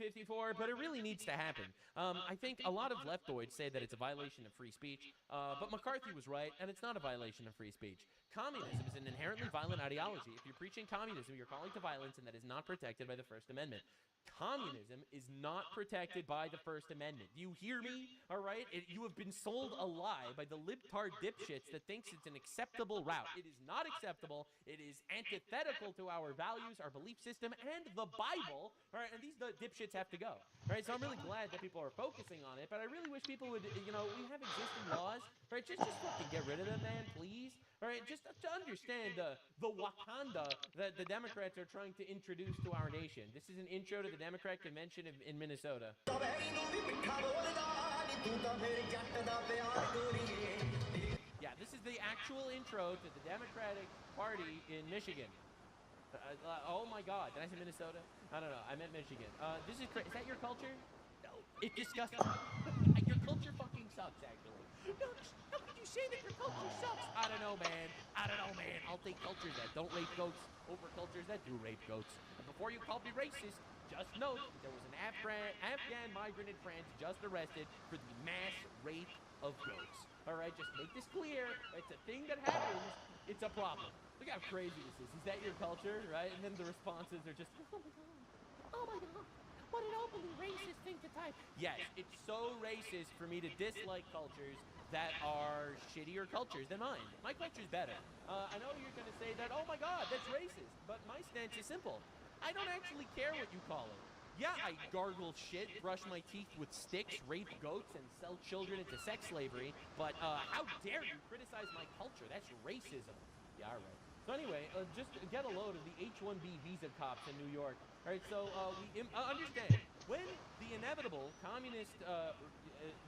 1954, but it really needs to happen. I think a lot of leftoids say that it's a violation of free speech, but McCarthy was right, and it's not a violation of free speech. Communism is an inherently violent ideology. If you're preaching communism, you're calling to violence, and that is not protected by the First Amendment. Communism is not protected by the First Amendment. Do you hear me? All right? You have been sold a lie by the libtard dipshits that thinks it's an acceptable route. It is not acceptable. It is antithetical to our values, our belief system, and the Bible. All right? And these dipshits have to go. All right? So I'm really glad that people are focusing on it, but I really wish people would, we have existing laws. All right? Just fucking get rid of them, man, please. All right? Just to understand the Wakanda that the Democrats are trying to introduce to our nation. This is an intro to the Democrat Convention in Minnesota. Yeah, this is the actual intro to the Democratic Party in Michigan. Oh my God, did I say Minnesota? I don't know, I meant Michigan. This is is that your culture? No, it disgusts me. Your culture fucking sucks, actually. No, how could you say that your culture sucks? I don't know, man. I'll take cultures that don't rape goats over cultures that do rape goats. And before you call me racist, just note that there was an Afghan migrant in France just arrested for the mass rape of goats. All right, just make this clear. It's a thing that happens. It's a problem. Look how crazy this is. Is that your culture, right? And then the responses are just, oh my God. Oh my God. What an openly racist thing to type. Yes, it's so racist for me to dislike cultures that are shittier cultures than mine. My culture's better. I know you're going to say that, oh my God, that's racist. But my stance is simple. I don't actually care what you call it. Yeah, I gargle shit, brush my teeth with sticks, rape goats, and sell children into sex slavery. But how dare you criticize my culture? That's racism. Yeah, all right. So anyway, just get a load of the H-1B visa cops in New York. All right, so we understand when the inevitable communist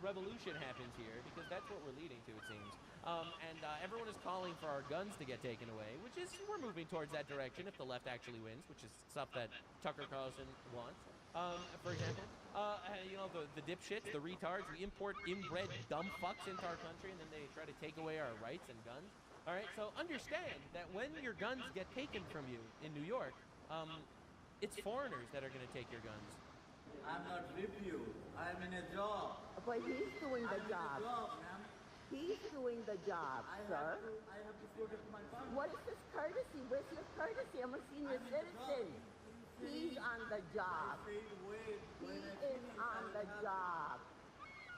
revolution happens here, because that's what we're leading to, it seems. And everyone is calling for our guns to get taken away, which is, we're moving towards that direction if the left actually wins, which is stuff that Tucker Carlson wants. For example, the dipshits, the retards, we import inbred dumb fucks into our country, and then they try to take away our rights and guns. All right, so understand that when your guns get taken from you in New York, it's foreigners that are going to take your guns. I'm not with you. I'm in a job. But he's doing the job. He's doing the job, sir. I have to protect my family. What is this courtesy? Where's your courtesy? I'm a senior citizen. He's on the job. He is on the job.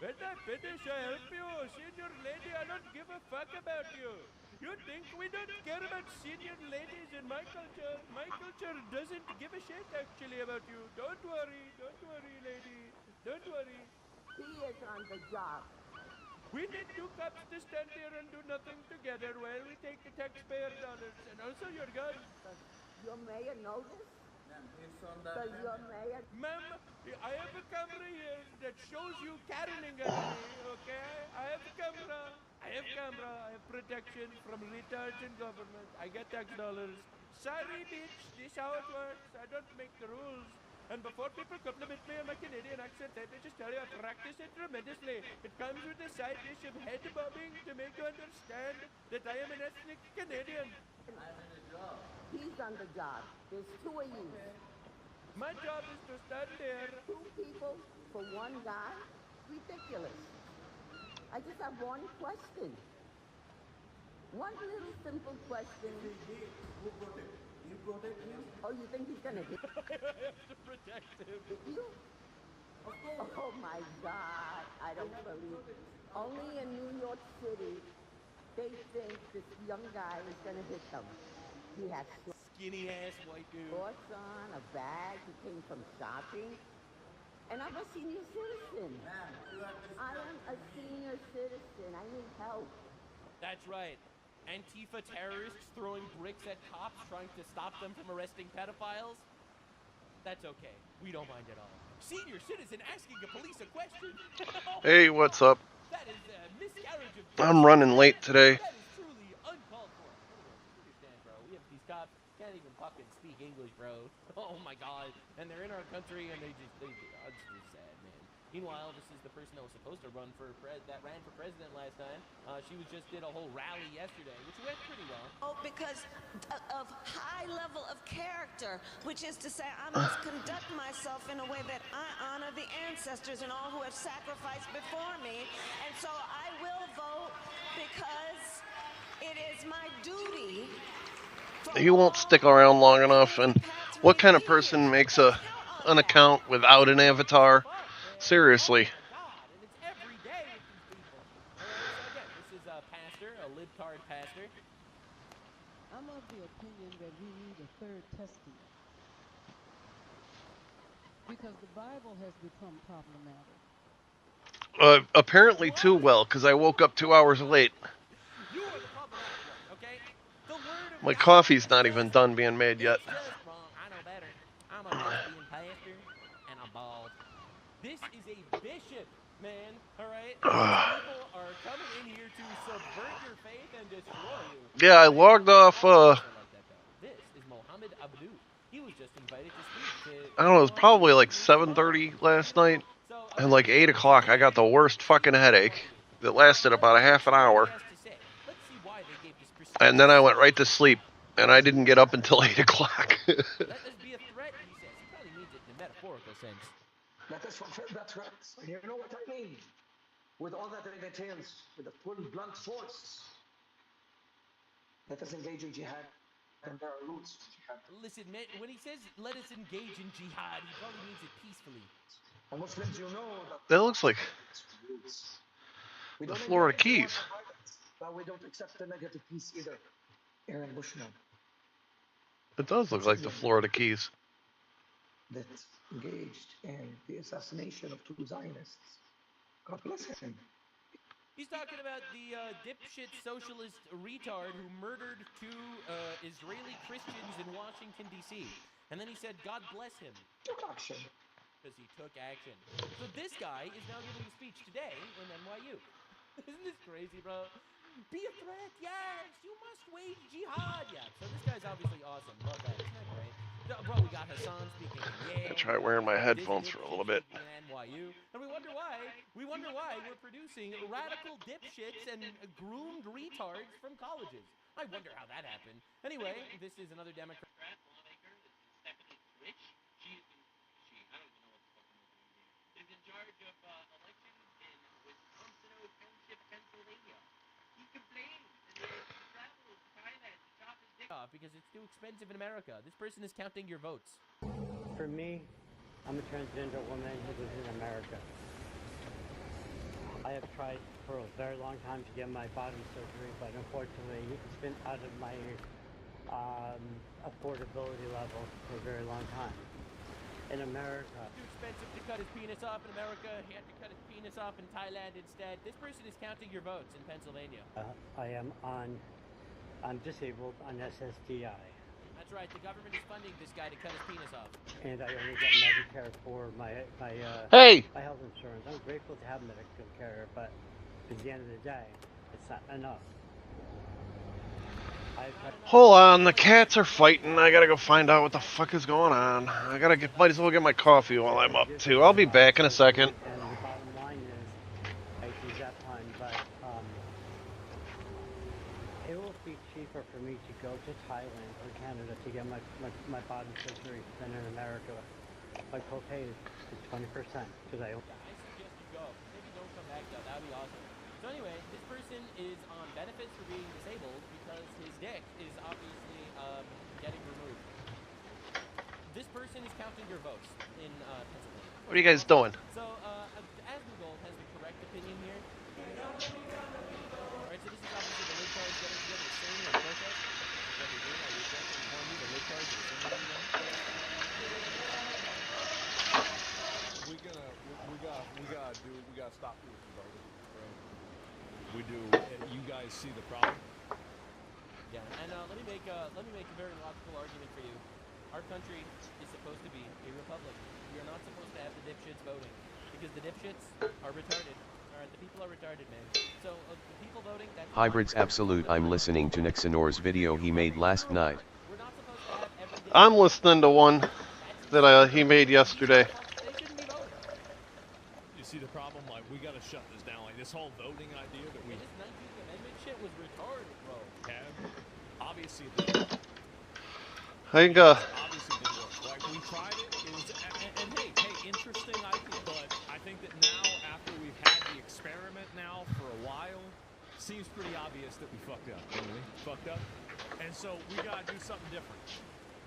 When I finish, I help you. Senior lady, I don't give a fuck about you. You think we don't care about senior ladies in my culture? My culture doesn't give a shit, actually, about you. Don't worry, lady. Don't worry. He is on the job. We need two cops to stand here and do nothing together while we take the taxpayer dollars and also your guns. Does your mayor know this? It's on that. Does your mayor? Ma'am, I have a camera here that shows you caroling at me, okay? I have camera. I have protection from retards in government. I get tax dollars. Sorry, bitch. This is how it works. I don't make the rules. And before people compliment me on my Canadian accent, let me just tell you, I practice it tremendously. It comes with a side dish of head bobbing to make you understand that I am an ethnic Canadian. I'm in a job. He's on the job. There's two of you. My job is to stand there. Two people for one guy? Ridiculous. I just have one question. One little simple question. Who protect? You protect him? Oh, you think he's gonna hit I have to protect him. you? Of course. Oh my God, I don't believe it. Only in New York City, they think this young guy is gonna hit them. He has Skinny ass white dude. shorts on, a bag, he came from shopping. And I'm a senior citizen. Ma'am, you are I am a senior citizen. I need help. That's right. Antifa terrorists throwing bricks at cops trying to stop them from arresting pedophiles? That's okay. We don't mind at all. Senior citizen asking a police a question? Hey, what's up? That is a miscarriage of I'm running late today. That is truly uncalled for. Understand, bro. We have these cops can't even fucking speak English, bro. Oh my God. And they're in our country and it's just sad, man. Meanwhile, this is the person that was supposed to run for that ran for president last time. She was just did a whole rally yesterday, which went pretty well. Oh, because of high level of character, which is to say I must conduct myself in a way that I honor the ancestors and all who have sacrificed before me. And so I will vote because it is my duty. He won't stick around long enough. And what kind of person makes an account without an avatar? Seriously. Oh my God, and it's every day with these people. All right, so again, this is a pastor, a libtard pastor. I'm of the opinion that we need a third testament because the Bible has become problematic. Apparently too well, because I woke up 2 hours late. You are the problematic one, okay? The word of My God coffee's not is even just- done being made yet. It's just wrong. I know better. I'm a lesbian pastor, and I'm bald. This is a bishop, man, all right? These people are coming in here to subvert your faith and destroy you. Yeah, I logged off, This is Mohammed Abdu. He was just invited to speak to... I don't know, it was probably like 7:30 last night. And like 8 o'clock, I got the worst fucking headache that lasted about a half an hour. And then I went right to sleep, and I didn't get up until 8 o'clock. Let this be a threat, he says. He probably means it in a metaphorical sense. Let us fulfill that threat. And you know what I mean? With all that it entails, with the full blunt force. Let us engage in jihad. And there are roots to jihad. Listen, man, when he says let us engage in jihad, he probably means it peacefully. And Muslims, you know That looks like we the don't Florida engage in Keys. violence, but we don't accept the negative peace either. Aaron Bushnell, It does look like the Florida Keys. that engaged in the assassination of 2 Zionists. God bless him. He's talking about the dipshit socialist retard who murdered 2 Israeli Christians in Washington, D.C. And then he said, God bless him. Took action. Because he took action. So this guy is now giving a speech today in NYU. Isn't this crazy, bro? Be a threat, yes! You must wage jihad! Yeah, so this guy's obviously awesome. Love that. Isn't that great? Bro, we got Hassan speaking in Yale. I'll try wearing my headphones for a little bit. NYU. And we wonder why we're producing radical dipshits and groomed retards from colleges. I wonder how that happened. Anyway, this is another Democrat. Because it's too expensive in America. This person is counting your votes. For me, I'm a transgender woman who lives in America. I have tried for a very long time to get my bottom surgery, but unfortunately it's been out of my affordability level for a very long time. In America. Too expensive to cut his penis off in America. He had to cut his penis off in Thailand instead. This person is counting your votes in Pennsylvania. I'm disabled on SSDI. That's right. The government is funding this guy to cut his penis off. And I only get Medicare for my health insurance. I'm grateful to have medical care, but at the end of the day, it's not enough. Hold on, the cats are fighting. I gotta go find out what the fuck is going on. Might as well get my coffee while I'm up too. I'll be back in a second. And the bottom line is, I use that time, but it will be cheaper for me to go to Thailand or Canada to get my bottom surgery than in America. My copay is 20% because I. Yeah, I suggest you go. Maybe don't come back though. That would be awesome. So anyway, this person is on benefits for being disabled because his dick is obviously getting removed. This person is counting your votes in Pennsylvania. What are you guys doing? So Asmongold has the correct opinion here. Alright, so this is obviously the libtards getting together to sing and protest. What they're doing, are you going to inform me the libtards are singing again? We gotta stop this, bro. We do. You guys see the problem? Yeah, and let me make a very logical argument for you. Our country is supposed to be a republic. We are not supposed to have the dipshits voting because the dipshits are retarded. All right, the people are retarded, man. So the people voting. That's Hybrids absolute. I'm listening to Nixonor's video he made last night. We're not supposed to have every day. I'm listening to one that he made yesterday. They shouldn't be voting. You see the problem? Like, we gotta shut this down. Like, this whole voting idea that we... This 19th Amendment shit was retarded, bro. have, obviously, it didn't work. I think, Obviously didn't work. Like, we tried it. It was... And hey, interesting idea. But I think that now, after we've had the experiment now for a while, seems pretty obvious that we fucked up, didn't we? Fucked up. And so we gotta do something different.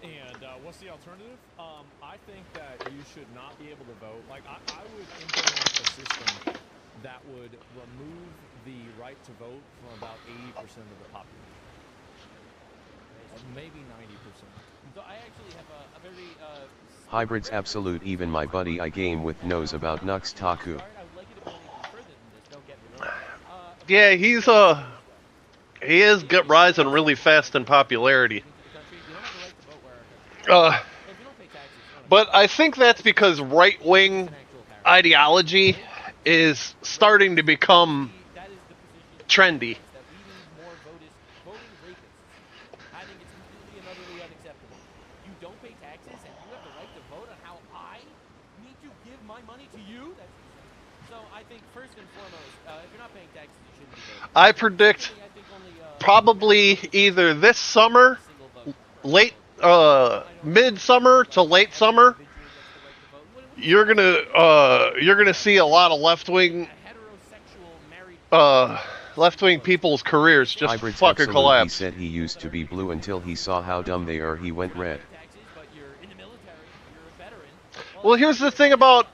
And what's the alternative? I think that you should not be able to vote. Like, I would implement a system that would remove the right to vote from about 80% of the population. Maybe 90%. So I actually have a very... Hybrids absolute. Even my buddy I game with knows about Nux Taku. yeah, he is rising really fast in popularity. But I think that's because right-wing ideology is starting to become trendy. I think it's completely and utterly unacceptable. You don't pay taxes and you have the right to vote on how I need to give my money to you? So I think first and foremost, if you're not paying taxes, you shouldn't be voting. I predict probably either this summer, midsummer to late summer, you're gonna see a lot of left-wing people's careers just Hybrids fucking absolute. collapse. He said he used to be blue until he saw how dumb they are. He went red. Well, here's the thing about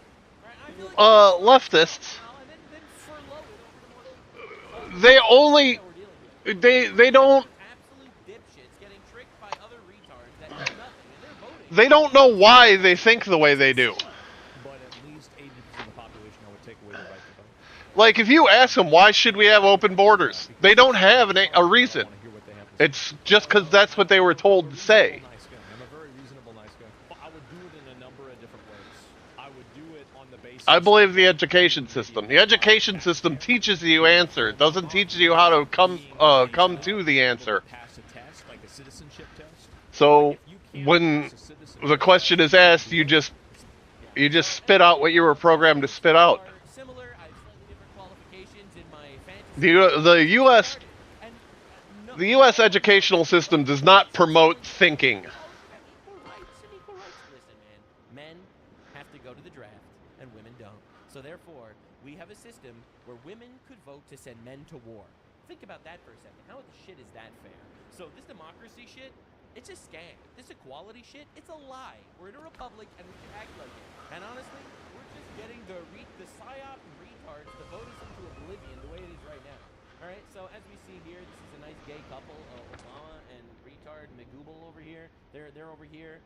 leftists. They don't know why they think the way they do. But at least 80% of the population would take away the right to vote. Like, if you ask them, why should we have open borders? They don't have a reason. It's just because that's what they were told to say. I'm a very reasonable, nice guy. I would do it in a number of different ways. I would do it on the basis... I believe the education system. The education system teaches you answer. It doesn't teach you how to come to the answer. Pass a test, like a citizenship test. So, when the question is asked, you just spit out what you were programmed to spit out. The U.S. educational system does not promote thinking. Listen, man. Men have to go to the draft, and women don't. So therefore, we have a system where women could vote to send men to war. Think about that for a second. How the shit is that fair? So this democracy shit, it's a scam. This equality shit, it's a lie. We're in a republic, and we should act like it. And honestly, we're just getting the psyop retards to vote us into oblivion the way it is right now. All right, so as we see here, this is a nice gay couple, Obama and retard McGoogle over here. They're over here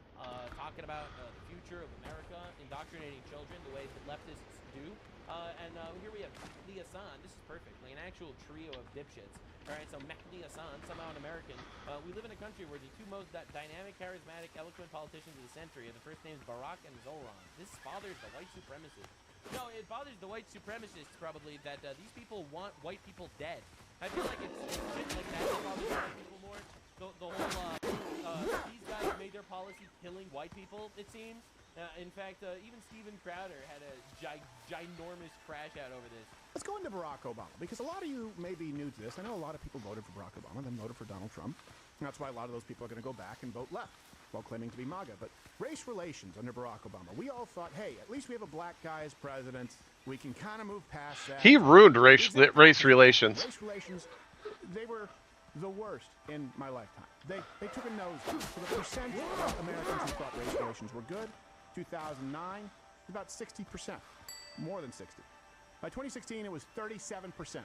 talking about the future of America, indoctrinating children the way that leftists do. And here we have Mehdi Hassan. This is perfect, like an actual trio of dipshits. All right, so Mehdi Hassan, somehow an American. We live in a country where the two most dynamic, charismatic, eloquent politicians of the century are the first names Barack and Zoran. This bothers the white supremacists. No, it bothers the white supremacists probably that these people want white people dead. I feel like it's shit like that that bothers white people more. The whole these guys made their policy killing white people, it seems. In fact, even Steven Crowder had a ginormous crash out over this. Let's go into Barack Obama, because a lot of you may be new to this. I know a lot of people voted for Barack Obama, then voted for Donald Trump. And that's why a lot of those people are going to go back and vote left, while claiming to be MAGA. But race relations under Barack Obama, we all thought, hey, at least we have a black guy as president. We can kind of move past that. He ruined race relations. Race relations, they were the worst in my lifetime. They took a nosedive. So the percent of Americans who thought race relations were good, 2009, about 60%, more than 60. By 2016, it was 37%.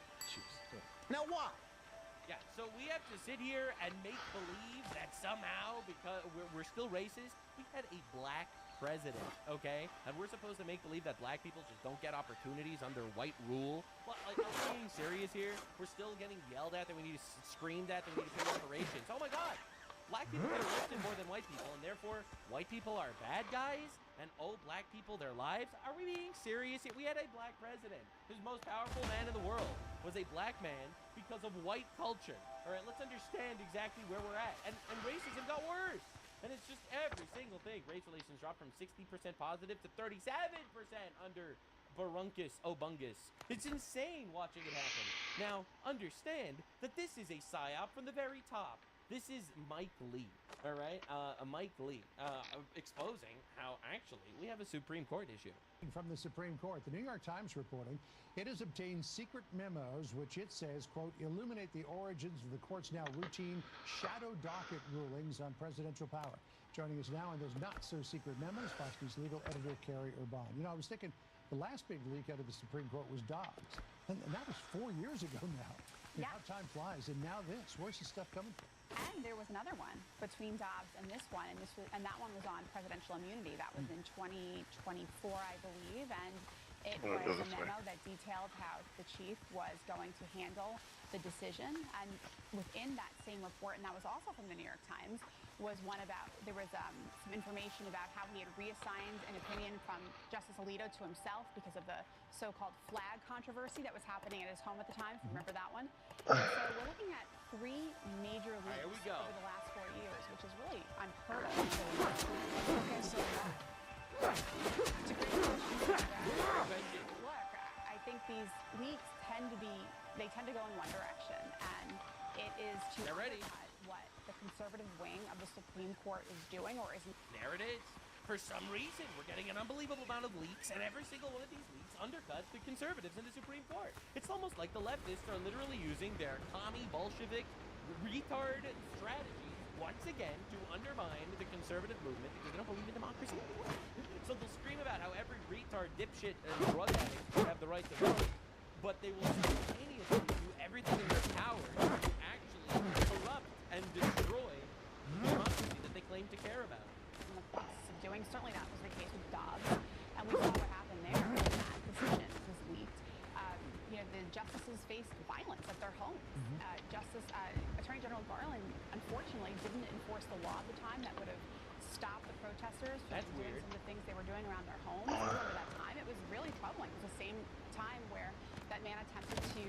Now why? Yeah, so we have to sit here and make believe that somehow, because we're still racist, we had a black president, okay? And we're supposed to make believe that black people just don't get opportunities under white rule? Well, like, are we being serious here? We're still getting yelled at that we need to screamed at that we need to pay reparations. Oh my God! Black people get arrested more than white people, and therefore white people are bad guys and owe black people their lives? Are we being serious? We had a black president. His most powerful man in the world was a black man because of white culture. All right, let's understand exactly where we're at. And racism got worse. And it's just every single thing. Race relations dropped from 60% positive to 37% under Barunkus Obungus. It's insane watching it happen. Now, understand that this is a psyop from the very top. This is Mike Lee, all right? Mike Lee, exposing how actually we have a Supreme Court issue. From the Supreme Court, the New York Times reporting it has obtained secret memos which it says, quote, illuminate the origins of the court's now routine shadow docket rulings on presidential power. Joining us now on those not-so-secret memos, Fox News legal editor Carrie Urban. You know, I was thinking the last big leak out of the Supreme Court was Dobbs, and that was 4 years ago now. You know, how time flies, and now this. Where's the stuff coming from? And there was another one between Dobbs and this one, and that one was on presidential immunity. That was in 2024, I believe, and it was a memo that detailed how the chief was going to handle the decision. And within that same report, and that was also from the New York Times, was one about, there was some information about how he had reassigned an opinion from Justice Alito to himself because of the so-called flag controversy that was happening at his home at the time. Remember that one? And so we're looking at 3 major leaks over the last 4 years, which is really unheard of. Okay, so it's a great question. Look, I think these leaks tend to go in one direction, and it is to undercut what the conservative wing of the Supreme Court is doing or isn't. There it is. For some reason, we're getting an unbelievable amount of leaks, and every single one of these leaks undercuts the conservatives in the Supreme Court. It's almost like the leftists are literally using their commie Bolshevik retard strategies once again to undermine the conservative movement because they don't believe in democracy anymore. So they'll scream about how every retard, dipshit, and drug addict should have the right to vote, but they will simultaneously do everything in their power to actually corrupt and destroy democracy that they claim to care about. In the process of doing, certainly that was the case with Dobbs, and we saw what happened there when that decision was leaked. You know, the justices faced violence at their homes. Attorney General Garland, unfortunately, didn't enforce the law at the time that would have stopped the protesters from doing some of the things they were doing around their homes. Remember that time? It was really troubling. It was the same time where that man attempted to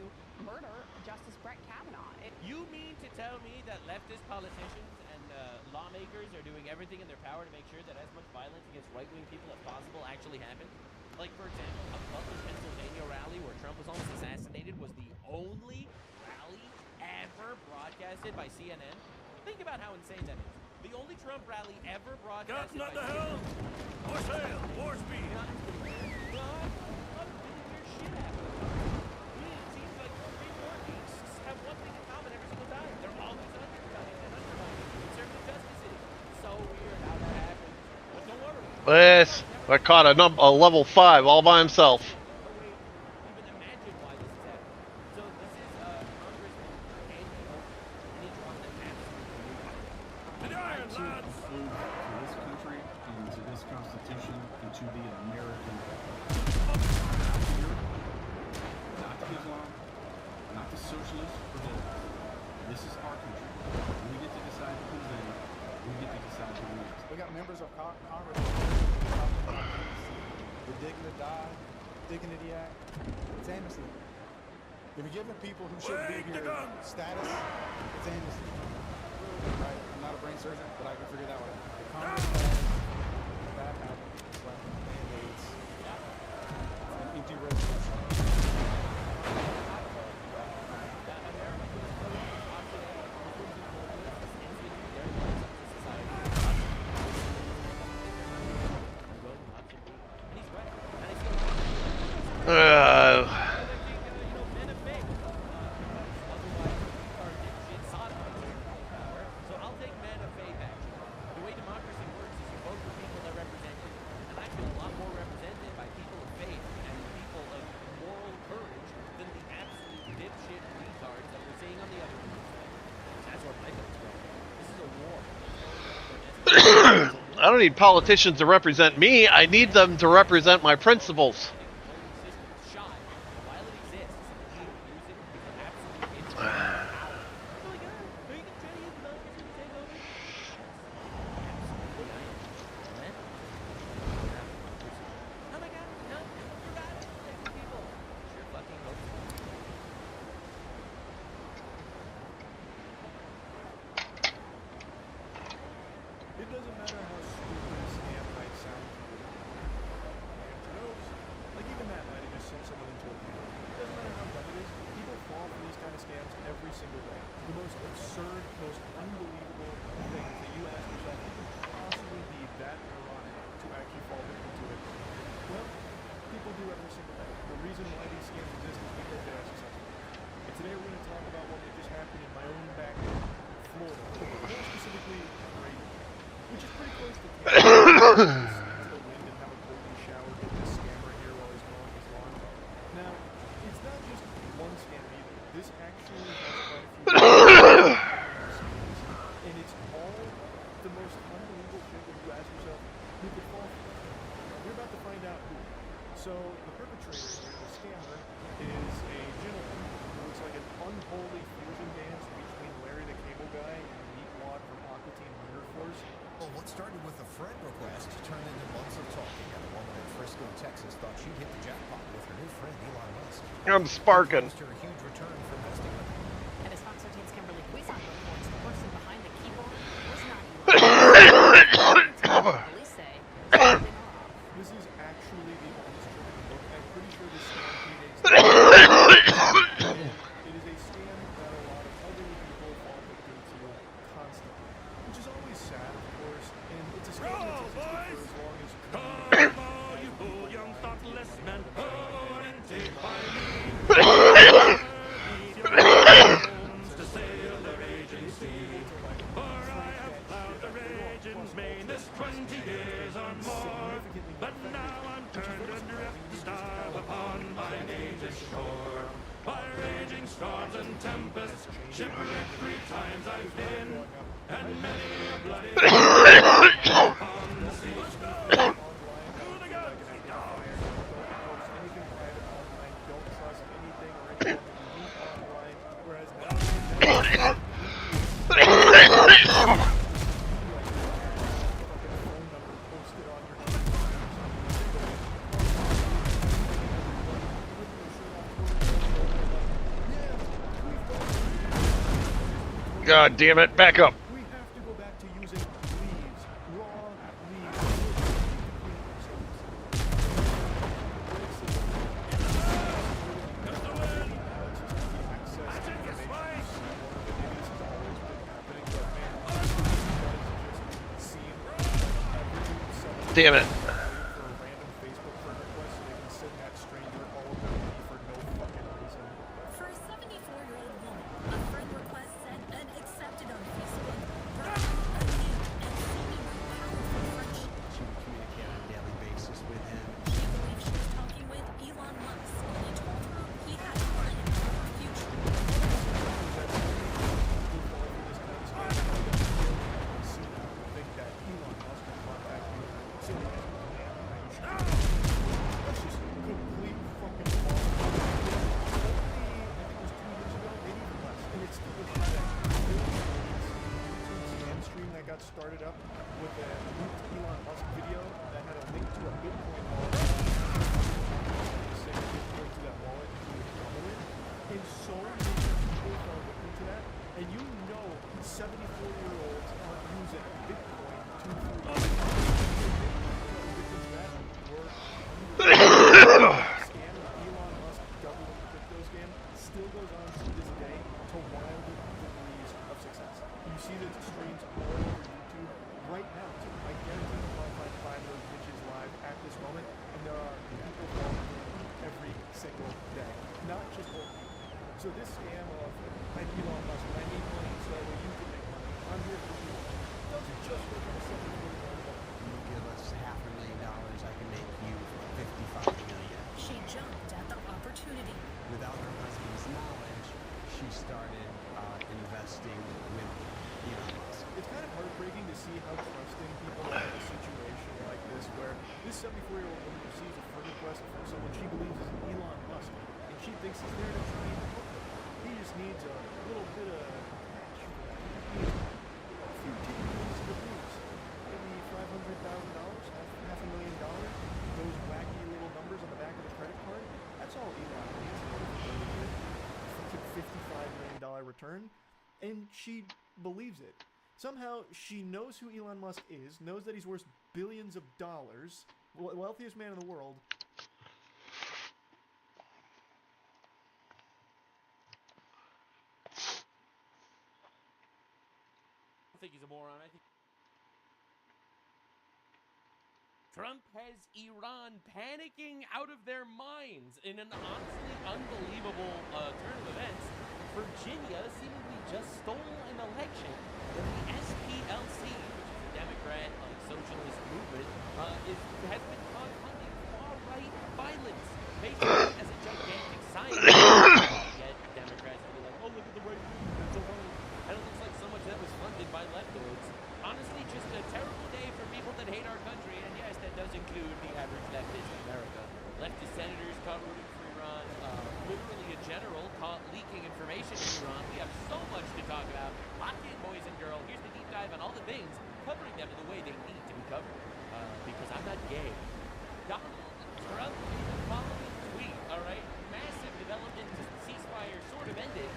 murder Justice Brett Kavanaugh. You mean to tell me that leftist politicians and lawmakers are doing everything in their power to make sure that as much violence against right-wing people as possible actually happens? Like, for example, a Butler, Pennsylvania rally where Trump was almost assassinated was the only rally ever broadcasted by CNN. Think about how insane that is. The only Trump rally ever broadcasted by CNN. For sale, war speed. Have one thing in common every single time. They're always undercutting and undermining conservative justices. So weird how that happens. But don't worry. Yes, I caught a level 5 all by himself. Even imagine why this is happening. So this is Congressman Andy Hope, and he dropped an absolute To this country and to this Constitution and to the American not to Islam, not the socialists or the. This is our country. We get to decide who's in. We get to decide who wins. We got members of Congress the Dignity Act. It's amnesty. If you're giving people who shouldn't be here status, it's amnesty. Right? I'm not a brain surgeon, but I can figure that one out. The Congress has bad habit. It's like mandates. An empty resolution. So I'll take men of faith action. The way democracy works is you vote for people that represent you. And I feel a lot more represented by people of faith and people of moral courage than the absolute dipshit retards that we're seeing on the other side. That's where my vote's going. This is a war. I don't need politicians to represent me. I need them to represent my principles. It doesn't matter how stupid a scam might sound to you. And to those the most absurd, most unbelievable thing that you ask yourself, who could possibly be that neurotic to actually fall victim to it? Well, people do every single day. The reason why these scams exist is because they are successful. And today we're going to talk about one that just happened in my own backyard, Florida. More specifically, Rekt, which is pretty close to Tampa. To the wind and have a golden shower, get this scammer here while he's mowing his lawn. Now, it's not just one scam either. This actually has quite a few and it's all the most unbelievable shit when you ask yourself who could fall for it. You're about to find out who. So the perpetrator here, the scammer, is a gentleman who looks like an unholy fusion dance between Larry the Cable Guy and Meatwad from Aqua Teen Hunger Force. Well, what started with a friend request turned into months of talking, and a woman in Frisco, Texas thought she'd hit the jackpot with her new friend Elon Musk. I'm sparking. He promised her a huge return for investing with him. And as Fox 13's Kimberly Guizon reports, the person behind the keyboard was not Elon. Police say this is actually the oldest trick in the book. I'm pretty sure this scam predates the It is a scam that a lot of elderly people fall victim to constantly, which is always sad, of course, and it's a scam that's existed for as long as Come all you young thoughtless men, and take by me. Need your bones to sail the raging sea. For I have plowed the raging main this 20 years or more. But now I'm turned adrift to starve upon my native shore. By raging storms and tempests, shipwrecked 3 times I've been, and many a bloody upon the sea. To the guns, ye dogs! anything private online, don't trust anything or anyone that you meet online, whereas now God damn it, back up. we have to go back to using leaves, raw leaves. Damn it. For a 74-year-old woman, a friend request sent and accepted on Facebook brought a new and seemingly powerful friendship. She would communicate on a daily basis with him. She believed she was talking with Elon Musk, and he told her he had a plan for her future. Got started up with a leaked Elon Musk video that had a link to a Bitcoin wallet. Just saying you go to that wallet and you would double it. And so many people fell victim to that. And you know 74-year-olds aren't using Bitcoin to scam. Elon Musk doubling the crypto scam still goes on to this day to wild degrees of success. You see the streams all over YouTube right now. I guarantee you can find 5 of those bitches live at this moment, and there are people falling every single day. Not just old people. So this scam of I'm Elon Musk, I need money so that you can make money. I'm here for you. Doesn't just work on a 74-year-old woman. You give us $500,000, I can make you $55 million. She jumped at the opportunity. Without her husband's knowledge, she started investing with Elon Musk. It's kind of heartbreaking to see how trusting people are in a situation like this, where this 74-year-old woman receives a friend request from someone she believes is Elon Musk, and she thinks he's there to try and help her. He just needs a little bit of cash for that. He needs a few tickets to the booze. Maybe $500,000, $500,000, those wacky little numbers on the back of the credit card. That's all Elon needs in order for her to get a $55 million return, and she believes it. Somehow, she knows who Elon Musk is, knows that he's worth billions of dollars, wealthiest man in the world. think he's a moron. I think Trump has Iran panicking out of their minds in an honestly unbelievable turn of events. Virginia seemingly just stole an election, and the SPLC, which is a Democrat socialist movement, has been funding far-right violence, basically as a gigantic sign. Yet Democrats will be like, oh, look at the right movement, it's so funny. And it looks like so much that was funded by leftoids. Honestly, just a terrible day for people that hate our country, and yes, that does include the average leftist in America. Leftist senators caught rooting for Iran, literally a general caught leaking information in Iran. We have so much to talk about. Lock in, boys and girls. Here's the deep dive on all the things, covering them in the way they need to be covered. Because I'm not gay. Donald Trump made the following tweet, alright? Massive development as the ceasefire sort of ended.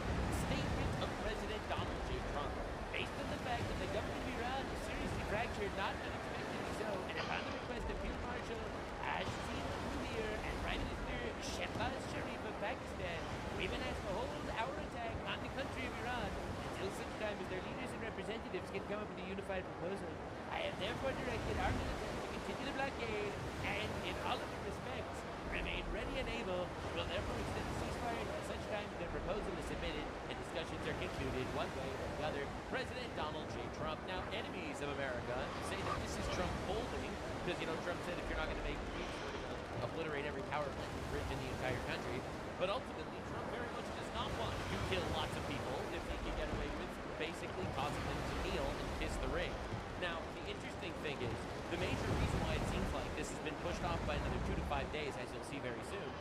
Statement of President Donald J. Trump. Based on the fact that the government of Iran is seriously fractured, not unexpectedly so, and upon the request of Field Marshal Hashim Munir and Prime Minister Shehbaz Sharif of Pakistan, we've been asked to hold our attack on the country of Iran until such time as their leaders and representatives can come up with a unified proposal. I have therefore directed our military to continue the blockade and, in all other respects, remain ready and able. We'll therefore extend the ceasefire until such time as their proposal is submitted and discussions are concluded one way or the other. President Donald J. Trump. Now, enemies of America say that this is Trump folding because, you know, Trump said if you're not going to make tweets, we're going to obliterate every power plant and bridge in the entire country. But ultimately, Trump very much does not want to kill lots of people if he can get away with basically causing them to kneel and kiss the ring. Now, the interesting thing is, the major reason why it seems like this has been pushed off by another 2 to 5 days, as you'll see very soon,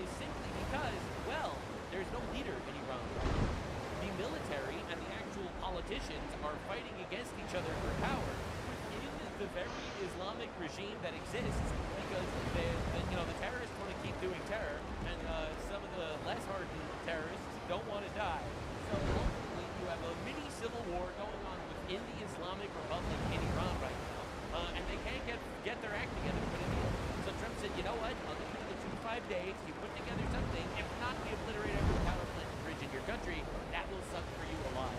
is simply because, well, there's no leader in Iran. The military and the actual politicians are fighting against each other for power within the very Islamic regime that exists, because the terrorists want to keep doing terror, and some of the less hardened terrorists don't want to die. So ultimately, you have a mini civil war going on within the Islamic Republic in Iran right now, and they can't get their act together to put in the end. So Trump said, you know what? I'll give you the 2 to 5 days. You put together something. If not, we obliterate every power plant and bridge in your country. That will suck for you a lot.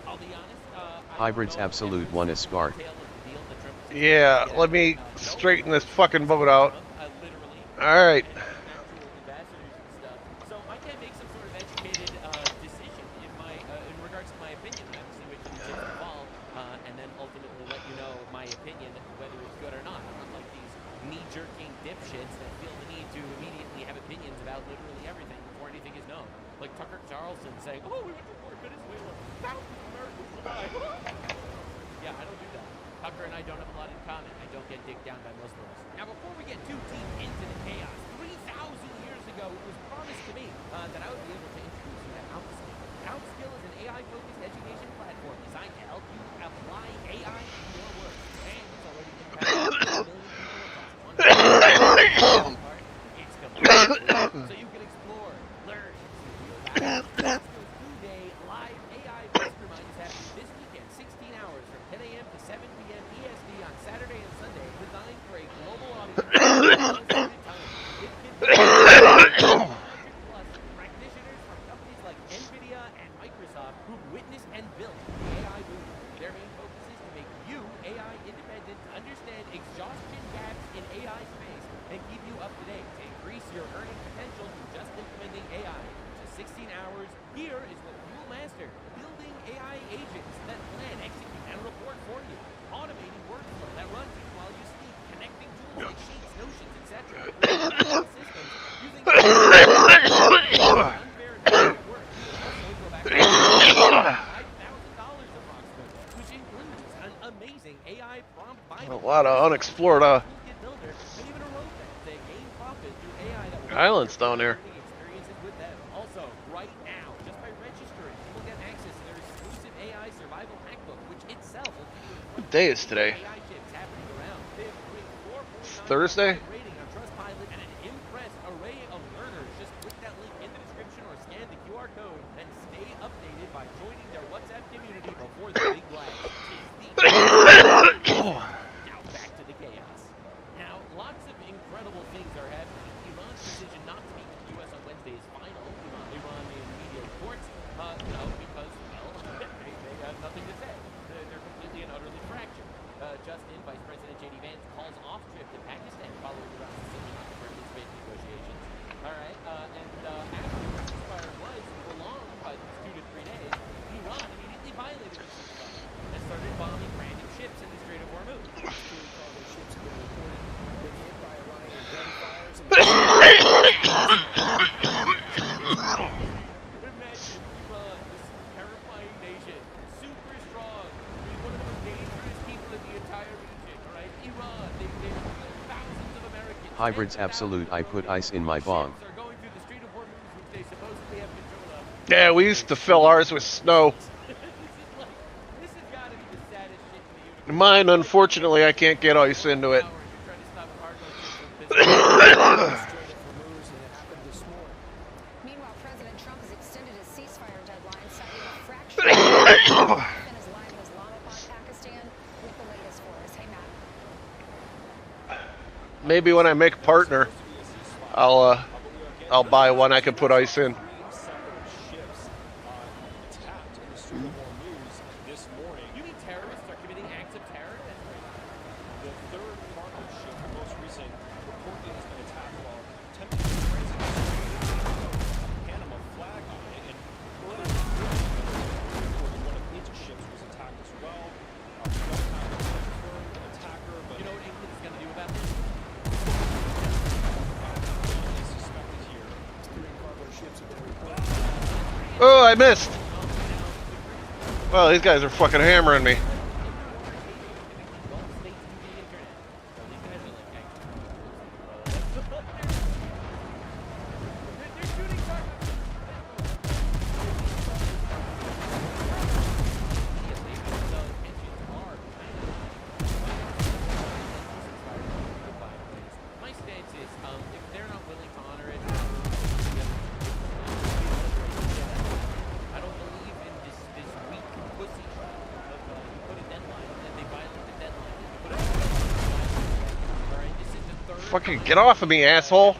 I'll be honest. Hybrids Absolute 1 is scarred. Yeah, let me straighten this fucking boat out. Alright. So I can't make some sort of educated decision in regards to my opinion. I obviously wait for the chips to fall, and then ultimately let you know my opinion, whether it's good or not. I'm not like these knee-jerking dipshits that feel the need to immediately have opinions about literally everything before anything is known. Like Tucker Carlson saying, oh, we went to war in Venezuela. Thousands of Americans will die. Yeah, I don't do that. Tucker and I don't have a lot in common. I don't get digged down by Muslims. Now, before we get too deep into the chaos, 3,000 years ago, it was promised to me that I would be able to introduce you to Outskill. Outskill is an AI-focused education platform designed to help you apply AI in your work. And it's already impacted 1 million people across 100 It's completely so you can explore, learn, and see real value. Outskill's 2-day live AI mastermind is happening this weekend, 16 hours from 10 a.m. to 7 p.m. EST on Saturday and Sunday, designed for a global audience. Plus practitioners from companies like NVIDIA and Microsoft who've witnessed and built the AI boom. Their main focus is to make you AI independent, understand exhaustion gaps in AI space, and keep you up to date to increase your earning potential through just implementing AI. Just 16 hours. Here is what you'll master: building AI agents that plan, execute, and report for you, automating workflow that runs even while you sleep, connecting tools like Sheets, Notions, etc. Systems using unverified work. Also go back to $5,000 approximately, which includes an amazing AI prompt Bible, A lot of unexplored toolkit builder, and even a roadmap to gain profit through AI that will islands down there. experiences with them. Also, right now, just by registering, you will get access to their exclusive AI survival hackbook, which itself will give you What day is today? AI chips happening around. They have a great 4.9 Thursday? rating on Trustpilot and an impressed array of learners. Just click that link in the description or scan the QR code and stay updated by joining their WhatsApp community before the big blast. Now back to the chaos. Now, lots of incredible things are happening. Iran's decision not to meet with the U.S. on Wednesday is final. Iranian media reports, because, well, they have nothing to say. They're Hybrids absolute. I put ice in my bong. Yeah, we used to fill ours with snow. Mine, unfortunately, I can't get ice into it. Meanwhile, President Trump has extended his ceasefire deadline, citing a fractured in his line in Islamabad, Pakistan, with the latest for us. Hey, Matt. Maybe when I make a partner, I'll buy one I can put ice in. You mean terrorists are committing acts of terror? The third cargo ship, the most recent reportedly has been attacked while attempting to transit Panama flag on it, and earlier one of its ships was attacked as well. We don't have a confirmed attacker, but you know what England is going to do about this? is suspected here. 3 cargo ships have been reported. Oh, I missed. Well, these guys are fucking hammering me. My stance is, if they're not willing to honor it, I don't believe in this weak pussy trap of you put a deadline and then they violate the deadline. You put a deadline. All right, this is the third. Fucking get off of me, asshole.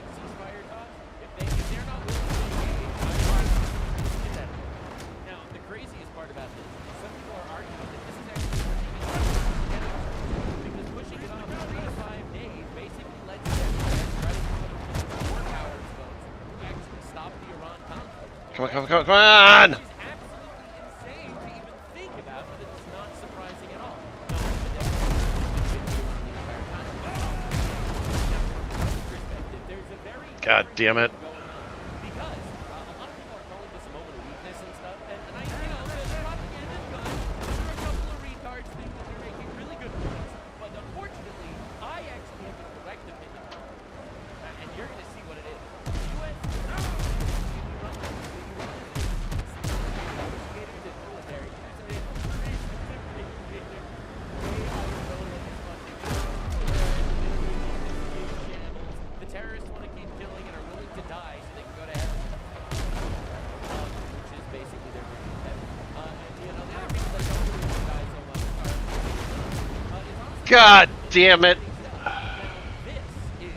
Now, the craziest part about this, some people are arguing that this is actually because pushing it off 3 to 5 days basically lets them try to come up with more power exposed to actually stop the Iran conflict. Come on! Which is absolutely insane to even think about, but it's not surprising at all. There's a very God damn it. because a lot of people are calling this a moment of weakness and stuff, and I, the propaganda is good. There are a couple of retards think that they're making really good points, but unfortunately, I actually have the correct opinion, and you're going to see what it is. The U.S. The terrorists want to keep killing and are willing to die so they can go to heaven, which is basically their version of heaven. The other people that don't really want to die so much are God damn it. This is the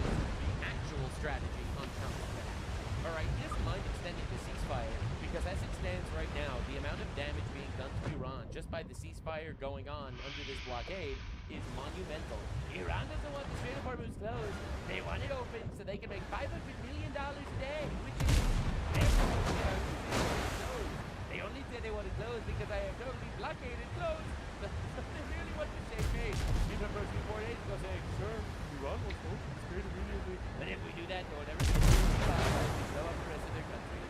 actual strategy on Trump's behalf. All right, he doesn't mind extending the ceasefire because as it stands right now, the amount of damage being done to Iran just by the ceasefire going on under this blockade is monumental. Iran doesn't want the Strait of Hormuz closed. They want it open so they can make $500 million a day, which is closed. They only say they want it closed because I have totally blockaded closed. They really want to say, hey, even approaching 4 days ago saying, sir, Iran will open the Strait immediately. But if we do that, no one ever sees no up the rest of their country.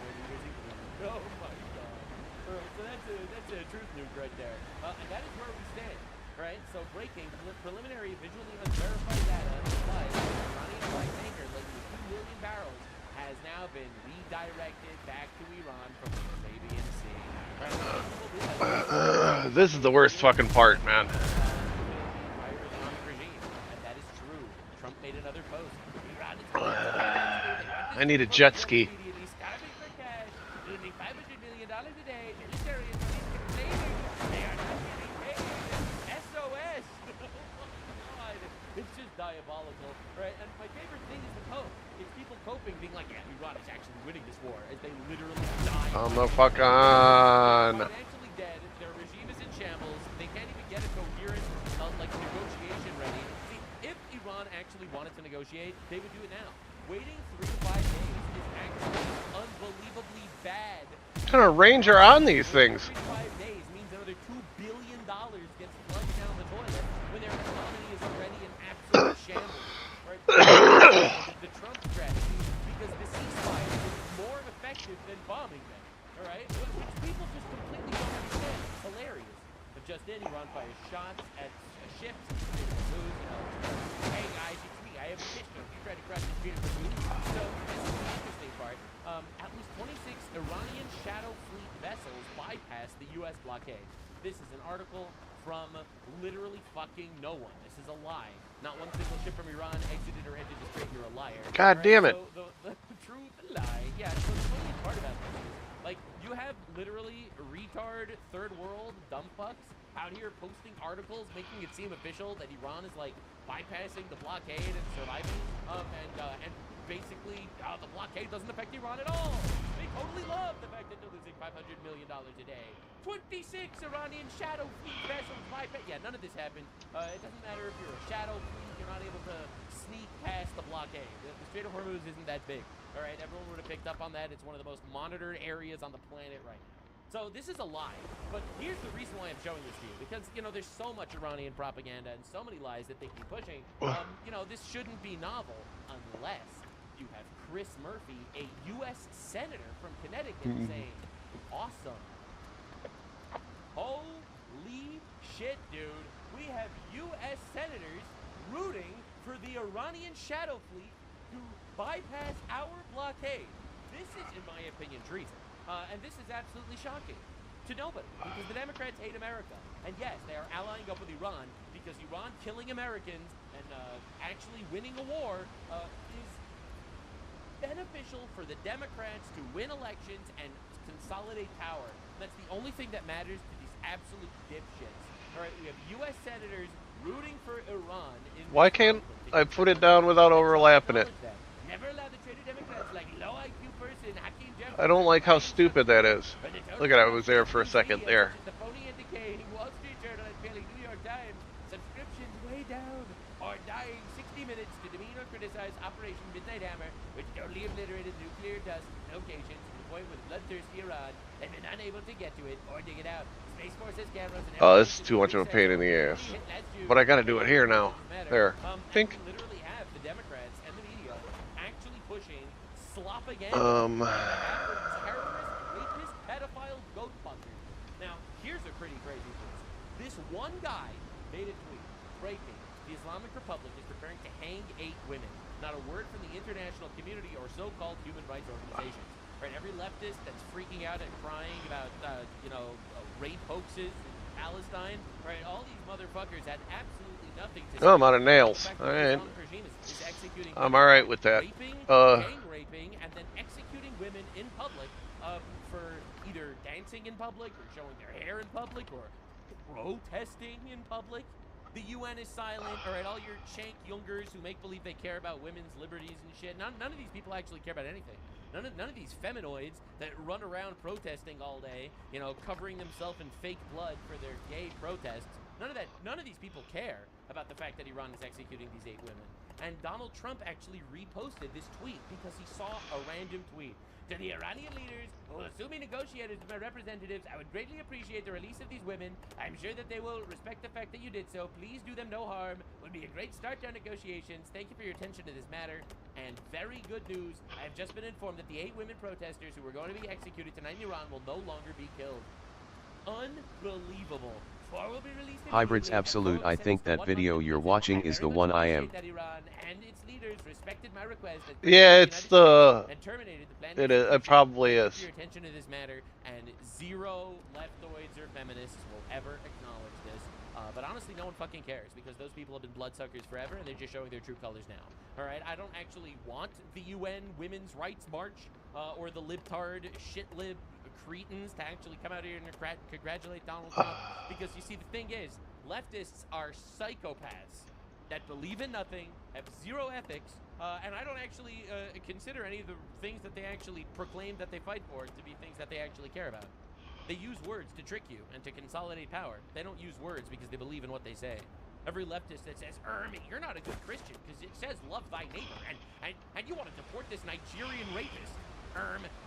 Oh my God. All right, so that's a truth nuke right there. And that is where we stand. Right, so breaking preliminary visually unverified data implies that the Iranian oil tanker laden with 2 million barrels has now been redirected back to Iran from the Arabian Sea. Right, This is the worst fucking part, man. regime, and that is true. Trump made another post. Iran is I need a jet ski. immediately starving for cash, losing $500 million a day. Military and police complaining they are not getting paid. SOS! Oh my God. It's just diabolical, right? And my favorite thing is the Pope. It's people coping, being like, yeah, Iran is actually winning this war, as they literally die. I'm the fuck on. Financially dead, their regime is in shambles, they can't even get a coherent, negotiation ready. See, if Iran actually wanted to negotiate, they would do it now. Waiting 3 to 5 days is actually unbelievably bad. What kind of range are on these things? 3 to 5 days means another $2 billion gets flushed down the toilet when their economy is already in absolute shambles. Right? The Trump strategy, because the ceasefire is more effective than bombing them. All right? Which people just completely don't understand. It's hilarious. But just then, Iran fires shots at ships. Hey guys, it's me. I I have a pistol. You try to cross the street with me. So this is the interesting part. At least 26 Iranian shadow fleet vessels bypassed the U.S. blockade. This is an article from literally fucking no one. This is a lie. Not one single ship from Iran exited or entered the strait. You're a liar. God damn it. So the truth, the lie. Yeah, so the funny part about this is, like, you have literally retard third world dumb fucks out here posting articles making it seem official that Iran is, like, bypassing the blockade and surviving, and basically the blockade doesn't affect Iran at all. They totally love the fact that they're losing $500 million a day. 26 Iranian shadow fleet vessels bypass. Yeah, none of this happened. It doesn't matter if you're a shadow fleet, you're not able to sneak past the blockade. The Strait of Hormuz isn't that big. All right, everyone would have picked up on that. It's one of the most monitored areas on the planet right now. So this is a lie, but here's the reason why I'm showing this to you, because, you know, there's so much Iranian propaganda and so many lies that they keep pushing. You know, this shouldn't be novel unless you have Chris Murphy, a U.S. senator from Connecticut, saying, awesome. Holy shit, dude. We have U.S. senators rooting for the Iranian shadow fleet to bypass our blockade. This is, in my opinion, treason. And this is absolutely shocking to nobody, because the Democrats hate America. And yes, they are allying up with Iran, because Iran killing Americans and actually winning a war is beneficial for the Democrats to win elections and consolidate power. That's the only thing that matters to these absolute dipshits. All right, we have U.S. senators rooting for Iran. Why can't I put it down without overlapping it? Never allow the traitor Democrats like low IQ person, Hakeem Jeffries. I don't like how stupid that is. Look at it, I was there for a second there. The phony and decaying Wall Street Journal and failing New York Times. Subscriptions way down. Or dying 60 minutes to demean or criticize Operation Midnight Hammer, which totally obliterated nuclear dust locations to the point where the bloodthirsty Iran have been unable to get to it or dig it out. Space Force has cameras and Oh, this is too much of a pain in the ass. But I gotta do it here now. There. Think. Literally have the Democrats and the media actually pushing slop again. Terrorist, rapist, pedophile, goat fuckers. Now, here's a pretty crazy thing. This one guy made a tweet breaking. The Islamic Republic is preparing to hang 8 women. Not a word from the international community or so-called human rights organizations. Right, every leftist that's freaking out and crying about, rape hoaxes in Palestine. Right, all these motherfuckers had absolutely nothing to say. Oh, I'm out of nails. All right. I'm all right with that. Gang raping, and then executing women in public for either dancing in public or showing their hair in public or protesting in public. The UN is silent. All right, all your shank youngers who make believe they care about women's liberties and shit. None of these people actually care about anything. None of these feminoids that run around protesting all day, you know, covering themselves in fake blood for their gay protests. None of these people care about the fact that Iran is executing these 8 women. And Donald Trump actually reposted this tweet because he saw a random tweet. To the Iranian leaders who will assume be negotiators with my representatives, I would greatly appreciate the release of these women. I'm sure that they will respect the fact that you did so. Please do them no harm. Would be a great start to our negotiations. Thank you for your attention to this matter. And very good news, I have just been informed that the 8 women protesters who were going to be executed tonight in Iran will no longer be killed. Unbelievable. Hybrids absolute. I think that video you're watching is the one I am. Yeah, it's the. It probably is. Your attention to this matter, and 0 leftoids or feminists will ever acknowledge this. But honestly, no one fucking cares because those people have been bloodsuckers forever, and they're just showing their true colors now. All right, I don't actually want the UN Women's Rights March or the libtard shitlib cretins to actually come out here and congratulate Donald Trump, because you see, the thing is, leftists are psychopaths that believe in nothing, have 0 ethics, and I don't actually consider any of the things that they actually proclaim that they fight for to be things that they actually care about. They use words to trick you and to consolidate power. They don't use words because they believe in what they say. Every leftist that says, you're not a good Christian because it says love thy neighbor, and you want to deport this Nigerian rapist.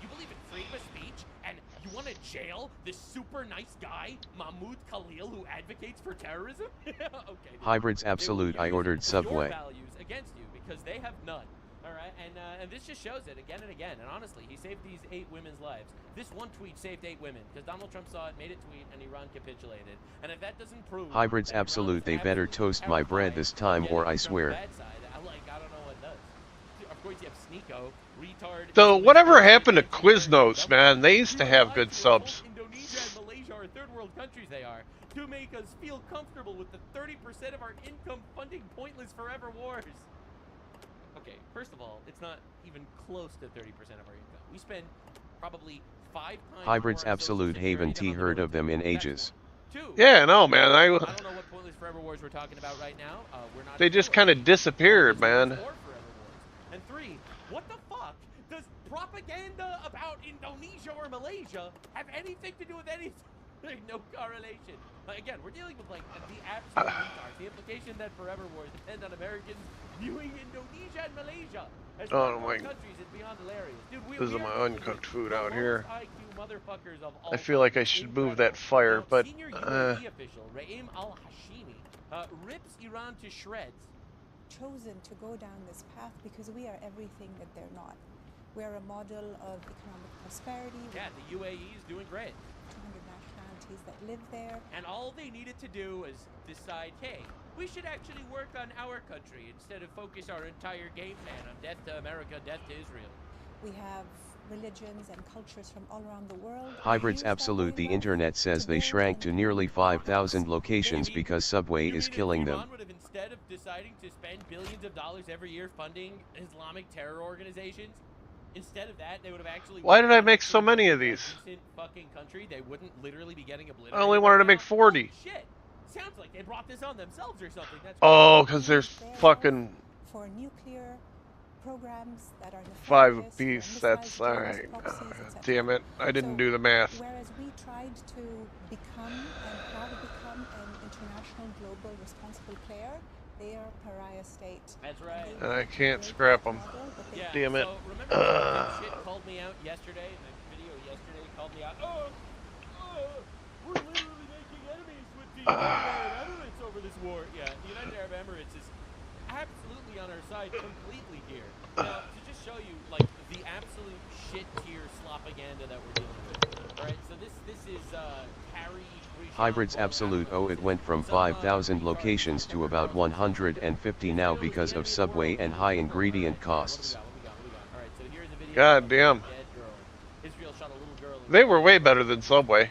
You believe in freedom of speech, and you want to jail this super nice guy, Mahmoud Khalil, who advocates for terrorism? Okay. Hybrids absolute. I ordered Subway. Your values against you because they have none. All right, and this just shows it again and again. And honestly, he saved these 8 women's lives. This one tweet saved 8 women because Donald Trump saw it, made a tweet, and Iran capitulated. And if that doesn't prove Hybrids absolute. They better toast my bread this time, or I swear. Like, I don't know what does. Of course, you have Sneeko, retard. So whatever happened to Quiznos, man? They used to have good subs. Indonesia and Malaysia are third world countries. They are to make us feel comfortable with the 30% of our income funding pointless forever wars. Okay, first of all, it's not even close to 30% of our income. We spend probably 5 times. Hybrids Absolute Haven T heard of them in ages. Yeah, no, man. I don't know what pointless forever wars we're talking about right now. We're not. They just kind of disappeared, man. And 3, what the fuck does propaganda about Indonesia or Malaysia have anything to do with anything? There's no correlation. Again, we're dealing with like the absolute retards. The implication that forever wars depend on Americans viewing Indonesia and Malaysia as countries is beyond hilarious. Dude, This is my uncooked food out here. IQ motherfuckers of all I feel like I should move that fire, but senior UAE official Raim al-Hashimi rips Iran to shreds. Chosen to go down this path because we are everything that they're not. We're a model of economic prosperity. Yeah, the UAE is doing great. 200 nationalities that live there. And all they needed to do was decide, hey, we should actually work on our country instead of focus our entire game plan on death to America, death to Israel. We have religions and cultures from all around the world. Hybrids Absolute. The internet says they shrank to nearly 5,000 locations because Subway is killing them. Iran would have, instead of deciding to spend billions of dollars every year funding Islamic terror organizations, instead of that, they would have actually. Why did I make so many of these? Fucking country, they wouldn't literally be getting obliterated. I only wanted to make 40. Shit, sounds like they brought this on themselves or something. That's Oh, because there's fucking for nuclear programs that are 5 apiece. That's alright. Damn it, I didn't do the math. Whereas we tried to become and how to become an international, global, responsible player, they are pariah state. That's right. And I can't scrap them. Yeah, Damn it. So remember shit called me out yesterday, my video yesterday called me out. We're literally making enemies with the United Emirates over this war. Yeah, the United Arab Emirates is absolutely on our side completely here. Now, to just show you, like, the absolute shit tier slopaganda that we're dealing with. Alright, so this is, Harry... Hybrids Absolute. Oh, it went from 5,000 locations to about 150 now because of Subway and high ingredient costs. God damn. They were way better than Subway.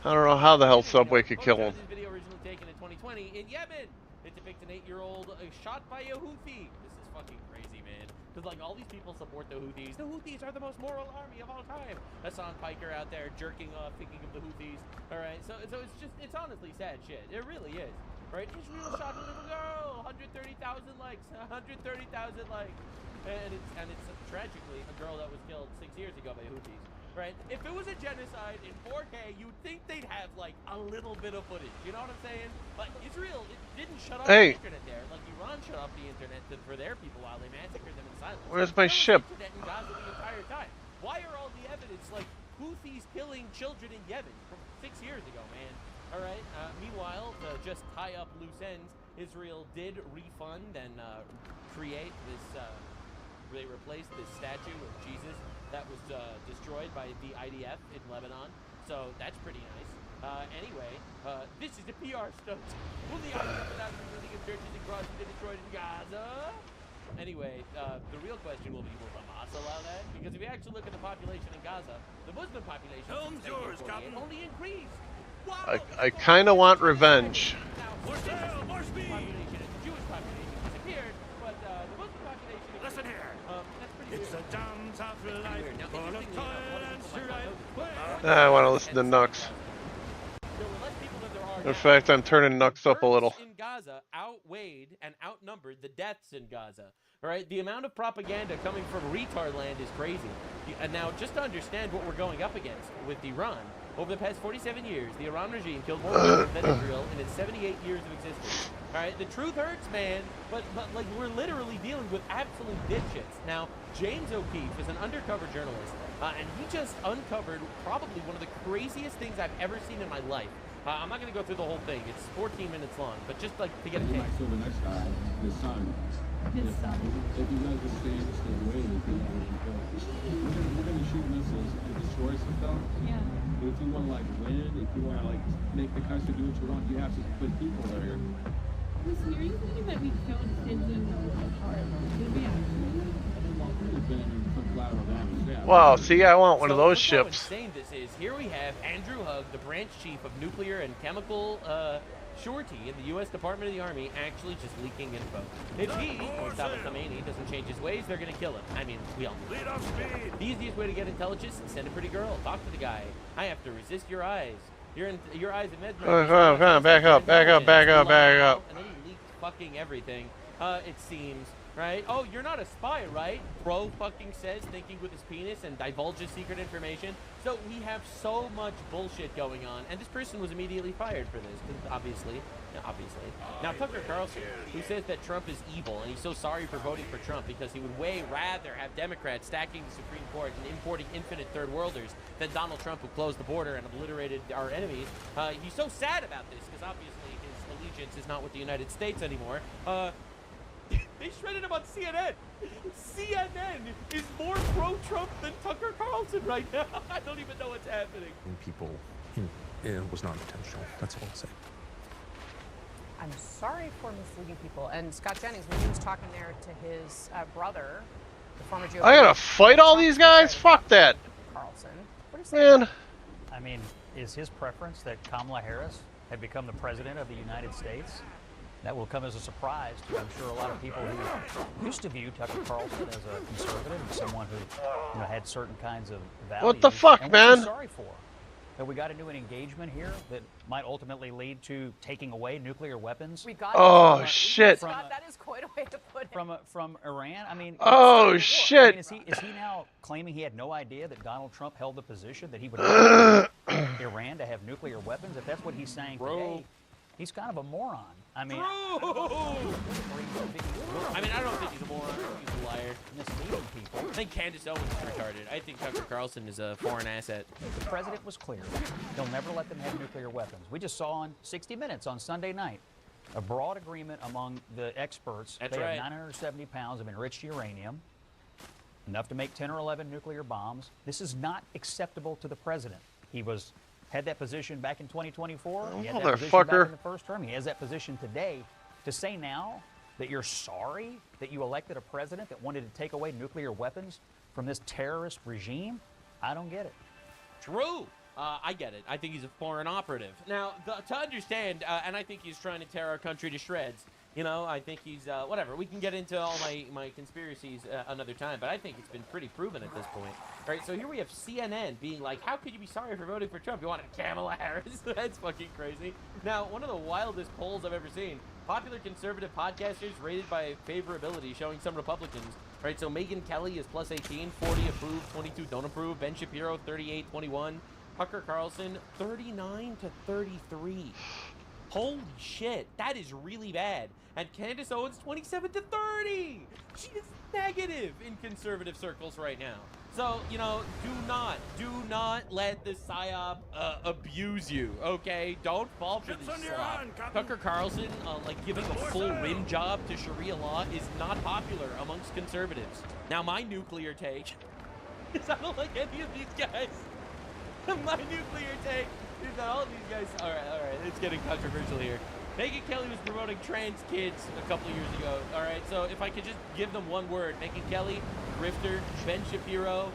I don't know how the hell Subway could kill them. This video originally taken in 2020 in Yemen. It depicts an 8-year-old shot by a Houthi. This is fucking crazy, man. Because like all these people support the Houthis. The Houthis are the most moral army of all time. Hassan Piker out there jerking off, thinking of the Houthis. All right, so it's honestly sad shit. It really is. Right? Israel shot a little girl. 130,000 likes. 130,000 likes. And it's tragically a girl that was killed 6 years ago by Houthis. Right? If it was a genocide in 4K, you'd think they'd have like a little bit of footage. You know what I'm saying? But Israel, it didn't shut off the internet there. Like Iran shut off the internet for their people while they massacred them in silence. Where's my ship? Internet in Gaza the entire time. Why are all the evidence like Houthis killing children in Yemen from 6 years ago, man? All right. Meanwhile, to just tie up loose ends, Israel did refund and create this. They replaced this statue of Jesus that was destroyed by the IDF in Lebanon. So that's pretty nice. Anyway, this is the PR stunt. Will the IDF announce the building of churches and crosses they destroyed in Gaza? Anyway, the real question will be, will Hamas allow that? Because if you actually look at the population in Gaza, the Muslim population only increased. Wow. I kind of want revenge. Now, the population and the Jewish population disappeared, but the Muslim population... Listen here. That's pretty it's weird. a damn tough life, full of toil and strife. I want to listen to Nux. In fact, I'm turning Nux up a little. In Gaza outweighed and outnumbered the deaths in Gaza. All right, the amount of propaganda coming from retard land is crazy. And now, just to understand what we're going up against with Iran, over the past 47 years, the Iran regime killed more Muslims than Israel in its 78 years of existence. All right, the truth hurts, man, but like we're literally dealing with absolute dipshits. Now, James O'Keefe is an undercover journalist, and he just uncovered probably one of the craziest things I've ever seen in my life. I'm not going to go through the whole thing. It's 14 minutes long, but just like to get a taste. So the next guy, his son. His son. If you guys just stay away, we're going to shoot missiles to destroy some stuff. Yeah. But if you want to like win, if you want to like make the country do what you want, you have to put people there. Listen, are you thinking that we don't send him apart? Did we actually? Wow, see, I want one of those Look how ships. insane this is. Here we have Andrew Hug, the branch chief of nuclear and chemical surety in the U.S. Department of the Army, actually just leaking info. If he, Mustafa Khomeini, doesn't change his ways, they're going to kill him. I mean, we all know. The easiest way to get intelligence is send a pretty girl. Talk to the guy. I have to resist your eyes. Your eyes are mesmerizing. Come on, back up. And then he leaked fucking everything, it seems. Right? Oh, you're not a spy, right? Bro fucking says, thinking with his penis, and divulges secret information. So we have so much bullshit going on, and this person was immediately fired for this, obviously. Now, Tucker Carlson, who says that Trump is evil, and he's so sorry for voting for Trump because he would way rather have Democrats stacking the Supreme Court and importing infinite third worlders than Donald Trump, who closed the border and obliterated our enemies. He's so sad about this because obviously his allegiance is not with the United States anymore. They shredded him on CNN. CNN is more pro-Trump than Tucker Carlson right now. I don't even know what's happening. People, it was not intentional. That's all I'll say. I'm sorry for misleading people. And Scott Jennings, when he was talking there to his brother, the former GOP, I gotta fight all these guys? Fuck that. Carlson. What do you say? Man. I mean, is his preference that Kamala Harris had become the president of the United States? That will come as a surprise to, I'm sure, a lot of people who used to view Tucker Carlson as a conservative and someone who had certain kinds of values. What the fuck, and man? What sorry for? That we got into an engagement here that might ultimately lead to taking away nuclear weapons. We got shit. Scott, that is quite a way to put it. From Iran. I mean. Oh shit. I mean, is he now claiming he had no idea that Donald Trump held the position that he would allow Iran to have nuclear weapons? If that's what he's saying today, he's kind of a moron. I mean, I don't think he's a moron. I think he's a liar. Misleading people. I think Candace Owens is retarded. I think Tucker Carlson is a foreign asset. The president was clear. He'll never let them have nuclear weapons. We just saw on 60 Minutes on Sunday night a broad agreement among the experts. That's they right. have 970 pounds of enriched uranium, enough to make 10 or 11 nuclear bombs. This is not acceptable to the president. He had that position back in 2024. He had that position back in the first term. He has that position today. To say now that you're sorry that you elected a president that wanted to take away nuclear weapons from this terrorist regime, I don't get it. True. I get it. I think he's a foreign operative. Now, to understand, and I think he's trying to tear our country to shreds. You know, I think he's, whatever. We can get into all my conspiracies another time, but I think it's been pretty proven at this point. All right, so here we have CNN being like, how could you be sorry for voting for Trump? You wanted Kamala Harris? That's fucking crazy. Now, one of the wildest polls I've ever seen, popular conservative podcasters rated by favorability, showing some Republicans. All right, so Megyn Kelly is plus 18, 40 approve, 22 don't approve. Ben Shapiro, 38, 21. Tucker Carlson, 39 to 33. Holy shit, that is really bad. And Candace Owens, 27 to 30. She is negative in conservative circles right now. So, you know, do not let the PSYOP abuse you, okay? Don't fall for this slop. Tucker Carlson, like giving a full rim job to Sharia law is not popular amongst conservatives. Now, my nuclear take is I don't like any of these guys. My nuclear take is that all of these guys... All right, it's getting controversial here. Megyn Kelly was promoting trans kids a couple of years ago. All right, so if I could just give them one word. Megyn Kelly, grifter. Ben Shapiro,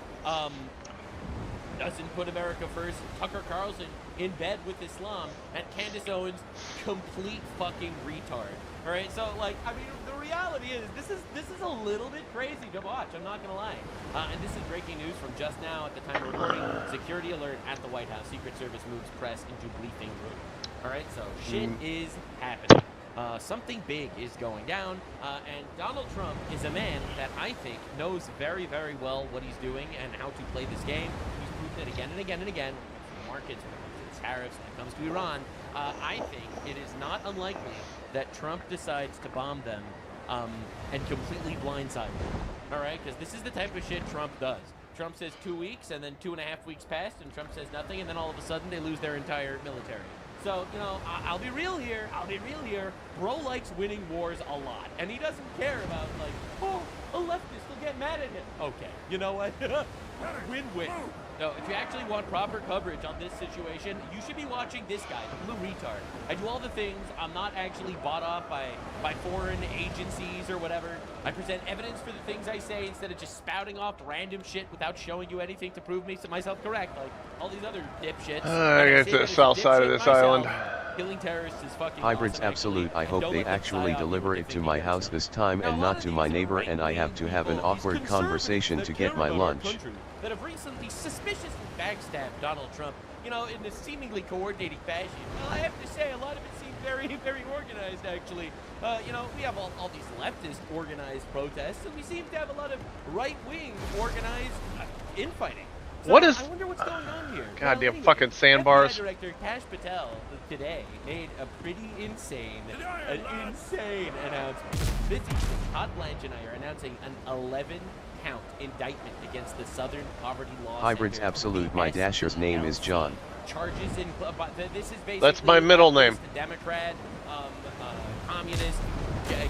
doesn't put America first. Tucker Carlson, in bed with Islam. And Candace Owens, complete fucking retard. All right, so, like, I mean, the reality is this is a little bit crazy to watch. I'm not going to lie. And this is breaking news from just now at the time of recording. Security alert at the White House. Secret Service moves press into briefing room. All right, so shit is happening. Something big is going down, and Donald Trump is a man that I think knows very, very well what he's doing and how to play this game. He's proven it again and again and again. When it comes to markets, when it comes to tariffs, when it comes to Iran. I think it is not unlikely that Trump decides to bomb them and completely blindside them. All right, because this is the type of shit Trump does. Trump says 2 weeks, and then 2.5 weeks passed, and Trump says nothing, and then all of a sudden they lose their entire military. So, you know, I'll be real here. Bro likes winning wars a lot. And he doesn't care about, like, oh, a leftist will get mad at him. Okay, you know what? Win-win. No, if you actually want proper coverage on this situation, you should be watching this guy, the Blue Retard. I do all the things. I'm not actually bought off by foreign agencies or whatever. I present evidence for the things I say instead of just spouting off random shit without showing you anything to prove myself correct, like all these other dipshits. I get to the south side of this island. Killing terrorists is fucking Hybrids awesome, absolute. actually. I hope Don't they let them actually psyop you deliver into it to thinking my they're house this time and not to my neighbor, and I have to have an awkward conversation to get my lunch. That have recently suspiciously backstabbed Donald Trump, you know, in a seemingly coordinating fashion. Well, I have to say, a lot of it seems very, very organized, actually. You know, we have all these leftist organized protests, and we seem to have a lot of right-wing organized infighting. So What is? I wonder what's going on here. Goddamn anyway, fucking sandbars. FBI Director Kash Patel today made a pretty insane announcement. This evening, Todd Blanche and I are announcing an 11-count indictment against the Southern Poverty Law Hybrids Center. absolute. My dasher's name is John. Charges in this is basically That's my middle name. The Democrat, communist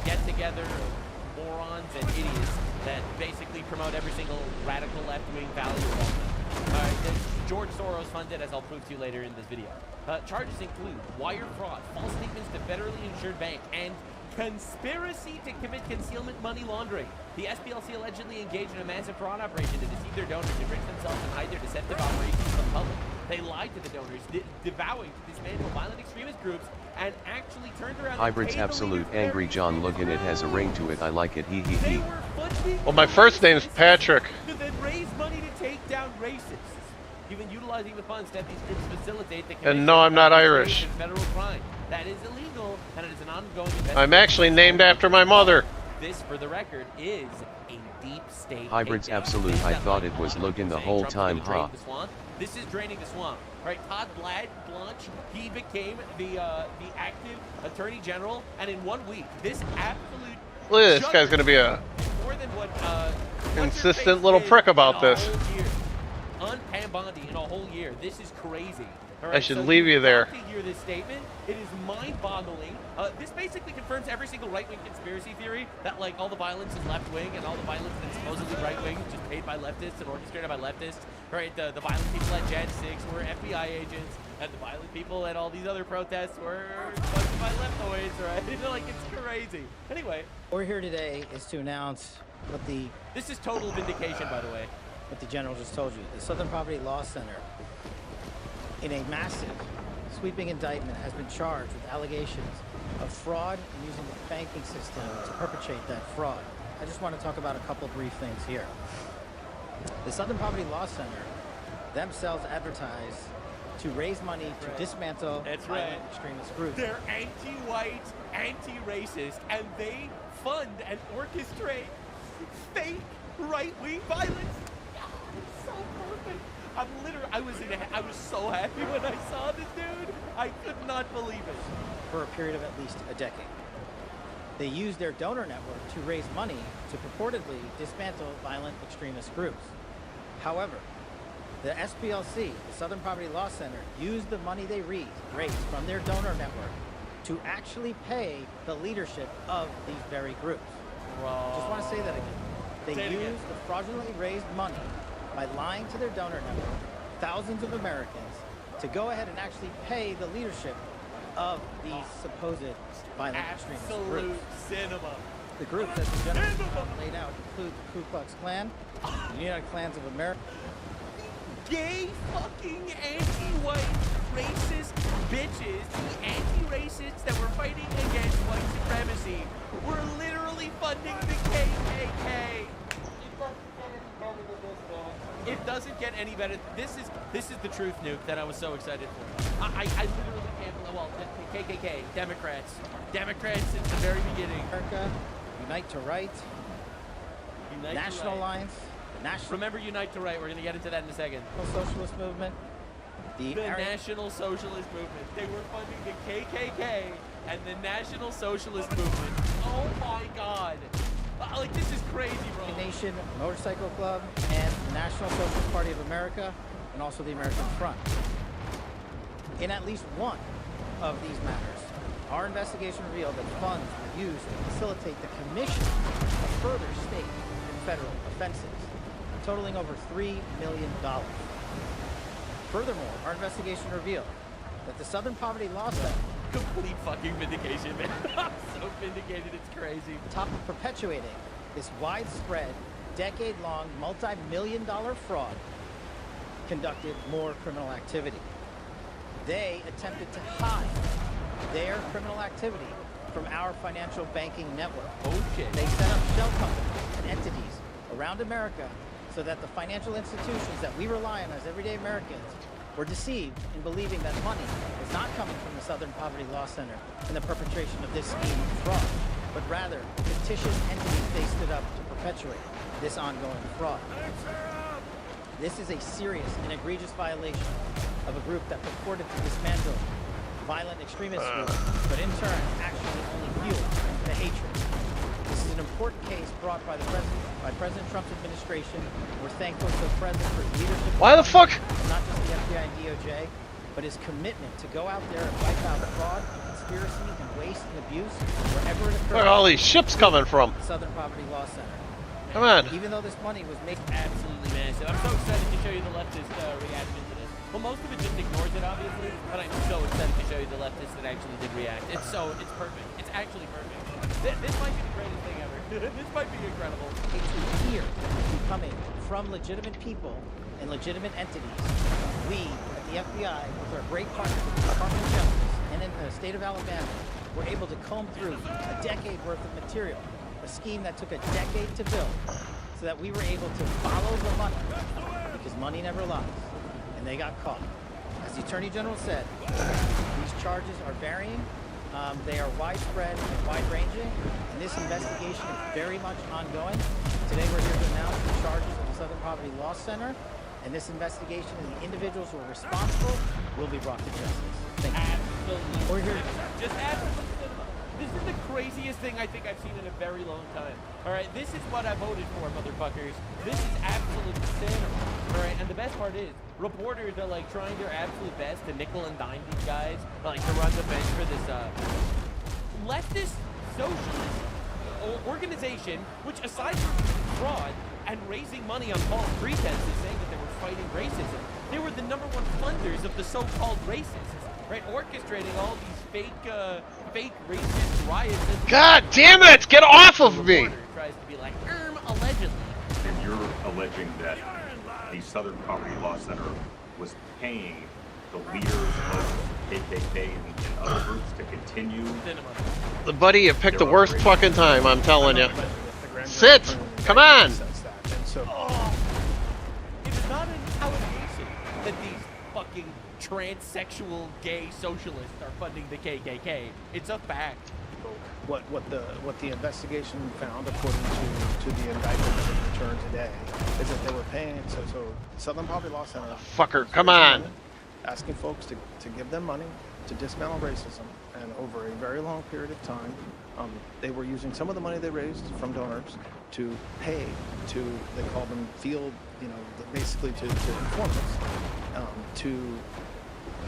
get-together of morons and idiots that basically promote every single radical left-wing value. George Soros funded, as I'll prove to you later in this video. Charges include wire fraud, false statements to federally insured bank, and conspiracy to commit concealment money laundering. The SPLC allegedly engaged in a massive fraud operation to deceive their donors, enrich themselves, and hide their deceptive operations from the public. They lied to the donors, vowing to dismantle violent extremist groups, and actually turned around. Hybrids absolute. Angry John. Look, and it has a ring to it. I like it. He. Well, my first name's Patrick. To then raise money to take down racists, even utilizing the funds that these groups facilitate the And no, I'm not Irish. federal crime. That is illegal, and it is an ongoing investigation. I'm actually named after my mother. This, for the record, is a deep state. Hybrids absolute. I thought it was Logan the whole time. Ha. This is draining the swamp, right? Todd Blanche, he became the active attorney general, and in 1 week, this absolute. Look at this guy's gonna be a more than what consistent little prick about this. On Pam Bondi in a whole year. This is crazy. I should leave you there. To hear this statement, it is mind-boggling. This basically confirms every single right-wing conspiracy theory that, like, all the violence is left-wing and all the violence that's supposedly right-wing is just paid by leftists and orchestrated by leftists. Right? The violent people at Jan 6 were FBI agents, and the violent people at all these other protests were funded by leftoids, right? Like, it's crazy. Anyway. What we're here today is to announce what the... This is total vindication, by the way. What the general just told you. The Southern Poverty Law Center, in a massive, sweeping indictment, has been charged with allegations of fraud and using the banking system to perpetrate that fraud. I just want to talk about a couple brief things here. The Southern Poverty Law Center themselves advertise to raise money to dismantle violent extremist groups. They're anti-white, anti-racist, and they fund and orchestrate fake right-wing violence. So perfect. I was so happy when I saw this, dude. I could not believe it. For a period of at least a decade. They use their donor network to raise money to purportedly dismantle violent extremist groups. However, the SPLC, the Southern Poverty Law Center, used the money they raised from their donor network to actually pay the leadership of these very groups. I just want to say that again. They used the fraudulently raised money by lying to their donor network, thousands of Americans, to go ahead and actually pay the leadership of these supposed violent extremist groups. Cinema. The groups, as the general laid out, include the Ku Klux Klan, the United Klans of America. Gay fucking anti-white racist bitches, the anti-racists that were fighting against white supremacy, were literally funding the KKK. It doesn't get any better. This is the truth, Nuke, that I was so excited for. I literally can't believe. Well, KKK, Democrats since the very beginning. America, Unite to Right, National Alliance, Remember Unite to Right. We're gonna get into that in a second. Socialist Movement, the National Socialist Movement. They were funding the KKK and the National Socialist Movement. Oh my God. Like, this is crazy, bro. Nation Motorcycle Club and the National Socialist Party of America, and also the American Front. In at least one of these matters, our investigation revealed that funds were used to facilitate the commission of further state and federal offenses. totaling over $3 million. Furthermore, our investigation revealed that the Southern Poverty Law Center, complete fucking vindication, man. I'm so vindicated, it's crazy. on top of perpetuating this widespread, decade-long, multi-million-dollar fraud, conducted more criminal activity. They attempted to hide their criminal activity from our financial banking network. Oh shit. They set up shell companies and entities around America so that the financial institutions that we rely on as everyday Americans were deceived in believing that money was not coming from the Southern Poverty Law Center in the perpetration of this scheme of fraud, but rather fictitious entities they stood up to perpetuate this ongoing fraud. This is a serious and egregious violation of a group that purported to dismantle violent extremist groups, but in turn actually only fueled the hatred. This is an important case brought by President Trump's administration. We're thankful to the President for his leadership. Why the fuck? Not just the FBI and DOJ, but his commitment to go out there and wipe out fraud, conspiracy, and waste and abuse wherever it occurs. Where are all these ships coming from? The Southern Poverty Law Center. Come on. Even though this money was made absolutely massive. I'm so excited to show you the leftist reaction to this. Well, most of it just ignores it, obviously, but I'm so excited to show you the leftists that actually did react. It's perfect. It's actually perfect. This might be the greatest thing ever. This might be incredible. It's here coming from legitimate people and legitimate entities. We, at the FBI, with our great partners at the Department of Justice and in the state of Alabama, were able to comb through a decade worth of material, a scheme that took a decade to build, so that we were able to follow the money, because money never lies, and they got caught. As the Attorney General said, these charges are varying, they are widespread and wide-ranging, and this investigation is very much ongoing. Today we're here to announce the charges of the Southern Poverty Law Center, and this investigation and the individuals who are responsible will be brought to justice. Thank you. Absolutely. We're here. Just absolutely. This is the craziest thing I think I've seen in a very long time. All right, this is what I voted for, motherfuckers. This is absolute cinema. All right, and the best part is, reporters are like trying their absolute best to nickel and dime these guys, like to run the bench for this leftist socialist organization, which aside from fraud and raising money on false pretenses, saying that they were fighting racism, they were the #1 funders of the so-called racists, right? Orchestrating all these fake racist riots. God damn it! Get off of me! Tries to be like, allegedly. And you're alleging that the Southern Poverty Law Center was paying the leaders of KKK and other groups to continue. The buddy, you picked the worst fucking time, I'm telling you. Sit! Come on! It is not an allegation that these fucking transsexual gay socialists are funding the KKK. It's a fact. What the investigation found, according to the indictment that was returned today, is that they were paying. So Southern Poverty Law Center. Fucker, come on. Asking folks to give them money to dismantle racism, and over a very long period of time, they were using some of the money they raised from donors to pay to, they call them field, basically to informants,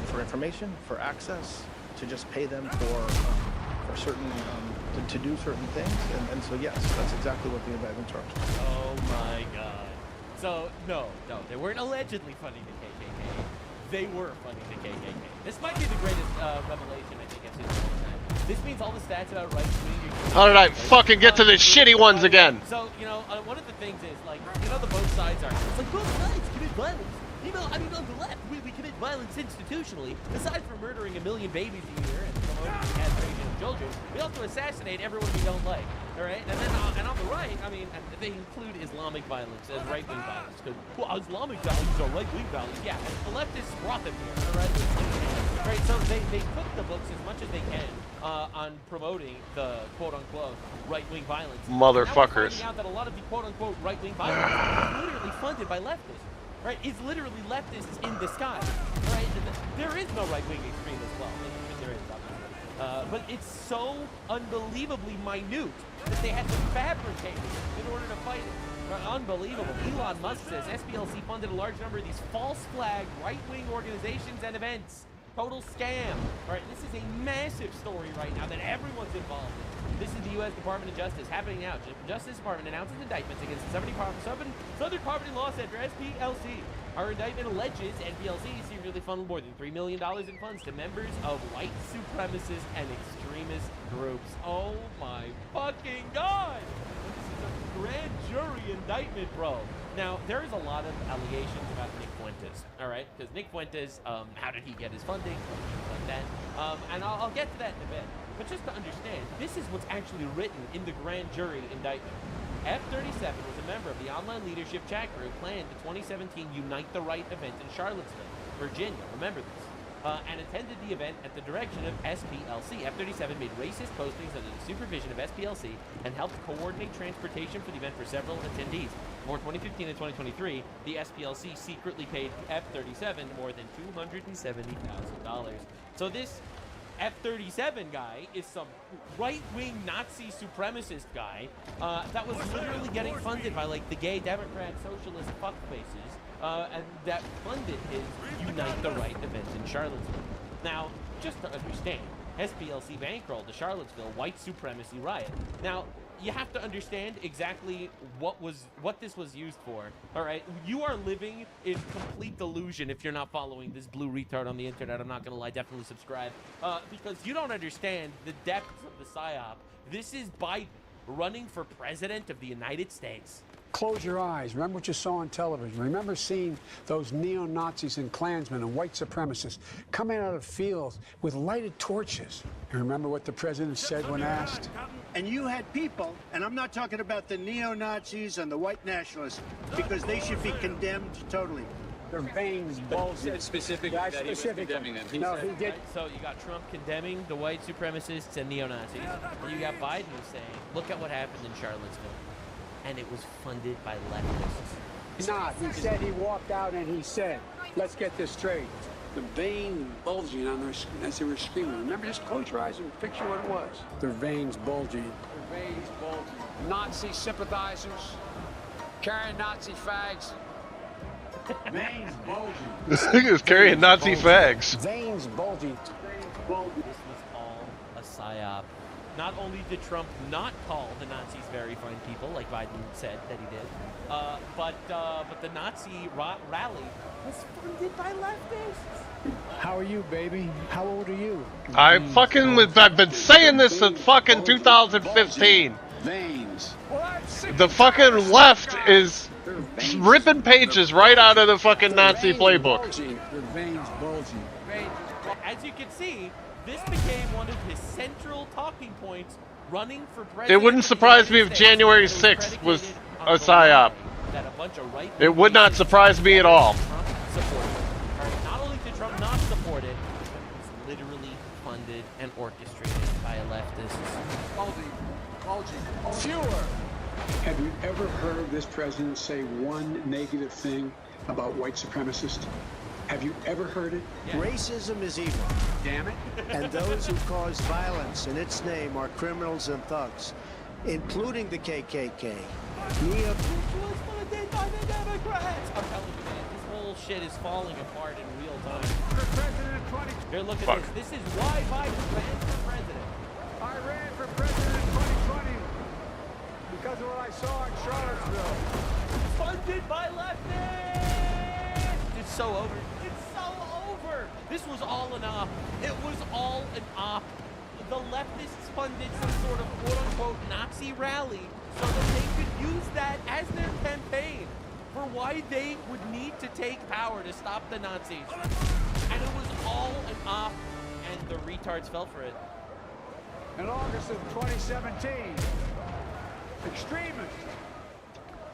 for information, for access, to just pay them for certain, to do certain things. And so yes, that's exactly what the indictment charged. Oh my God. So, no, they weren't allegedly funding the KKK. They were funding the KKK. This might be the greatest revelation I think I've seen in a long time. This means all the stats about right-wing... How did I fucking get to the shitty ones again? So, one of the things is, like, the both sides are... It's like, both sides commit violence. On the left, we commit violence institutionally. Aside from murdering 1 million babies a year and promoting the castration of children, we also assassinate everyone we don't like. All right? And then and on the right, they include Islamic violence as right-wing violence. Because, Islamic values are right-wing values. Yeah, and the leftists brought them here. All right? Right, so they cook the books as much as they can on promoting the quote-unquote right-wing violence. Motherfuckers. Now we're finding out that a lot of the quote-unqute right-wing violence is literally funded by leftists. Right, it's literally leftists in disguise. Right, there is no right-wing extremist. Well, there is, obviously. But it's so unbelievably minute that they had to fabricate it in order to fight it. Right, unbelievable. Elon Musk says SPLC funded a large number of these false flag right-wing organizations and events. Total scam. All right, this is a massive story right now that everyone's involved in. This is the U.S. Department of Justice happening now. Justice Department announces indictments against the Southern Poverty Law Center, SPLC. Our indictment alleges NPLC secretly funneled more than $3 million in funds to members of white supremacist and extremist groups. Oh my fucking God! This is a grand jury indictment, bro. Now, there is a lot of allegations about Nick Fuentes, all right? Because Nick Fuentes, how did he get his funding, things like that. And I'll get to that in a bit. But just to understand, this is what's actually written in the grand jury indictment. F-37 was a member of the online leadership chat group planned the 2017 Unite the Right event in Charlottesville, Virginia. Remember this. And attended the event at the direction of SPLC. F-37 made racist postings under the supervision of SPLC and helped coordinate transportation for the event for several attendees. More 2015 and 2023, the SPLC secretly paid F-37 more than $270,000. So this F-37 guy is some right-wing Nazi supremacist guy that was literally getting funded by like the gay Democrat socialist fuckfaces and that funded his Unite the Right event in Charlottesville. Now, just to understand, SPLC bankrolled the Charlottesville white supremacy riot. Now, you have to understand exactly what this was used for. All right, you are living in complete delusion if you're not following this blue retard on the internet. I'm not gonna lie, definitely subscribe because you don't understand the depths of the psyop. This is Biden running for president of the United States. Close your eyes. Remember what you saw on television. Remember seeing those neo-Nazis and Klansmen and white supremacists coming out of fields with lighted torches. And remember what the president said when asked? And you had people, and I'm not talking about the neo-Nazis and the white nationalists, because they should be condemned totally. Their veins bulging. Specifically that he was condemning them. No, he did. So you got Trump condemning the white supremacists and neo-Nazis. And you got Biden saying, look at what happened in Charlottesville. And it was funded by leftists. Nah, he said he walked out and he said, let's get this straight. The veins bulging on their, as they were screaming. Remember, just close your eyes and picture what it was. Their veins bulging. Their veins bulging. Nazi sympathizers, carrying Nazi fags. Veins bulging. He was carrying Nazi fags. Veins bulging. This was all a psyop. Not only did Trump not call the Nazis very fine people, like Biden said that he did, but the Nazi rally was funded by leftists. How are you, baby? How old are you? I've been saying this since fucking 2015. Veins. The fucking left is ripping pages right out of the fucking Nazi playbook. The veins bulging. As you can see, this became one of his central talking points running for president. It wouldn't surprise me if January 6th was a psyop. It would not surprise me at all. Not only did Trump not support it, it was literally funded and orchestrated by a leftist. Fewer. Have you ever heard this president say one negative thing about white supremacists? Have you ever heard it? Yeah. Racism is evil. Damn it. And those who cause violence in its name are criminals and thugs, including the KKK. Funded by the Democrats. I'm telling you, man, this whole shit is falling apart in real time. Here, look at this. This is why Biden ran for president. I ran for president in 2020 because of what I saw in Charlottesville. Funded by leftists. It's so over. It's so over. This was all an op. It was all an op. The leftists funded some sort of quote-unquote Nazi rally so that they could use that as their campaign for why they would need to take power to stop the Nazis. And it was all an op, and the retards fell for it. In August of 2017, extremists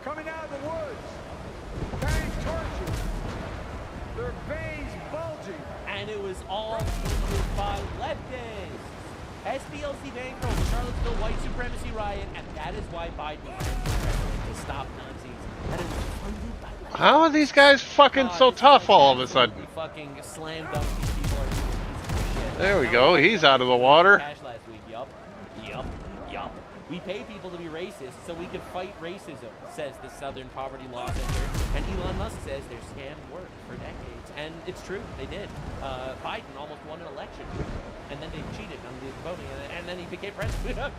coming out of the woods, carrying torches, their veins bulging. And it was all funded by leftists. SPLC bankrolled the Charlottesville white supremacy riot, and that is why Biden ran for president, to stop Nazis. And it was funded by leftists. How are these guys fucking so tough all of a sudden? Fucking slam dunk these people are shit. There we go. He's out of the water. Cash last week. Yup. We pay people to be racist so we can fight racism, says the Southern Poverty Law Center. And Elon Musk says their scam worked for decades. And it's true, they did. Biden almost won an election. And then they cheated on the voting, and then he became president. I'm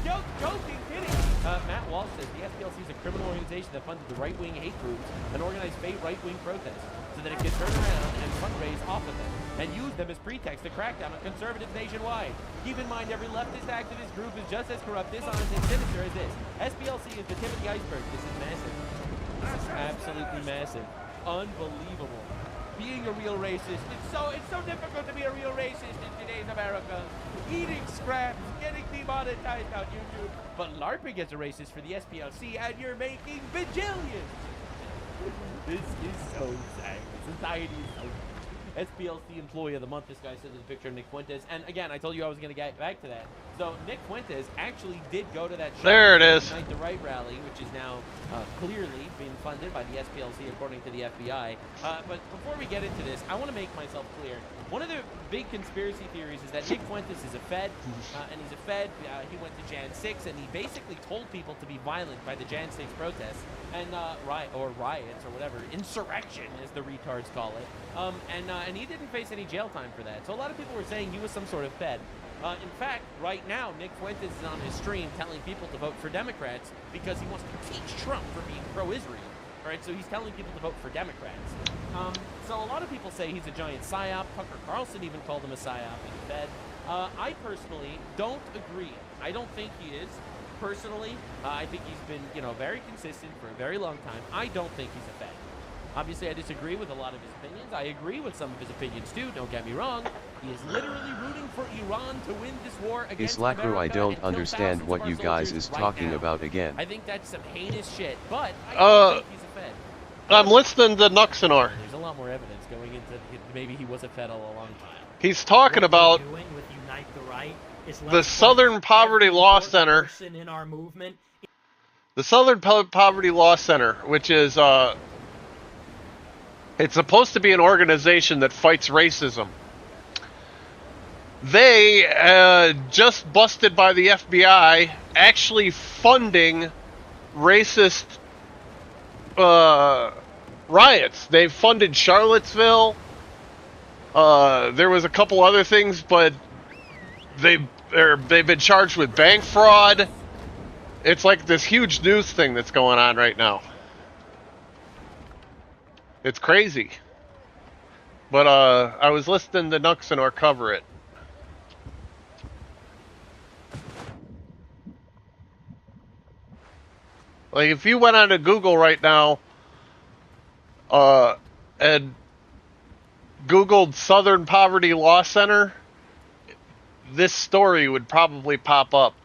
joking, kidding. Matt Walsh says the SPLC is a criminal organization that funded the right-wing hate groups and organized fake right-wing protests so that it could turn around and fundraise off of them and use them as pretext to crack down on conservatives nationwide. Keep in mind, every leftist activist group is just as corrupt, dishonest, and sinister as this. SPLC is the tip of the iceberg. This is massive. This is absolutely massive. Unbelievable. Being a real racist, it's so difficult to be a real racist in today's America. Eating scraps, getting demonetized on YouTube. But LARPing as a racist for the SPLC, and you're making bajillions. This is so sad. Society is so sad. SPLC Employee of the Month. This guy sent us a picture of Nick Fuentes. And again, I told you I was going to get back to that. So Nick Fuentes actually did go to that show. There it is. The Right rally, which is now clearly being funded by the SPLC, according to the FBI. But before we get into this, I want to make myself clear. One of the big conspiracy theories is that Nick Fuentes is a Fed, and he's a Fed. He went to Jan 6, and he basically told people to be violent by the Jan 6 protests and riots or whatever, insurrection as the retards call it. And he didn't face any jail time for that. So a lot of people were saying he was some sort of Fed. In fact, right now, Nick Fuentes is on his stream telling people to vote for Democrats because he wants to teach Trump for being pro-Israel. All right, so he's telling people to vote for Democrats. So a lot of people say he's a giant psyop. Tucker Carlson even called him a psyop in the Fed. I personally don't agree. I don't think he is. Personally, I think he's been, very consistent for a very long time. I don't think he's a Fed. Obviously, I disagree with a lot of his opinions. I agree with some of his opinions, too. Don't get me wrong. He is literally rooting for Iran to win this war against America. Islacru, I don't understand what you guys is talking about again. I think that's some heinous shit, but I don't think he's a Fed. I'm listening to Nuxinor. There's a lot more evidence going into maybe he was a Fed all along. He's talking about the Southern Poverty Law Center. The Southern Poverty Law Center, which is it's supposed to be an organization that fights racism. They just busted by the FBI actually funding racist riots. They've funded Charlottesville. There was a couple other things, but they've been charged with bank fraud. It's like this huge news thing that's going on right now. It's crazy. But I was listening to Nuxinor cover it. Like, if you went onto Google right now and Googled Southern Poverty Law Center, this story would probably pop up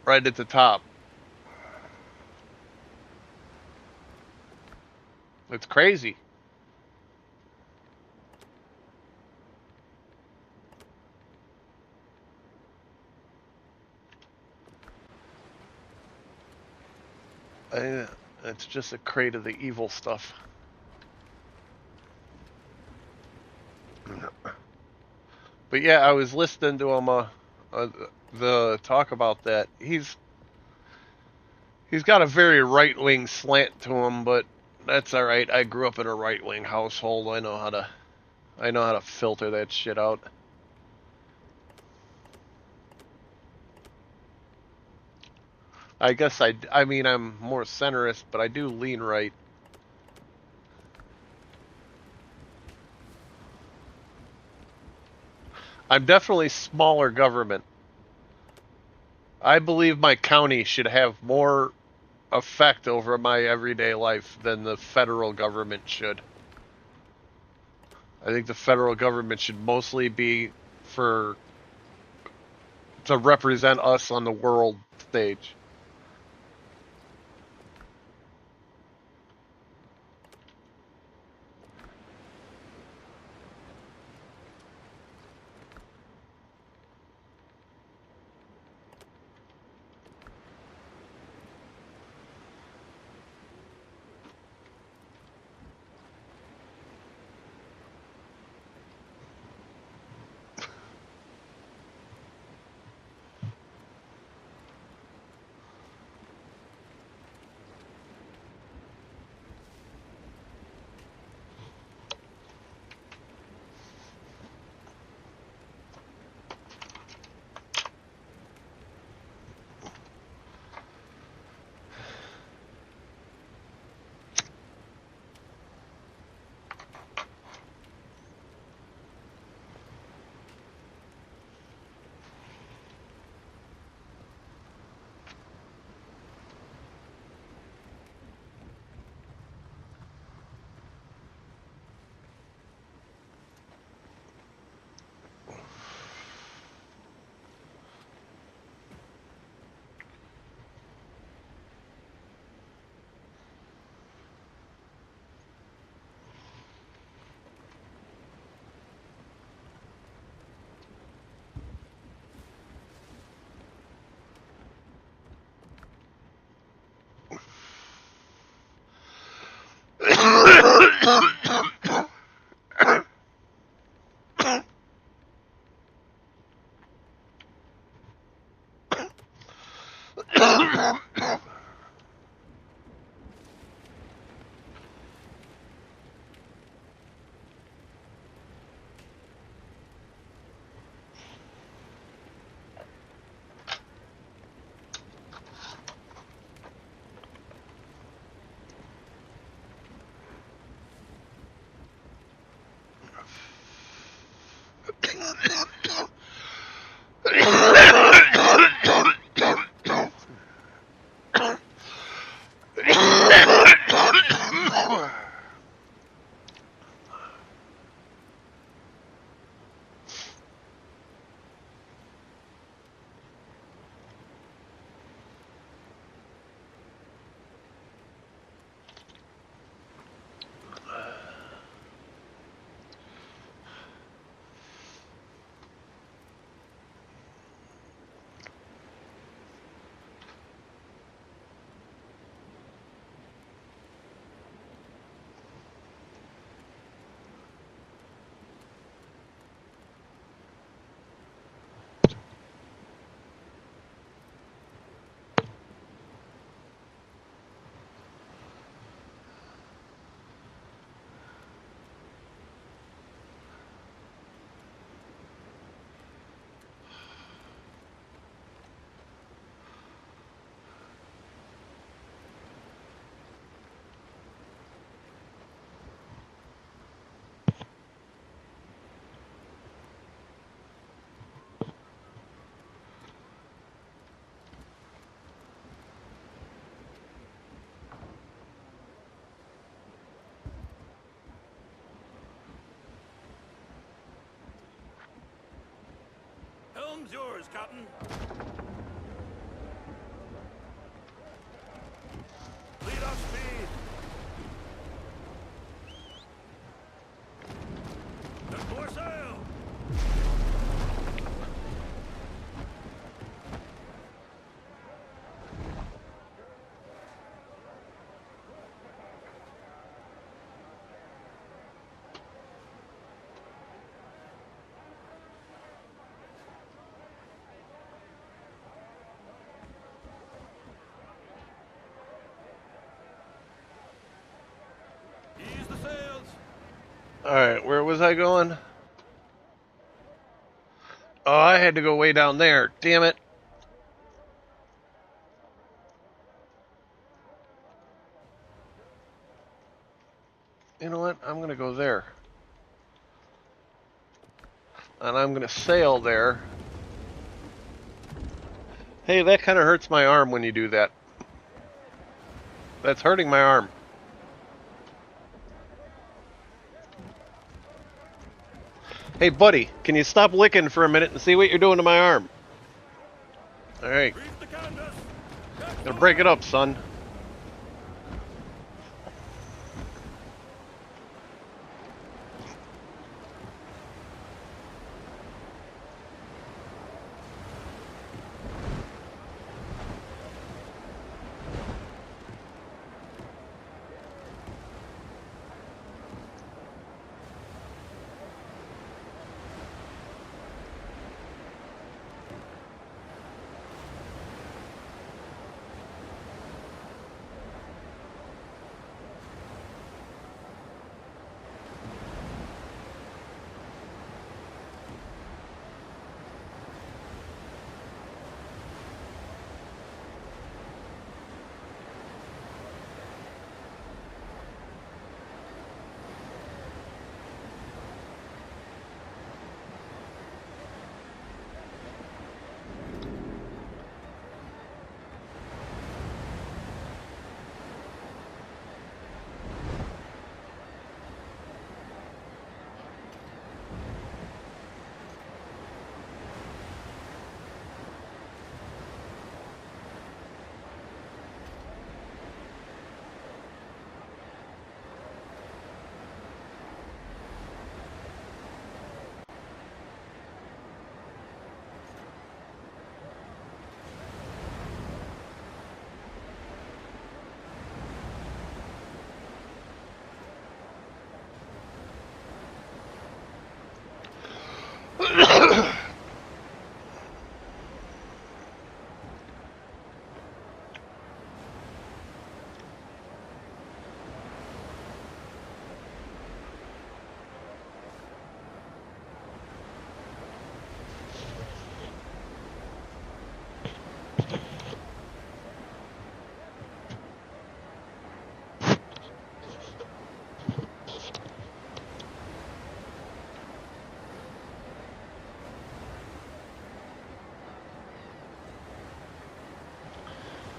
right at the top. It's crazy. It's just a crate of the evil stuff. But yeah, I was listening to him the talk about that. He's got a very right-wing slant to him, but that's all right. I grew up in a right-wing household. I know how to filter that shit out. I guess I mean, I'm more centrist, but I do lean right. I'm definitely smaller government. I believe my county should have more effect over my everyday life than the federal government should. I think the federal government should mostly be to represent us on the world stage. Helm's yours, Captain. Lead off speed. And more sail. Ease the sails. Alright, where was I going? Oh, I had to go way down there. Damn it. You know what? I'm going to go there. And I'm going to sail there. Hey, that kind of hurts my arm when you do that. That's hurting my arm. Hey, buddy, can you stop licking for a minute and see what you're doing to my arm? Alright. Gonna break it up, son.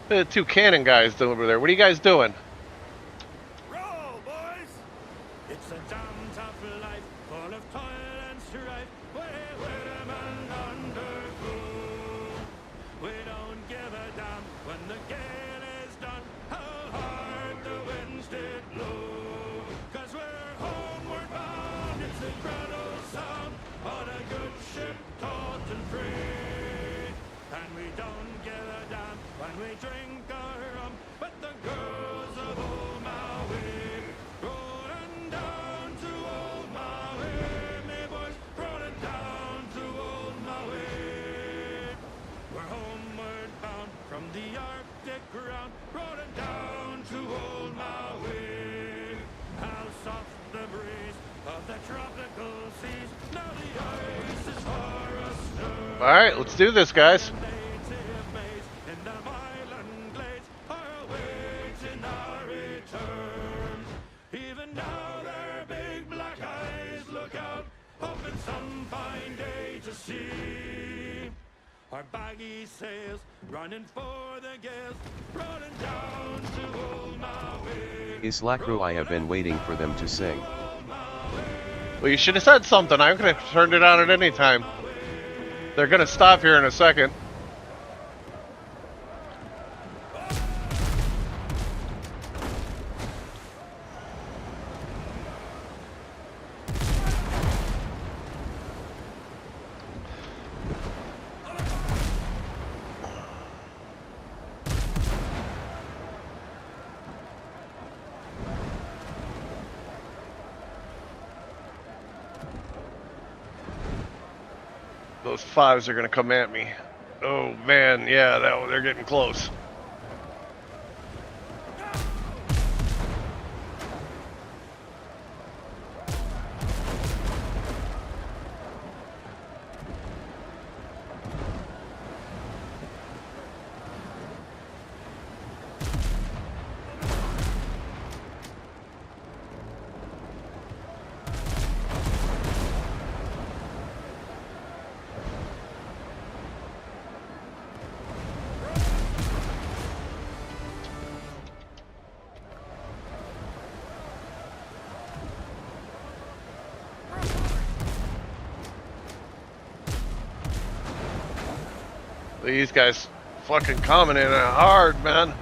The two cannon guys over there. What are you guys doing? Roll, boys! It's a damn tough life, full of toil and strife. We're men undergo. We don't give a damn when the gale is done, how hard the winds did blow. 'Cause we're homeward bound, it's the grand old sound on a good ship, taut and free. And we don't give a damn when we drink our rum, but the girls of old Maui, rolling down to old Maui, me boys, rolling down to old Maui. We're homeward bound from the Arctic ground, rolling down to old Maui. How soft the breeze of the tropical seas, now the ice is far astern. All right, let's do this, guys. In the island glades are awaiting our return. Even now their big black eyes look out, hoping some fine day to see our baggy sails running for the gales, rolling down to old Maui. Islakru, I have been waiting for them to sing. Well, you should have said something. I could have turned it on at any time. They're gonna stop here in a second. Those fives are gonna come at me. Oh man, yeah, they're getting close. These guys fucking coming in hard, man.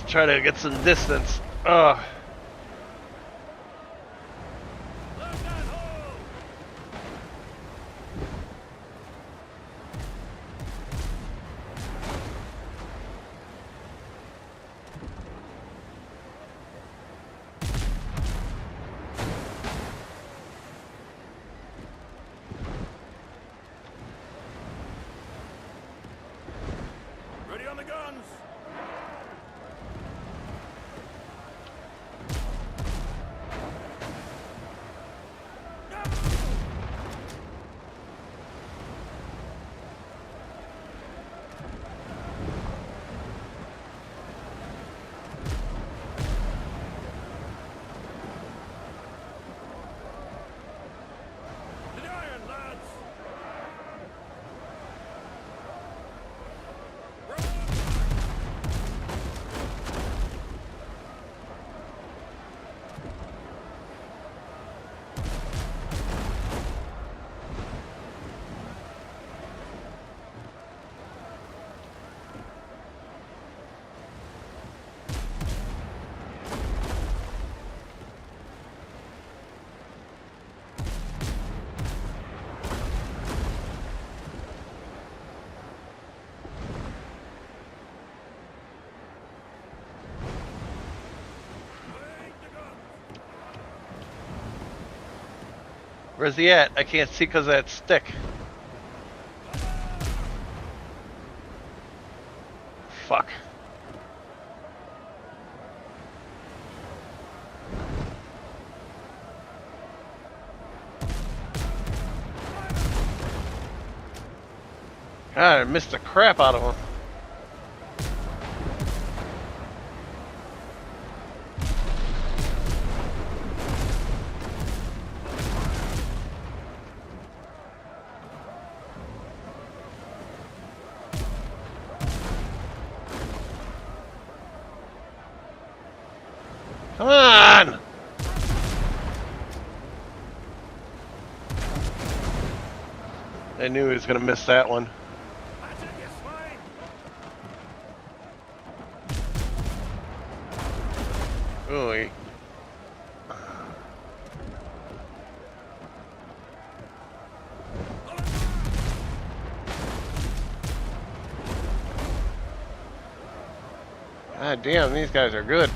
Try to get some distance. Ugh. Ready on the guns. Where's he at? I can't see because of that stick. Fuck. God, I missed the crap out of him. Come on! I knew he was going to miss that one. Ooh. God damn, these guys are good.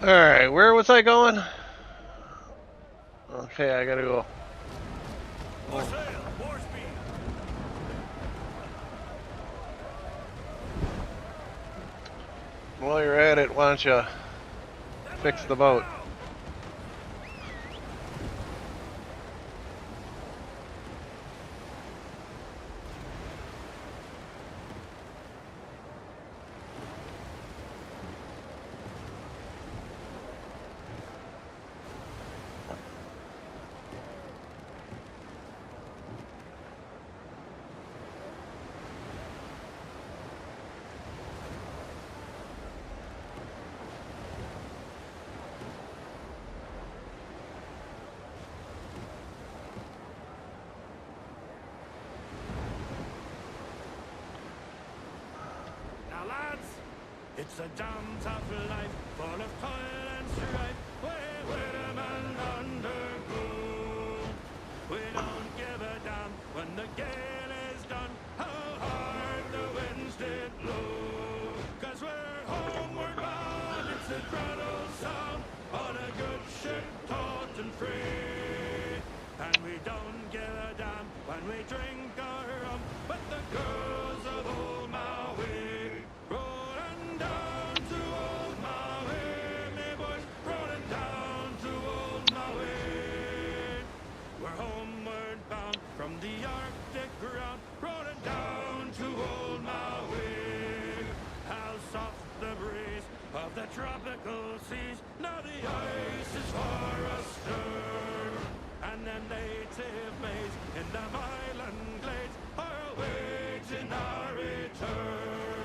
Alright, where was I going? Okay, I gotta go. While you're at it, why don't you fix the boat? It's a damn tough life, full of toil and strife, where women undergo. We don't give a damn when the gale is done, how hard the winds did blow. 'Cause we're homeward bound, it's a cradle sound, on a good ship taut and free. And we don't give a damn when we drink our rum, but the girls of old Maui. tropical seas. Now the ice is far astern, and the native maize in the island glades are awaiting our return.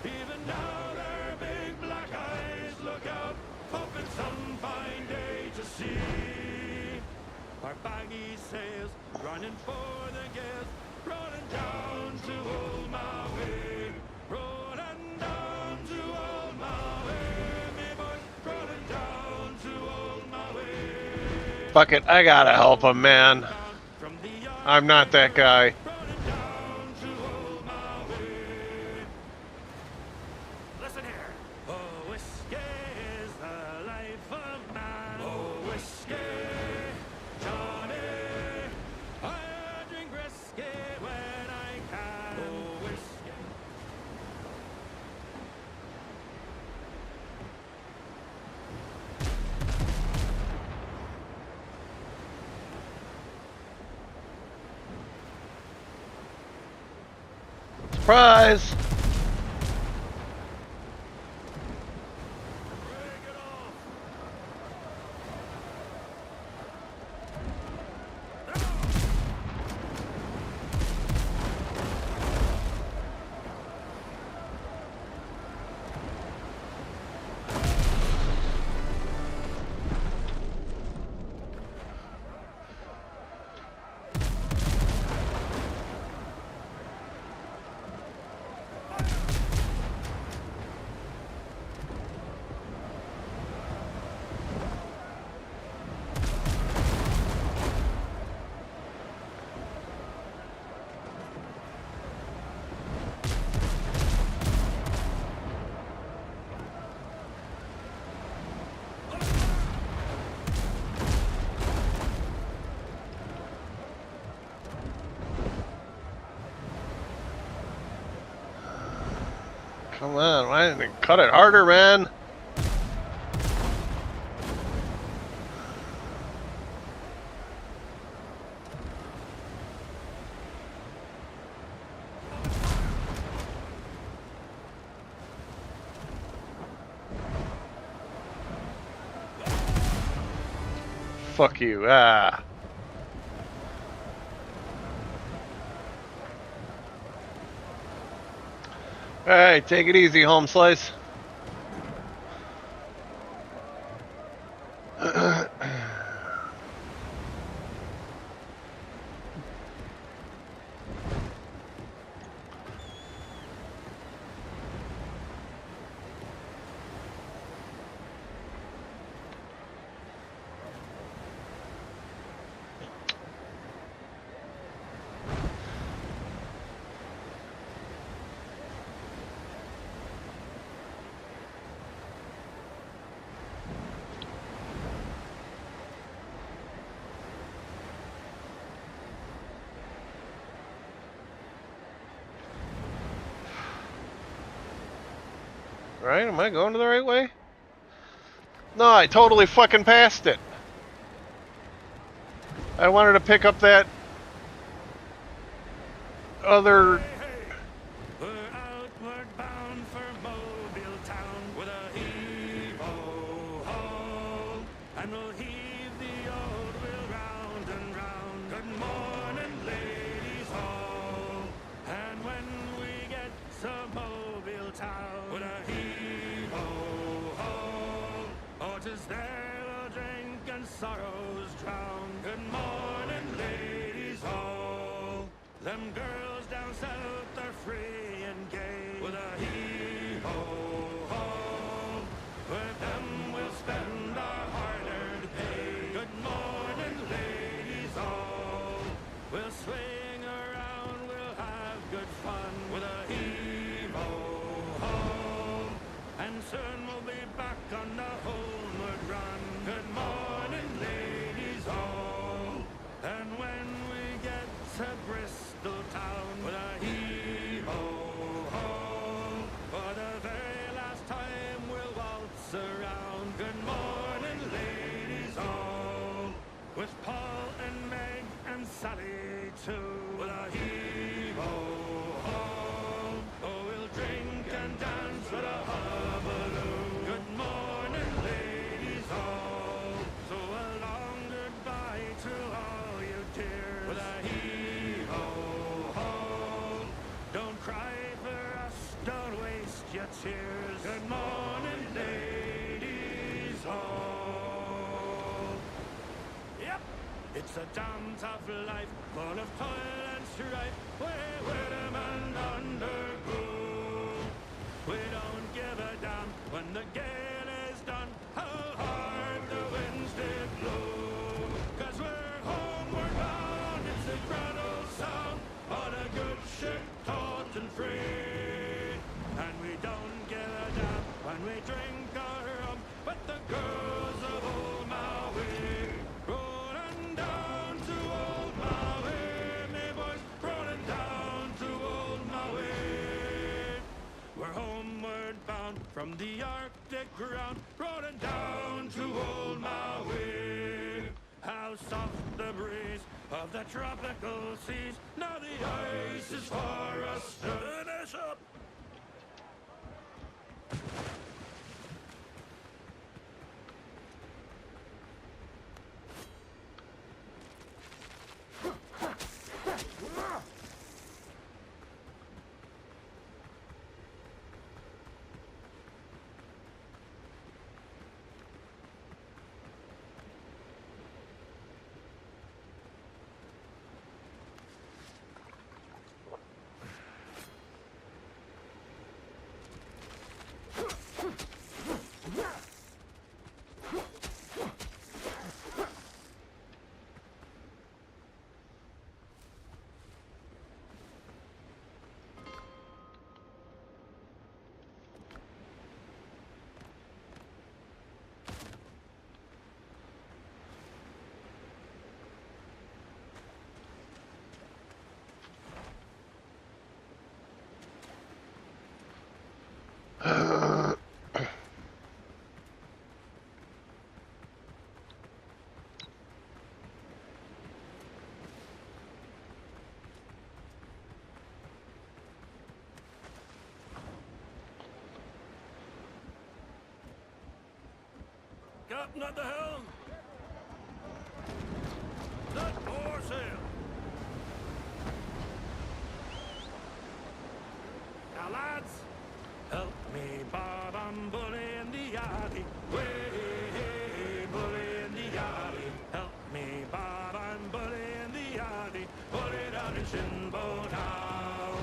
Even now their big black eyes look out, hoping some fine day to see our baggy sails running for the gales, rolling down to old Maui, rolling down to old Maui, me boys, rolling down to old Maui. Fuck it, I gotta help him, man. I'm not that guy. Listen here. Oh, whiskey is the life of man. Oh, whiskey, Johnny. I drink whiskey when I can. Oh, whiskey. Surprise! Come on, why didn't they cut it harder, man? Fuck you, ah. Alright, take it easy, home slice. Right? Am I going to the right way? No, I totally fucking passed it. I wanted to pick up that other... We're outward bound for Mobile town with a heave-ho-ho, and we'll heave the old wheel round and round. Good morning, ladies all. And when we get to Mobile town with a heave-ho-ho, oh, 'tis there we'll drink and sorrows drown. Good morning, ladies all. Them girls down south are free and gay with a hee-ho-ho. With them we'll spend our hard-earned pay. Good morning, ladies all. We'll swing around, we'll have good fun with a hee-ho-ho. And soon we'll be back on the homeward run. Good morning, ladies all. And when we get to Bristol town with a hee-ho-ho, for the very last time we'll waltz around. Good morning, ladies all, with Paul and Meg and Sally too, with a hee-ho-ho. Oh, we'll drink and dance with a hullabaloo. Good morning. It's a damn tough life, full of toil and strife, where women undergo. We don't give a damn when the gale is done, how hard the winds did blow. 'Cause we're homeward bound, it's a grand old sound, on a good ship taut and free. And we don't give a damn when we drink our rum with the girls of old Maui. Rolling down to old Maui, me boys, rolling down to old Maui. We're homeward bound from the Arctic ground, rolling down to old Maui. How soft the breeze of the tropical seas, now the ice is for us to finish up. Captain at the helm. Set for sail. Now, lads, help me, Bob. I'm bullying the yardie. Way, bullying the yardie. Help me, Bob. I'm bullying the yardie. Bully down in Shinbo now.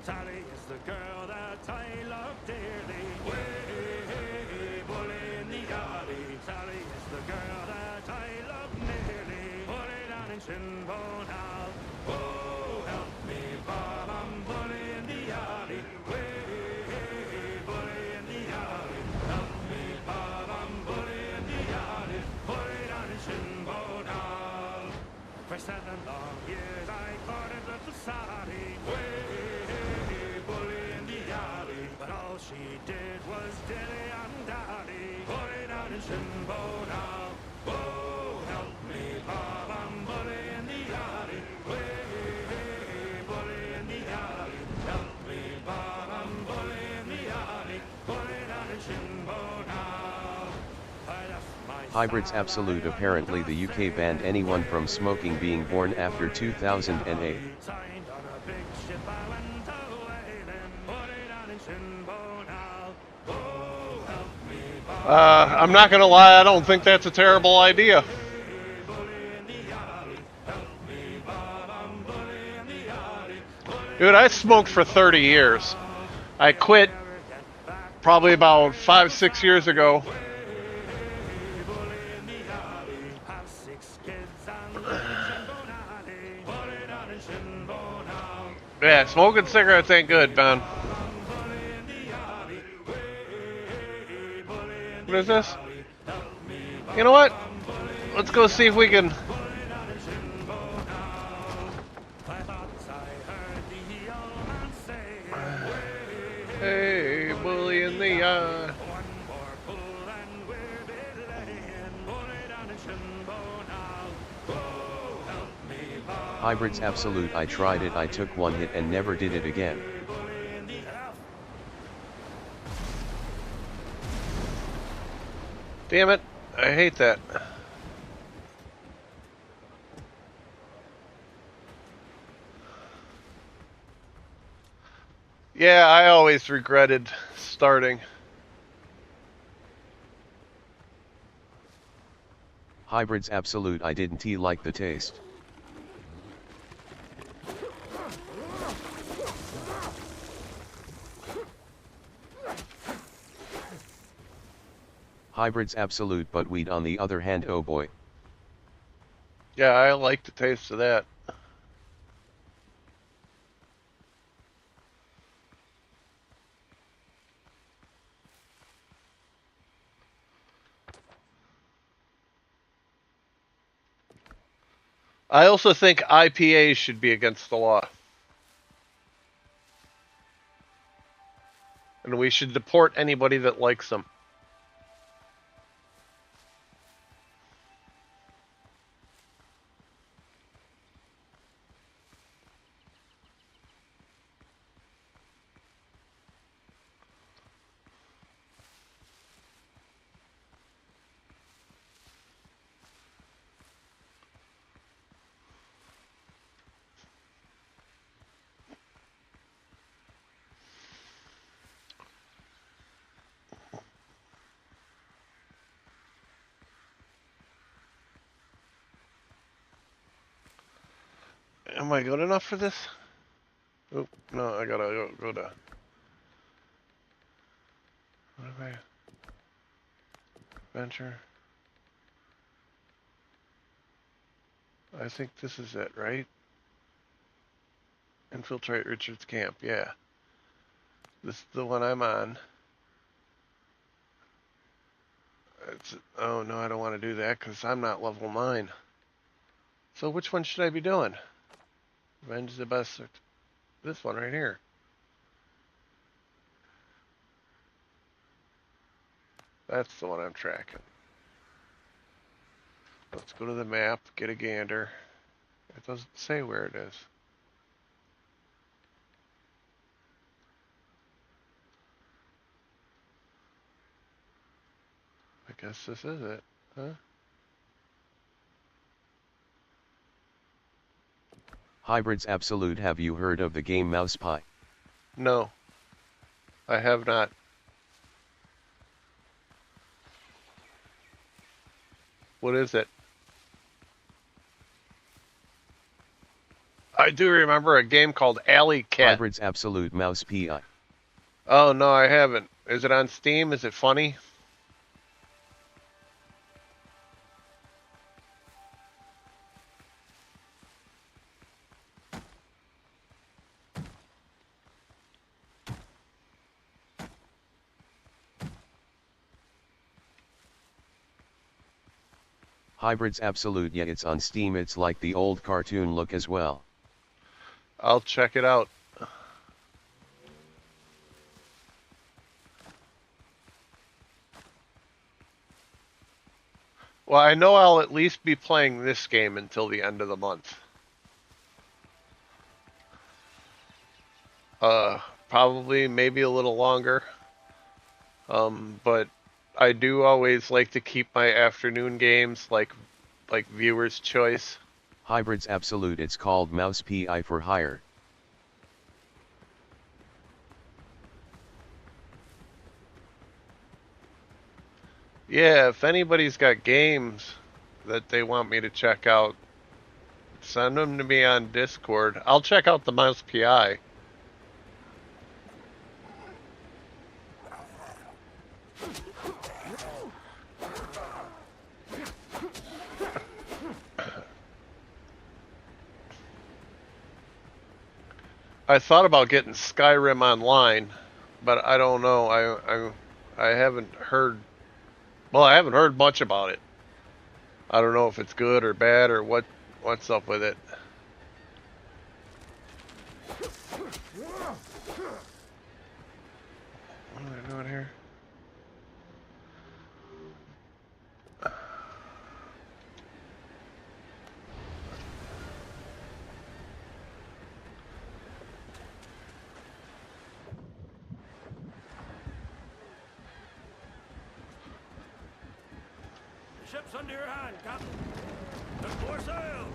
Sally is the girl that I love dearly. Way, bullying the yardie. Sally is the girl that I love nearly. Bully down in Shinbo now. Oh, help me, Bob. I'm bullying the yardie. Way, bullying the yardie. Help me, Bob. I'm bullying the yardie. Bully down in Shinbo now. For 7 long years I courted little Sally. Way, bullying the yardie. But all she did was dilly and dally. Bully down in Shinbo now. Oh, help me, Bob. I'm bullying the yardie. Way, bullying the yardie. Help me, Bob. I'm bullying the yardie. Bully down in Shinbo now. I left my Hybrids Absolute. Apparently the UK banned anyone from smoking being born after 2008. signed on a big ship. I went away then. Bully down in Shinbo now. Oh, help me, Bob. I'm not gonna lie, I don't think that's a terrible idea. Dude, I smoked for 30 years. I quit probably about 5-6 years ago. Yeah, smoking cigarettes ain't good, man. What is this? You know what? Let's go see if we can... Hey, bully in the eye. Hybrids Absolute. I tried it, I took one hit and never did it again. Damn it, I hate that. Yeah, I always regretted starting. Hybrids absolute. I didn't like the taste. Hybrids absolute, but weed on the other hand, oh boy. Yeah, I like the taste of that. I also think IPAs should be against the law. And we should deport anybody that likes them. Am I good enough for this? Oh, no, I gotta go to... What am I... Venture. I think this is it, right? Infiltrate Richard's camp, yeah. This is the one I'm on. Oh, no, I don't want to do that because I'm not level 9. So which one should I be doing? Revenge the best. This one right here. That's the one I'm tracking. Let's go to the map, get a gander. It doesn't say where it is. I guess this is it, huh? Hybrids absolute. Have you heard of the game Mouse Pie? No, I have not. What is it? I do remember a game called Alley Cat. Hybrids absolute. Mouse Pi. Oh, no, I haven't. Is it on Steam? Is it funny? Hybrids absolute. Yeah, it's on Steam. It's like the old cartoon look as well. I'll check it out. Well, I know I'll at least be playing this game until the end of the month. Probably, maybe a little longer. But I do always like to keep my afternoon games like viewer's choice. Hybrids absolute. It's called Mouse Pi for hire. Yeah, if anybody's got games that they want me to check out, send them to me on Discord. I'll check out the Mouse PI. I thought about getting Skyrim Online, but I don't know. I haven't heard. Well, I haven't heard much about it. I don't know if it's good or bad or what's up with it. What am I doing here? The ship's under your hand, Captain. There's more sail.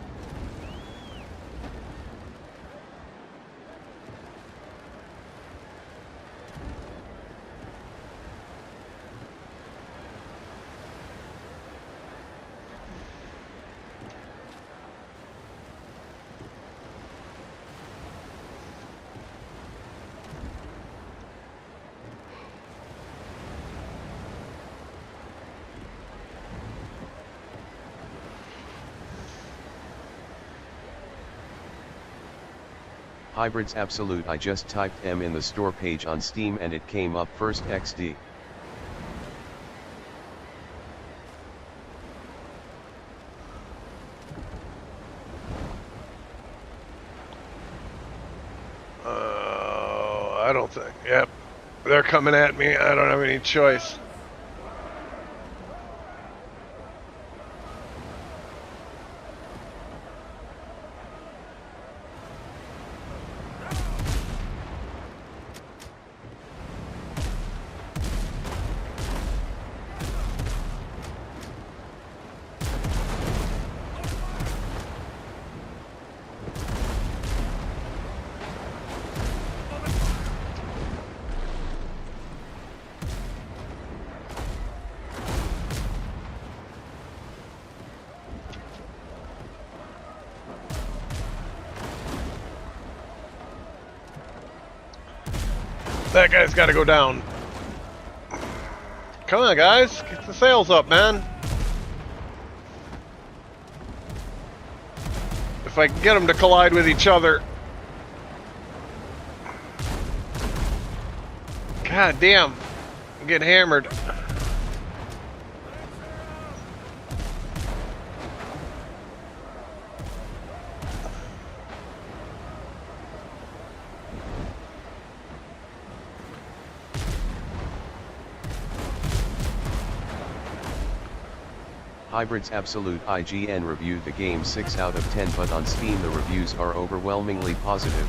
Hybrids Absolute. I just typed M in the store page on Steam and it came up first XD. I don't think. Yep. They're coming at me. I don't have any choice. That guy's got to go down. Come on, guys. Get the sails up, man. If I can get them to collide with each other. God damn. I'm getting hammered. Hybrids Absolute. IGN reviewed the game 6 out of 10, but on Steam the reviews are overwhelmingly positive.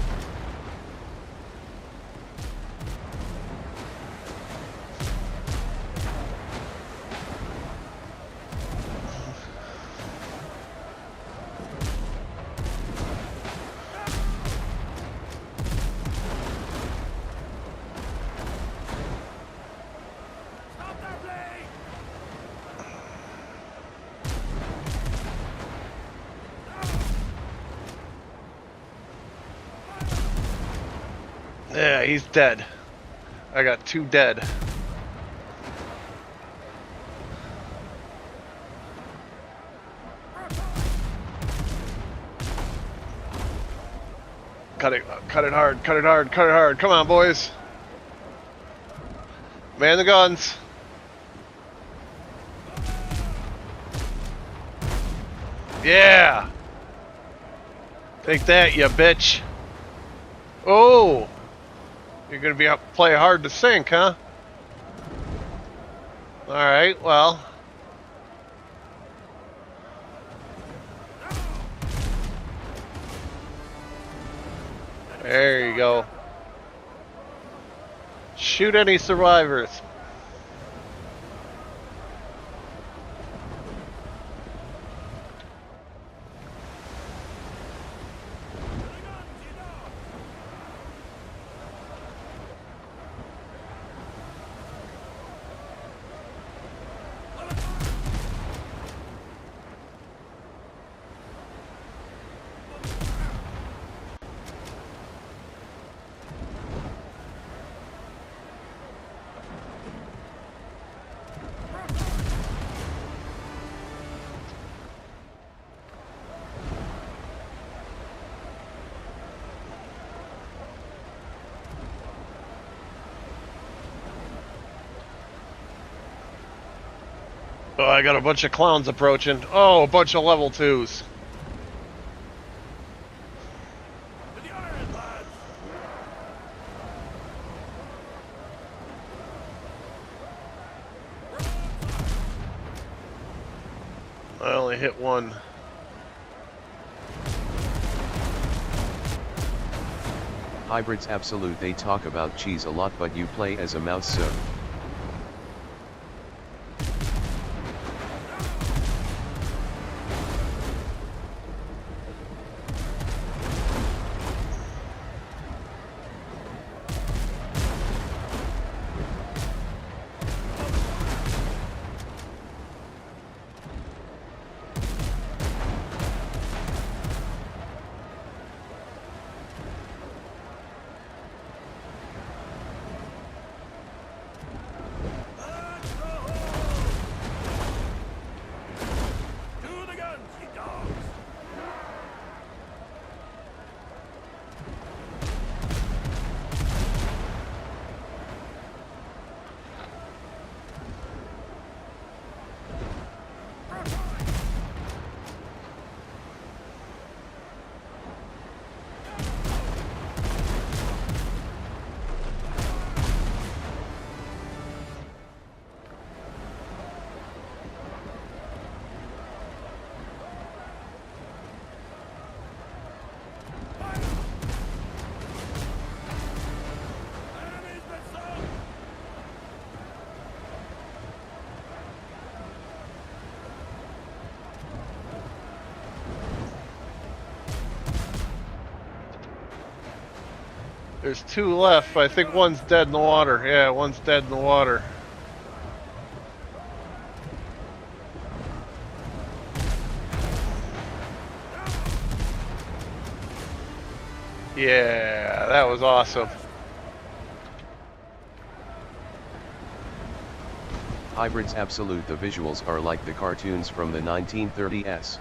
Yeah, he's dead. I got 2 dead. Cut it hard, cut it hard, cut it hard. Come on, boys. Man the guns. Yeah. Take that, you bitch. Oh. You're gonna be up play hard to sink, huh? Alright, well. There you go. Shoot any survivors. Oh, I got a bunch of clowns approaching. Oh, a bunch of level 2s. I only hit one. Hybrids Absolute. They talk about cheese a lot, but you play as a mouse, so. There's 2 left. I think one's dead in the water. Yeah, one's dead in the water. Yeah, that was awesome. Hybrids absolute. The visuals are like the cartoons from the 1930s.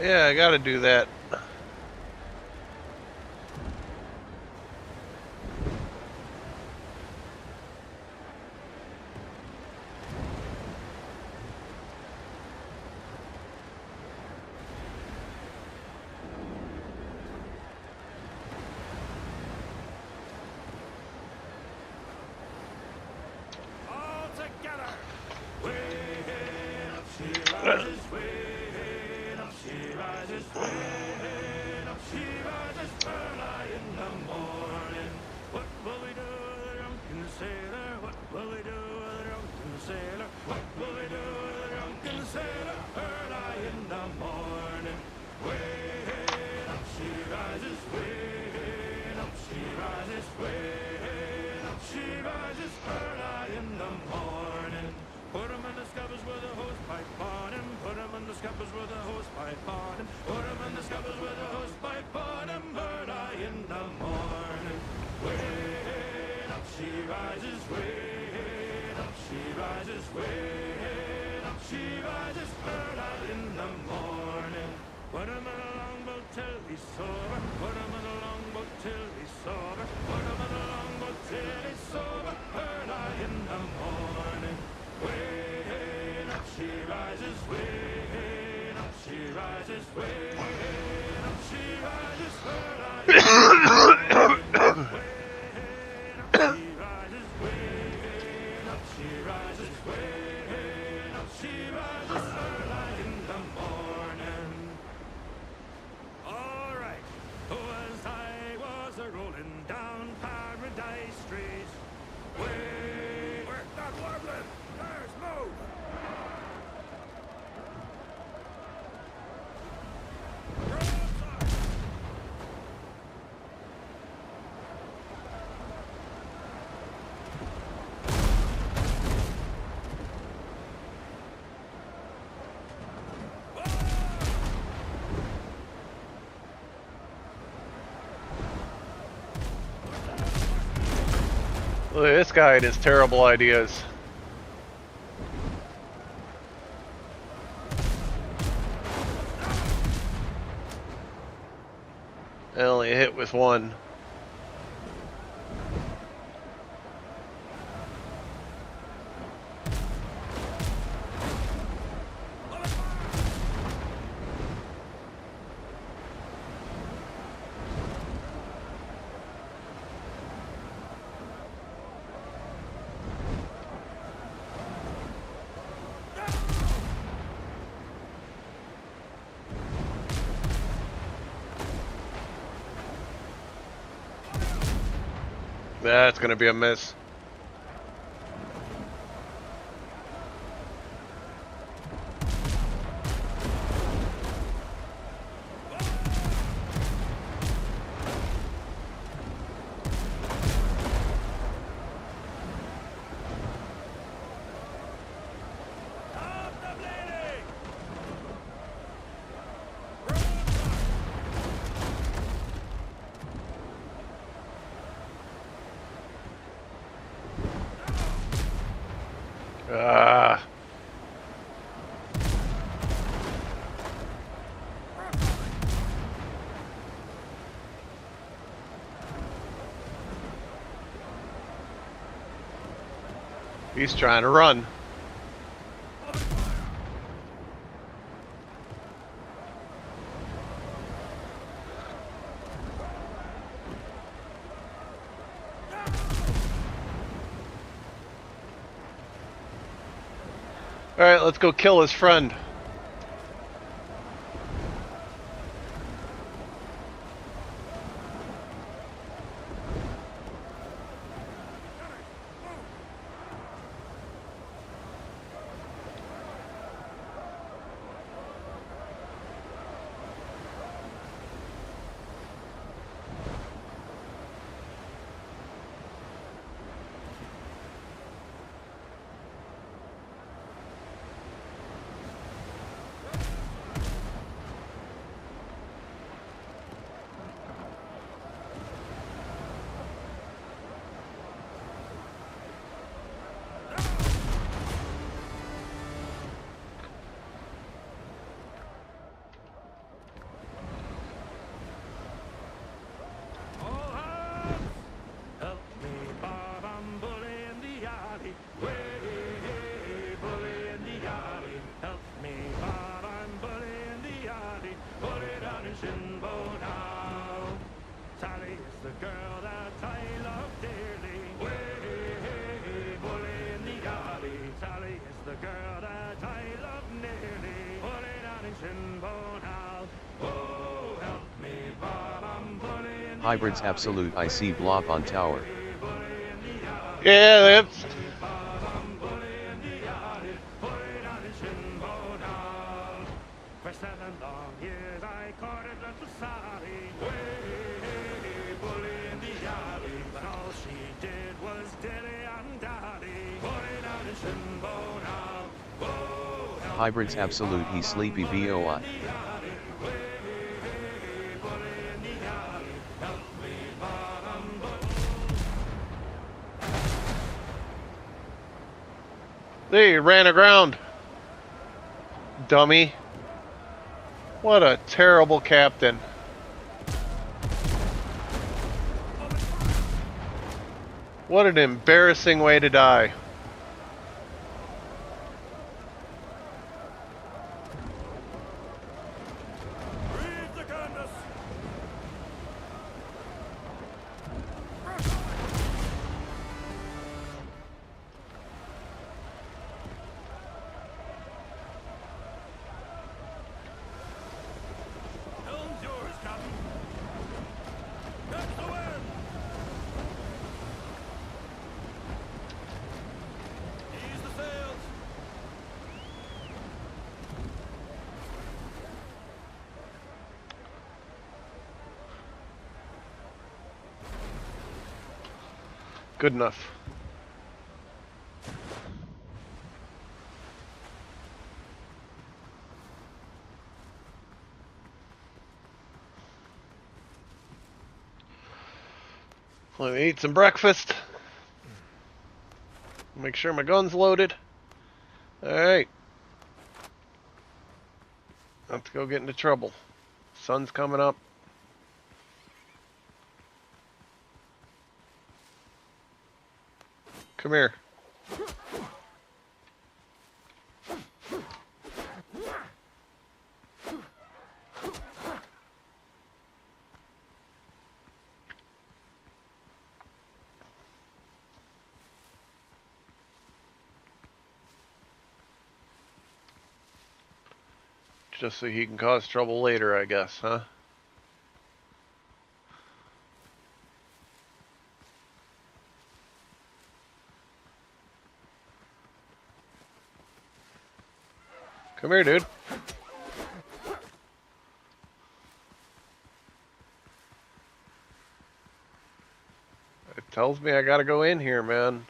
Yeah, I gotta do that. All together. Way up, she rises. Way up, she rises. Way up, she rises. Early in the morning. What will we do with the drunken sailor? What will we do with the drunken sailor? What will we do with the drunken sailor? Early in the morning. Way up, she rises. Way up, she rises. Way up, she rises. Early in the morning. Put him in the scuppers with a hose pipe on him. Put him in the scuppers with a hose pipe on him. Put him in the scuppers with a hose pipe on him. Early in the morning. Way up, she rises. Way up, she rises. Way up, she rises. Early in the morning. Put him in a longboat till he's sober. Put him in a longboat till he's sober. Put him in a longboat till he's sober. Early in the morning. Way up, she rises. Way up, she rises. Way up, she rises. Early in the morning. Way up, she rises. Way up, she rises. Way up, she rises. Early in the morning. All right. As I was a-rolling down Paradise Street, we're not warbling. There's move. Look at this guy and his terrible ideas. I only hit with one. That's gonna be a miss. He's trying to run. Alright, let's go kill his friend. Hybrids absolute. I see blob on tower. Yeah, that's... For 7 long years I courted little Sally, bully in the alley, but all she did was dilly and dally, bully down in Shinbone Hall. Hybrids absolute. He sleepy boi. They ran aground. Dummy. What a terrible captain. What an embarrassing way to die. Good enough. Let me eat some breakfast. Make sure my gun's loaded. Alright. Let's go get into trouble. Sun's coming up. Come here. Just so he can cause trouble later, I guess, huh? Come here, dude. It tells me I gotta go in here, man.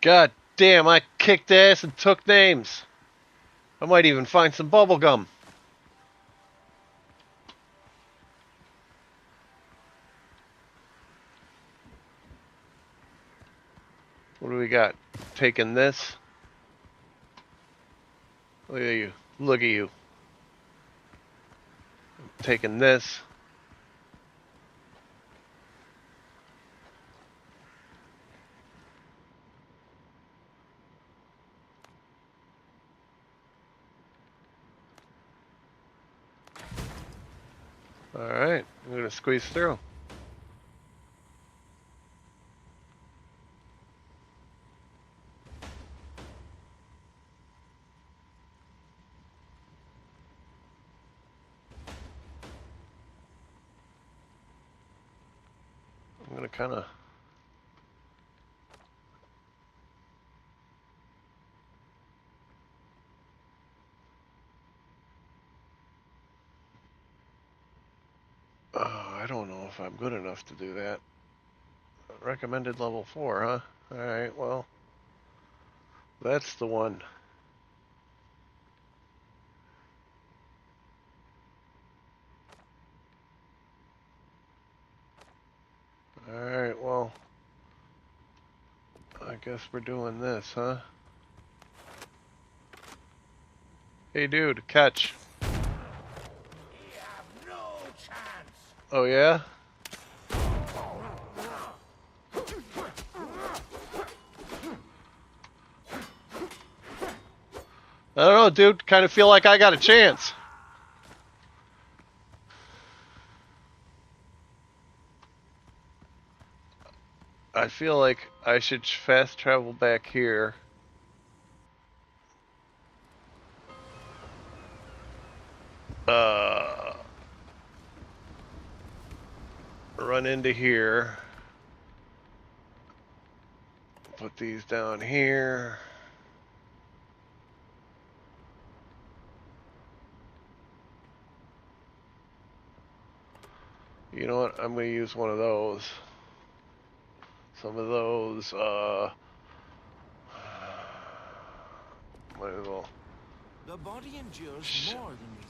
God damn, I kicked ass and took names. I might even find some bubble gum. What do we got? Taking this. Look at you. Look at you. Taking this. Alright, I'm gonna squeeze through. I'm gonna kinda... I don't know if I'm good enough to do that. Recommended level 4, huh? Alright, well... That's the one. Alright, well... I guess we're doing this, huh? Hey dude, catch. Oh yeah? I don't know, dude. Kind of feel like I got a chance. I feel like I should fast travel back here. Run into here. Put these down here. You know what? I'm going to use one of those. Some of those, might as well. The body endures more than we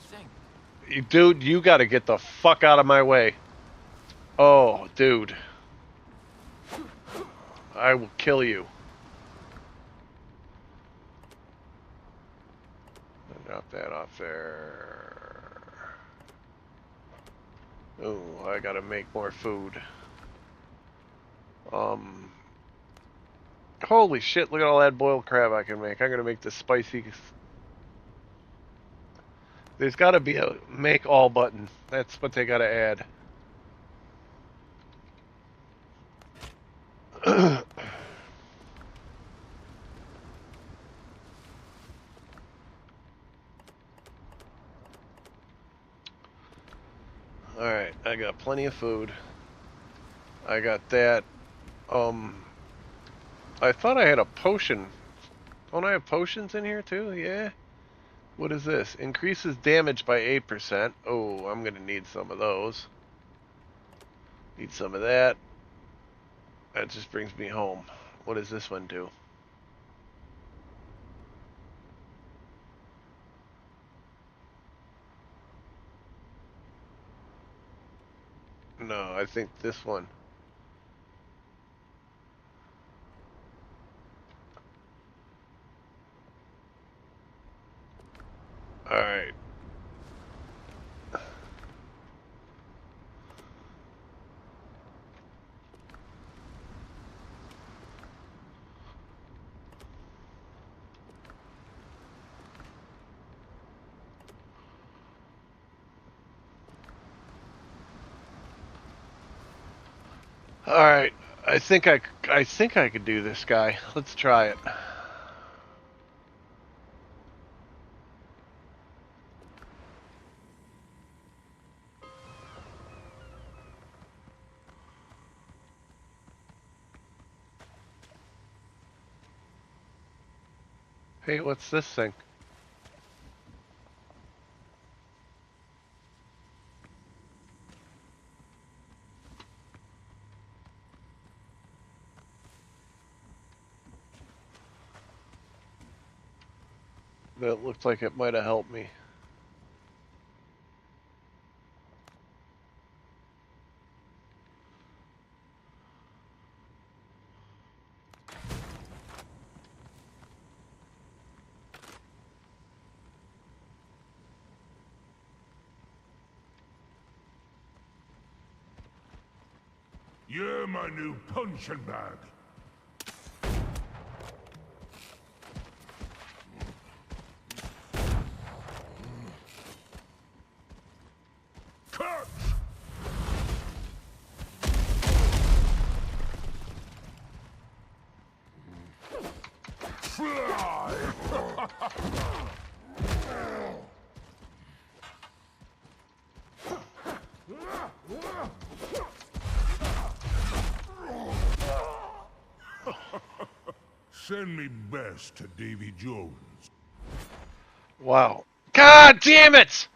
think. Dude, you got to get the fuck out of my way. Oh, dude. I will kill you. Drop that off there. Oh, I gotta make more food. Holy shit, look at all that boiled crab I can make. I'm gonna make the spicy... There's gotta be a make all button. That's what they gotta add. Alright, I got plenty of food. I got that. I thought I had a potion. Don't I have potions in here too? Yeah. What is this? Increases damage by 8%. Oh, I'm gonna need some of those. Need some of that. That just brings me home. What does this one do? No, I think this one. Alright. Alright. I think I could do this guy. Let's try it. Hey, what's this thing? That looked like it might have helped me. You're my new punching bag. Catch! Fly! Send me best to Davy Jones. Wow. God damn it!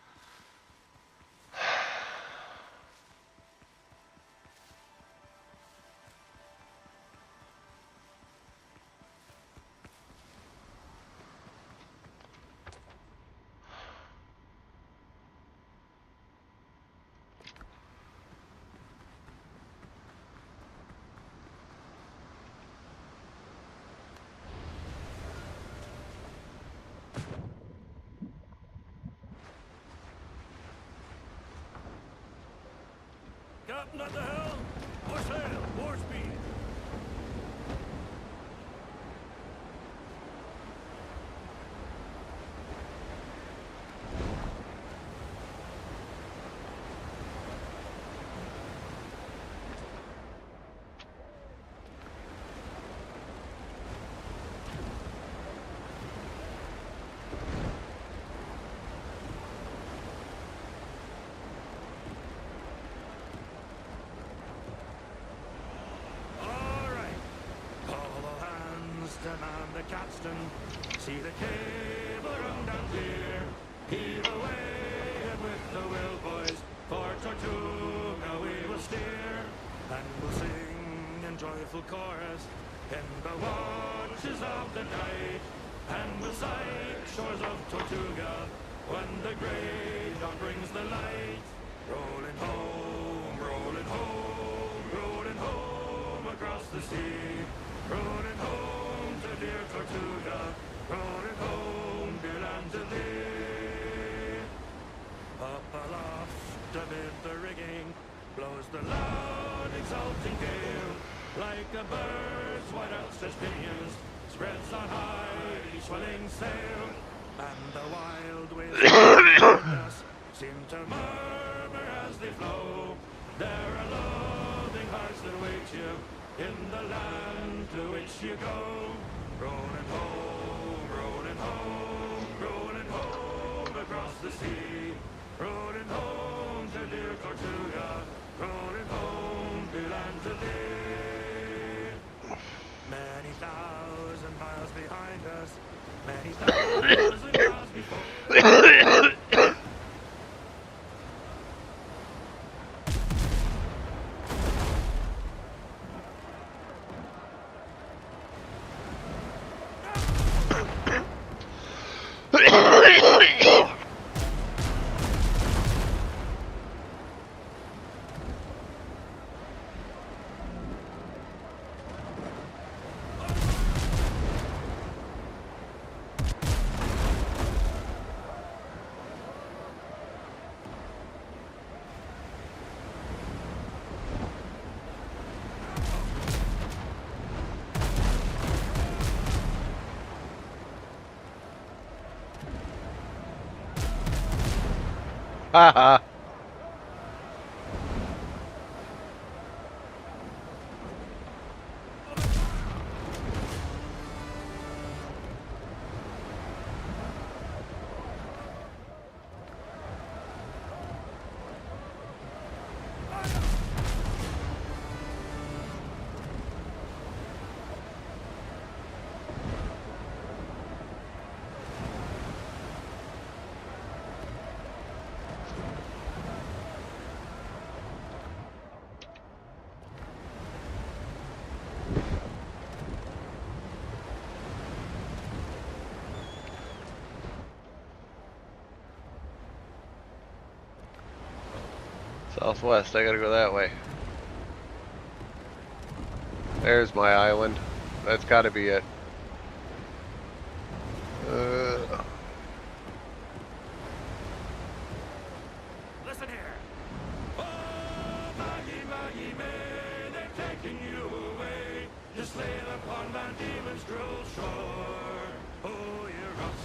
Captain at the helm! More sail! More speed! Man the capstan, see the cable run down clear. Heave away and with the will, boys, for Tortuga we will steer. And we'll sing in joyful chorus in the watches of the night. And we'll sight shores of Tortuga when the great dawn brings the light. Rolling home, rolling home, rolling home across the sea. Rolling home to dear Tortuga, rolling home, dear land to thee. Up aloft amid the rigging blows the loud exulting gale. Like a bird's white outstretched pinions spreads on high each swelling sail. And the wild waves behind us seem to murmur as they flow. There are loving hearts that wait you in the land to which you go. Rolling home, rolling home, rolling home across the sea. Rolling home to dear Tortuga, rolling home to land to thee. Many thousand miles behind us, many thousand miles before. Haha. Southwest, I gotta go that way. There's my island. That's gotta be it. Listen here. Oh, Maggie, Maggie, may they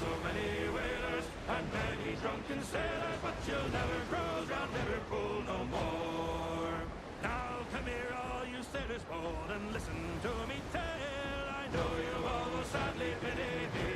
so many whalers and many drunken sailors, but you'll never cruise round Liverpool no more. Now come here, all you sailors bold, and listen to me tale. I know you all will sadly pity me,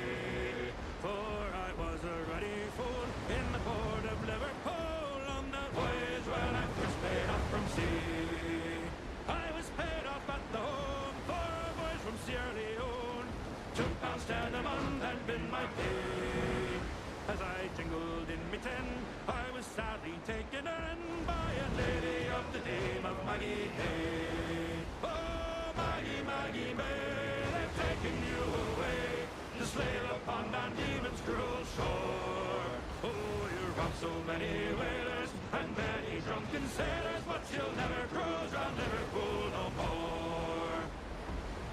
for I was a ruddy fool in the port of Liverpool on that voyage when I first paid off from sea. I was paid off at the home for a voyage from Sierra Leone. £2.10 a month had been my pay. As I jingled in me tin, I was sadly taken in by a lady of the name of Maggie Hay. Oh, Maggie, Maggie May, they've taken you away to slave upon Van Diemen's cruel shore. Oh, you robbed so many whalers and many drunken sailors, but you'll never cruise round Liverpool no more.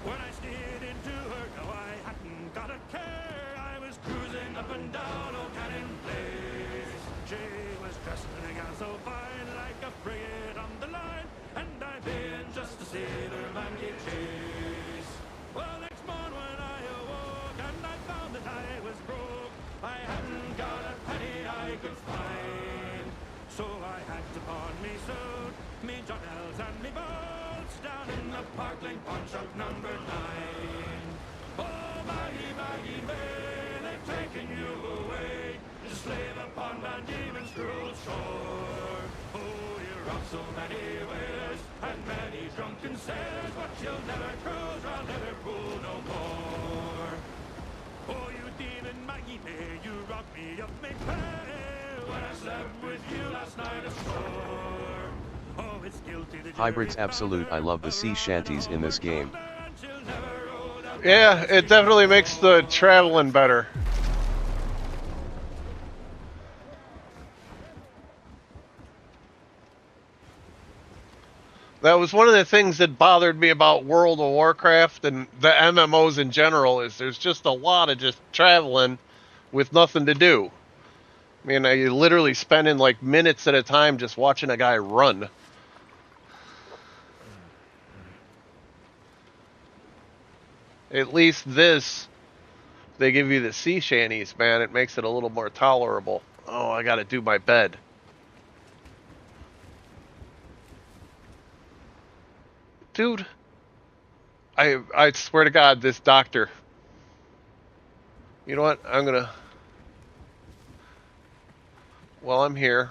When I steered into her, no, I hadn't got a care. I was cruising up and down Old Cannon Place. She was dressed in a gown so fine, like a frigate on the line, and I been just a sailor man gave chase. Well, next morning when I awoke and I found that I was broke, I hadn't got a penny I could find. So I had to pawn me suit, me journals and me boats down in the Parkland pawn shop number 9. Oh, Maggie, Maggie May, they've taken you away to slave upon Van Diemen's cruel shore. Oh, you robbed so many whalers and many drunken sailors, but you'll never cruise round Liverpool no more. Oh, you demon Maggie May, you robbed me of me pay when I slept with you last night ashore. Oh, it's guilty the Hybrids absolute. I love the sea shanties in this game. Yeah, it definitely makes the traveling better. That was one of the things that bothered me about World of Warcraft and the MMOs in general, is there's just a lot of just traveling with nothing to do. I mean, you're literally spending like minutes at a time just watching a guy run. At least this, they give you the sea shanties, man. It makes it a little more tolerable. Oh, I gotta do my bed. Dude, I swear to God, this doctor. You know what? While I'm here,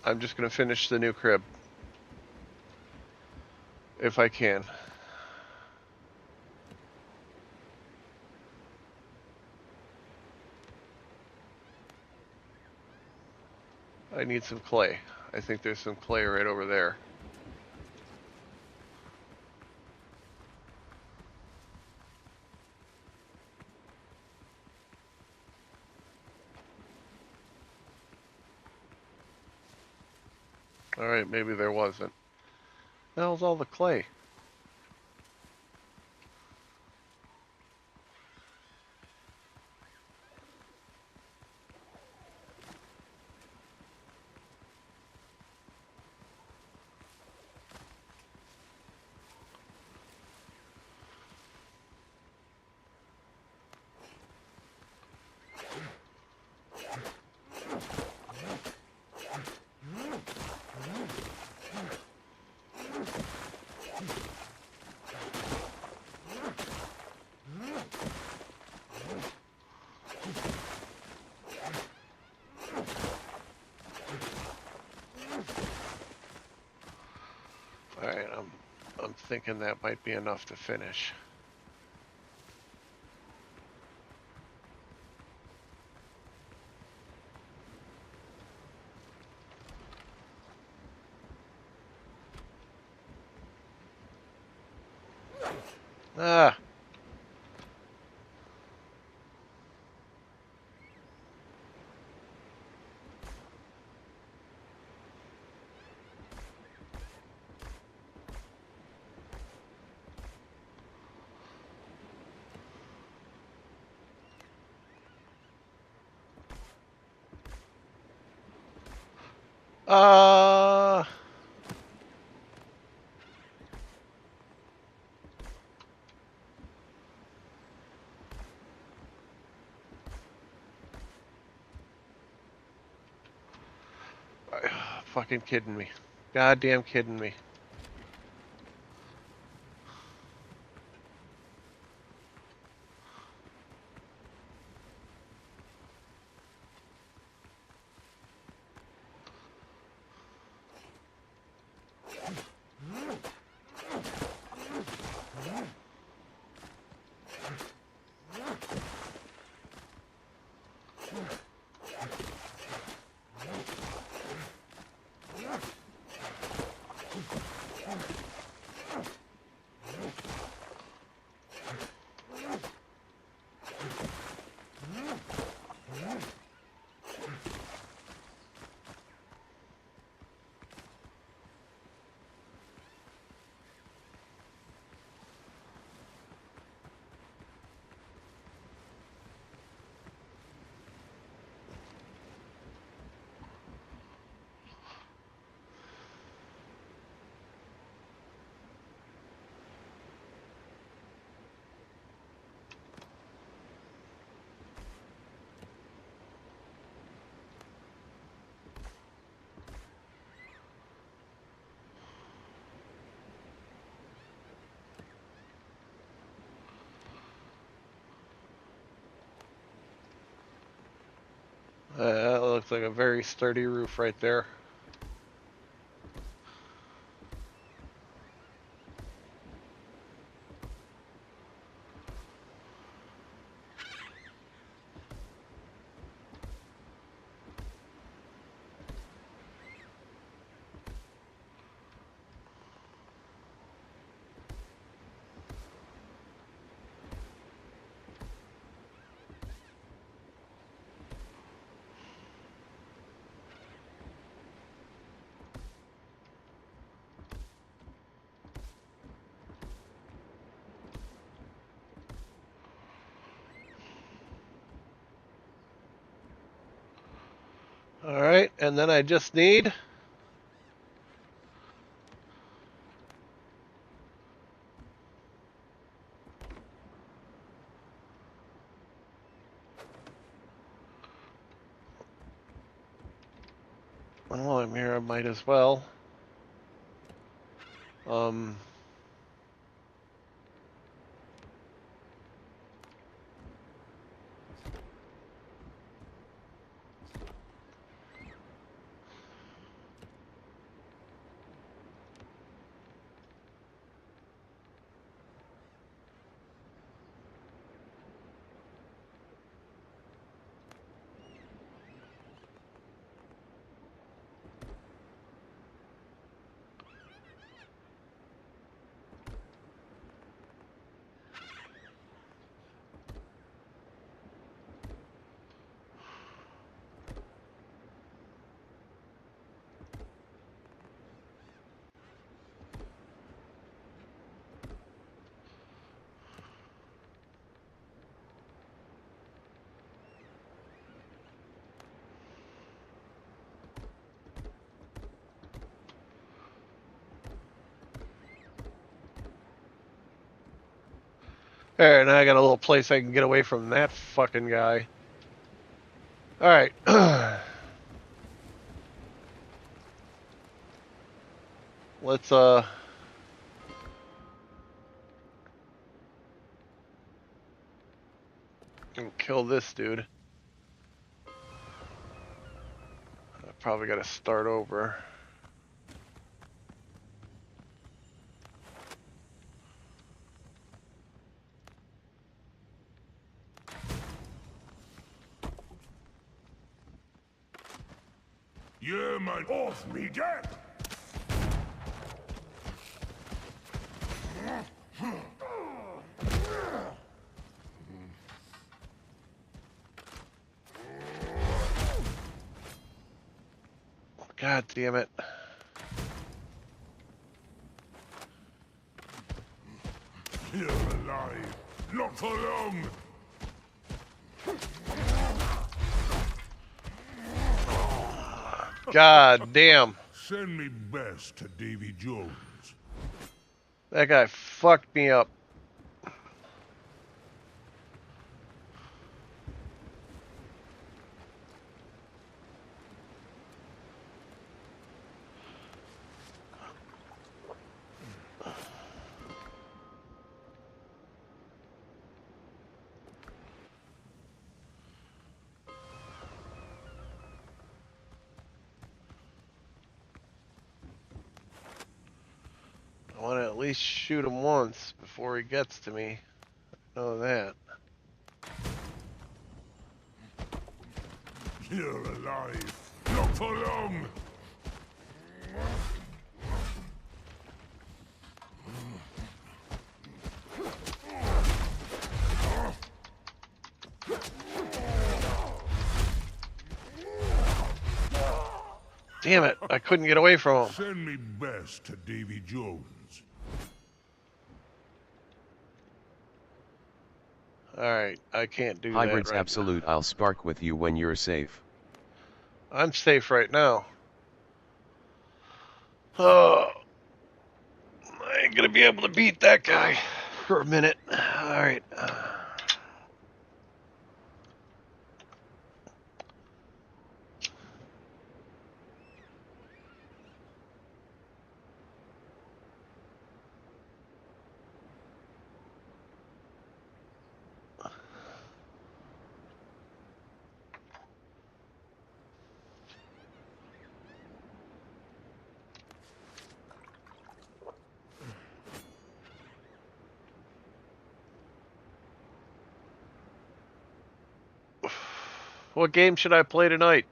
I'm just gonna finish the new crib. If I can. I need some clay. I think there's some clay right over there. Alright, maybe there wasn't. The hell's all the clay? Alright, I'm thinking that might be enough to finish. Ah. fucking kidding me. Goddamn kidding me. That looks like a very sturdy roof right there. Alright, and then I just need... While I'm here, I might as well. Alright, now I got a little place I can get away from that fucking guy. Alright. Let's, kill this dude. I probably gotta start over. You might off me dead. God damn it. You're alive. Not for long. God damn. Send me best to Davy Jones. That guy fucked me up. least shoot him once before he gets to me. I know that. You're alive. Not for long. Damn it, I couldn't get away from him. Send me best to Davy Jones. Alright, I can't do Hybrids that right absolute. I'll spark with you when you're safe. I'm safe right now. Oh, I ain't gonna be able to beat that guy for a minute. Alright. What game should I play tonight?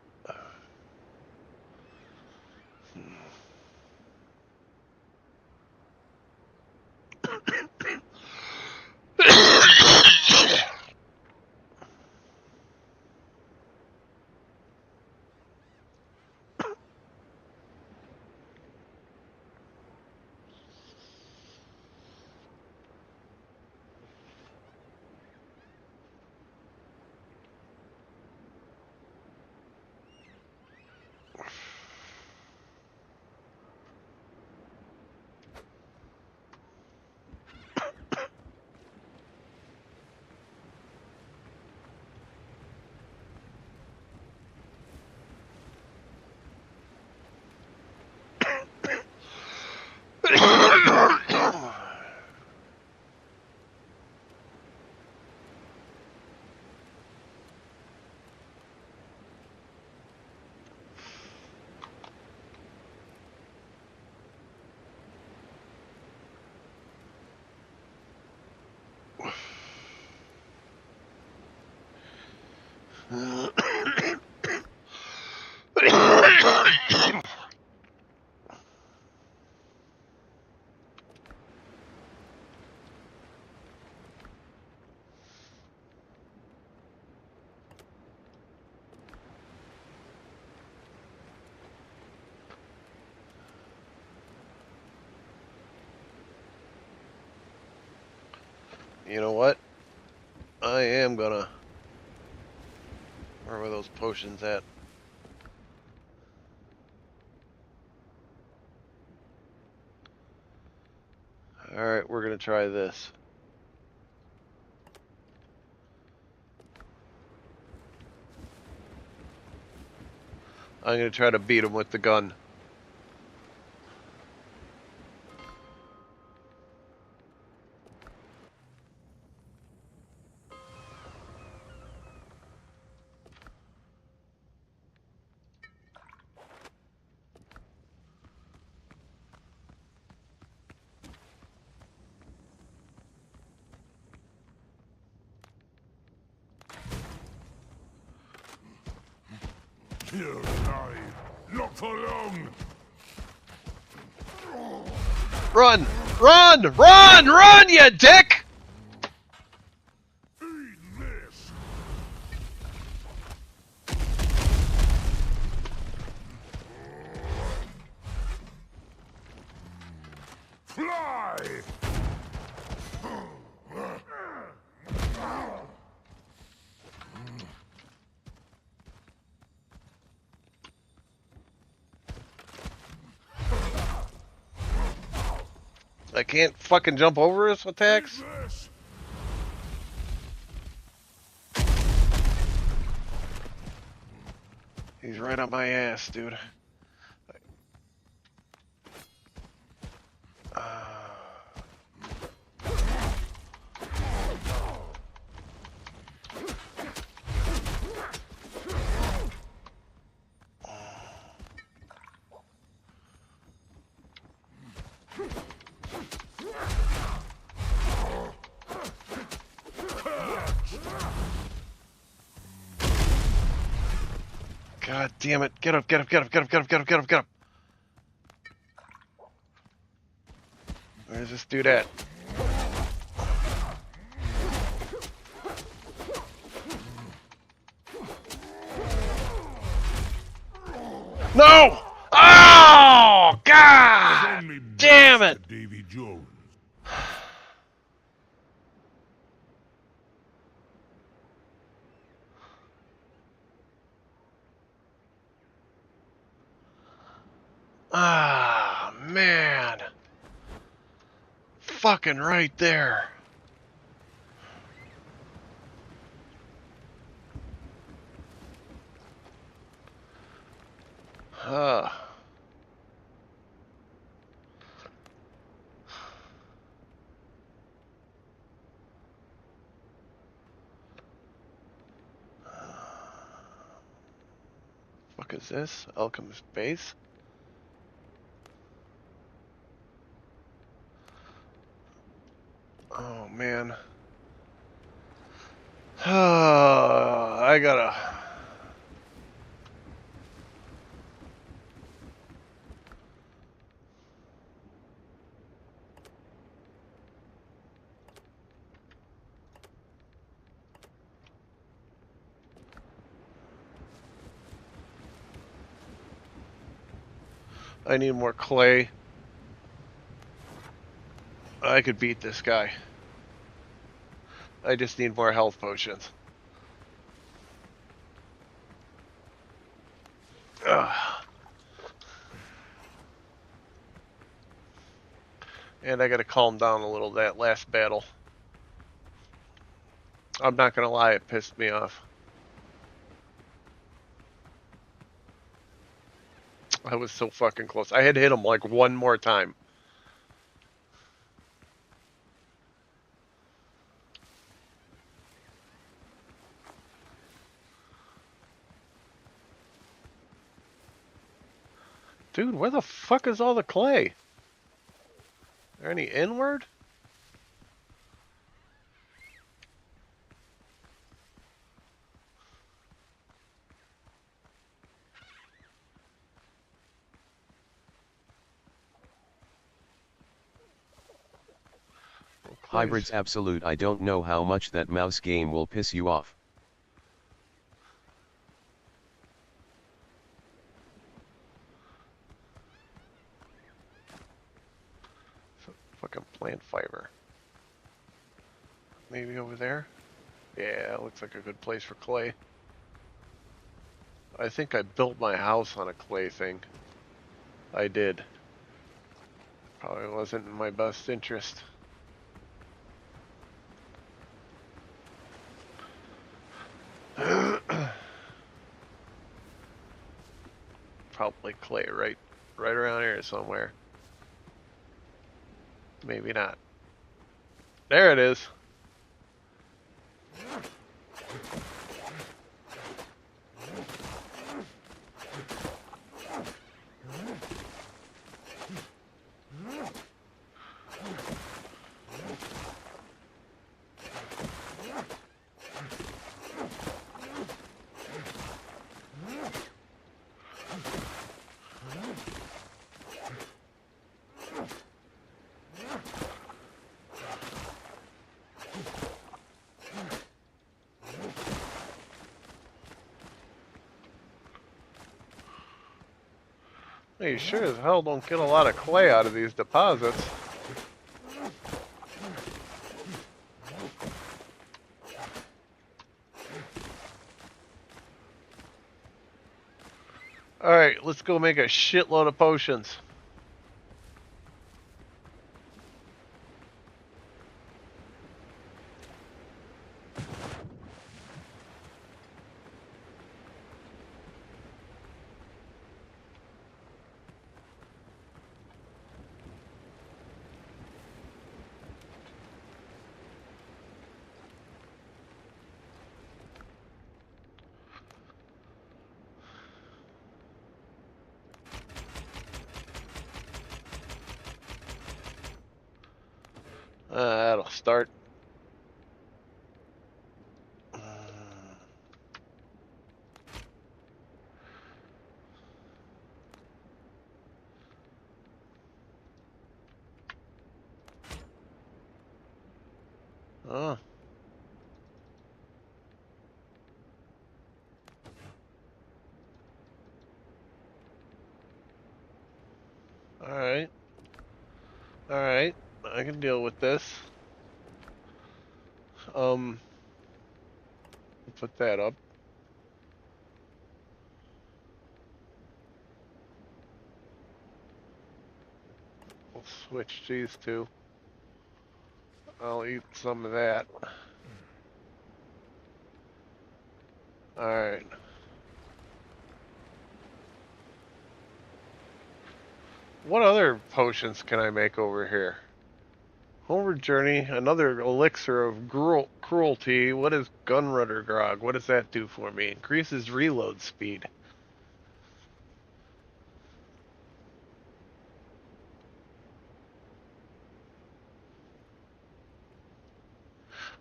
You know what? I am gonna... Where were those potions at? Alright, we're gonna try this. I'm gonna try to beat him with the gun. You're alive. Not for long. Run! Run! Run! Run, you dick! Eat this. Fly! I can't fucking jump over his attacks? He's right on my ass, dude. God damn it. Get up, get up, get up, get up, get up, get up, get up, get up. Where's this dude at? No! Oh, God! Damn it! Davy Jones. Ah, man. Fucking right there. Fuck is this? Alchemist base? Oh man. I gotta. I need more clay. I could beat this guy. I just need more health potions. Ugh. And I gotta calm down a little that last battle. I'm not gonna lie, it pissed me off. I was so fucking close. I had hit him like one more time. Dude, where the fuck is all the clay? Are there any inward? Hybrids absolute. I don't know how much that mouse game will piss you off. Fucking plant fiber. Maybe over there? Yeah, looks like a good place for clay. I think I built my house on a clay thing. I did. Probably wasn't in my best interest. Probably clay right around here somewhere. Maybe not. There it is. You sure as hell don't get a lot of clay out of these deposits. Alright, let's go make a shitload of potions. That'll start. Oh. Alright. Alright. I can deal with this. Put that up. We'll switch these two. I'll eat some of that. Alright. What other potions can I make over here? Homeward Journey, another elixir of cruelty. What is Gunrunner Grog? What does that do for me? Increases reload speed.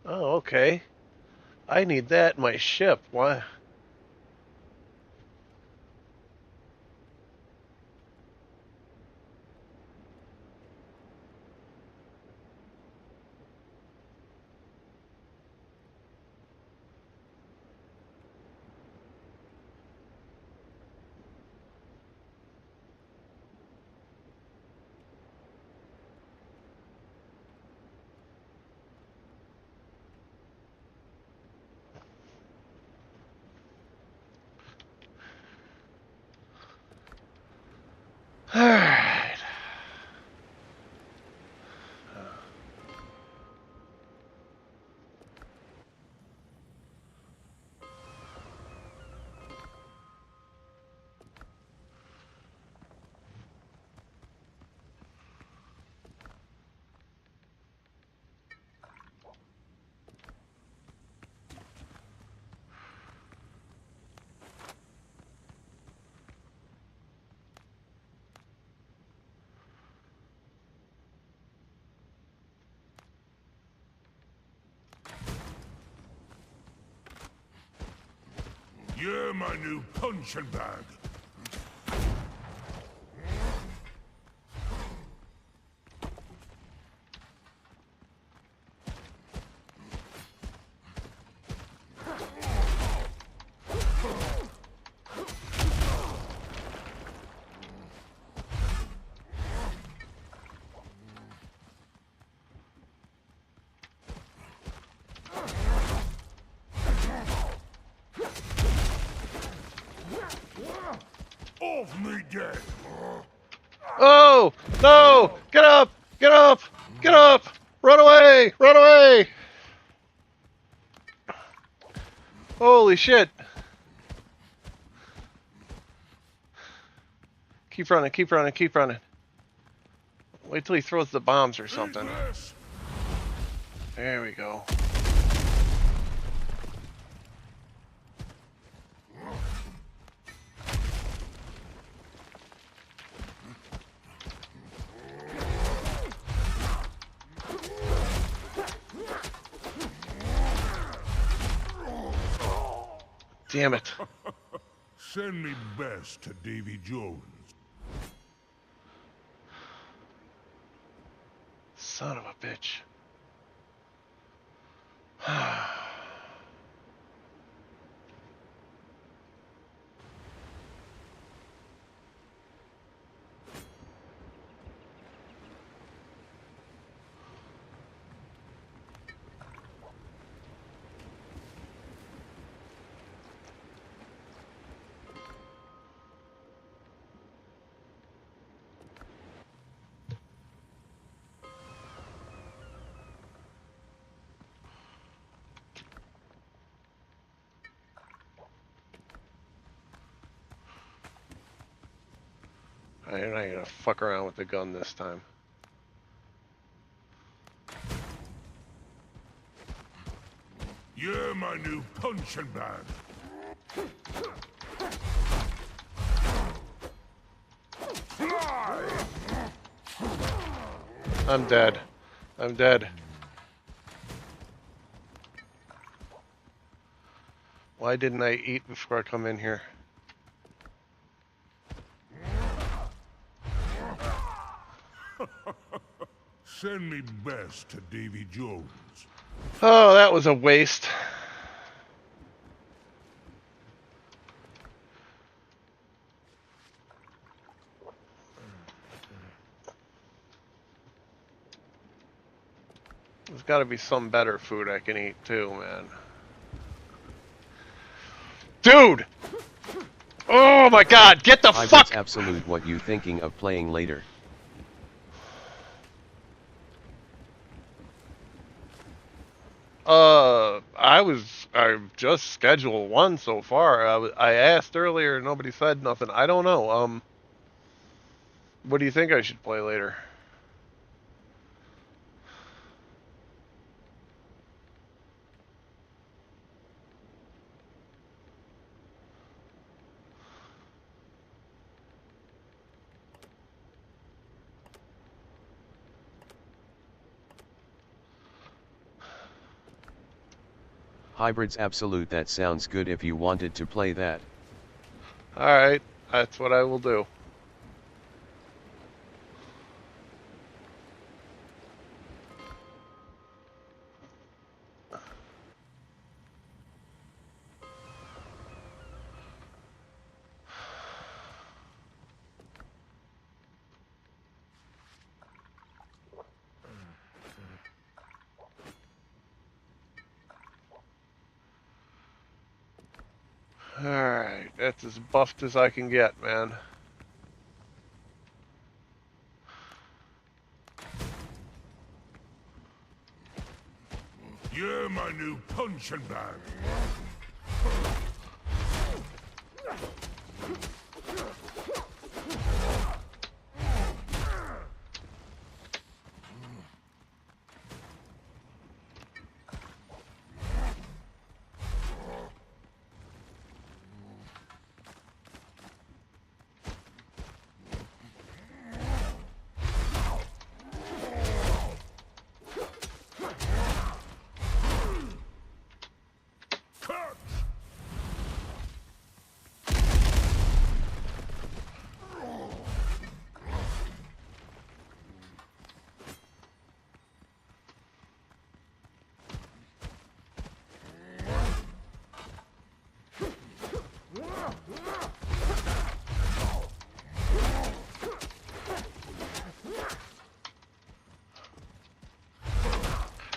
Oh, okay. I need that in my ship. Why? Alright. You're my new punching bag. Off me dead. Oh! No! Get up! Get up! Get up! Run away! Run away! Holy shit! Keep running, keep running, keep running. Wait till he throws the bombs or something. There we go. Damn it. Send me best to Davy Jones. Son of a bitch. I'm not gonna fuck around with the gun this time. You're my new punching bag. I'm dead. I'm dead. Why didn't I eat before I come in here? Send me best to Davy Jones. Oh, that was a waste. There's got to be some better food I can eat too, man. Dude! Oh my god, get the fuck! Absolute, what you thinking of playing later? I just scheduled one so far. I asked earlier, nobody said nothing. I don't know. What do you think I should play later? Hybrids Absolute, that sounds good if you wanted to play that. Alright, that's what I will do. Alright, that's as buffed as I can get, man. You're my new punching bag.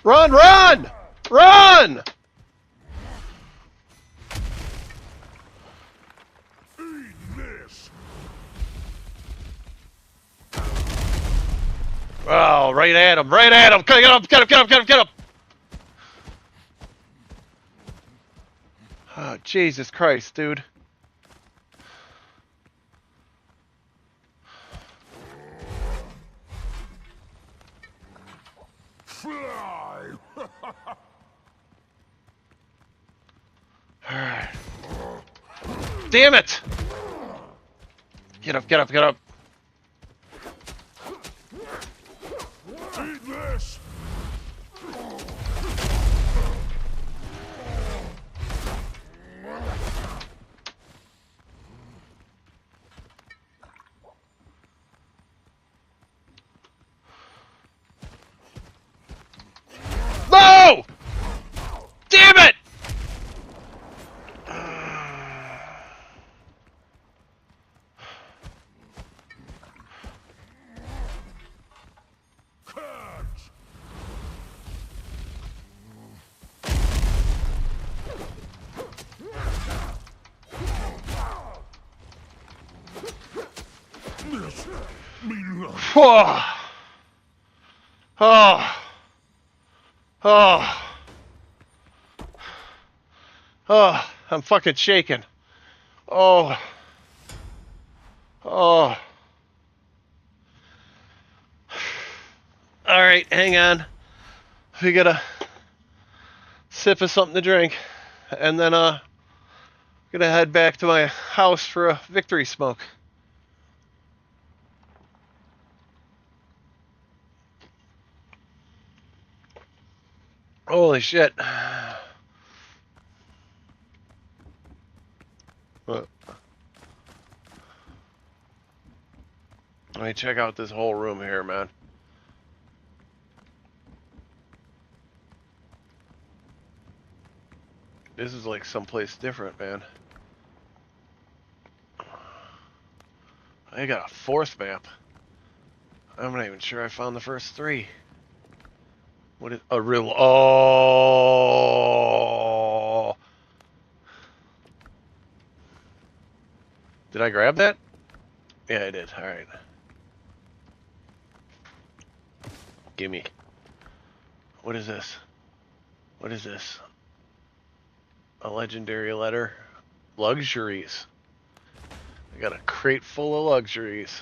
Run, run! Run! Eat this. Oh, right at him, right at him! Get up, get up, get up, get up, get up! Oh, Jesus Christ, dude. Fly. Alright. Damn it! Get up, get up, get up. Eat this. No! Damn it! Oh. Oh. Oh. Oh. I'm fucking shaking. Oh. Oh. Alright, hang on. We got a sip of something to drink. And then, gonna head back to my house for a victory smoke. Holy shit. What? Let me check out this whole room here, man. This is like someplace different, man. I got a fourth map. I'm not even sure I found the first three. What is a real? Oh, did I grab that? Yeah, I did. All right. Gimme. What is this? What is this? A legendary letter. Luxuries. I got a crate full of luxuries.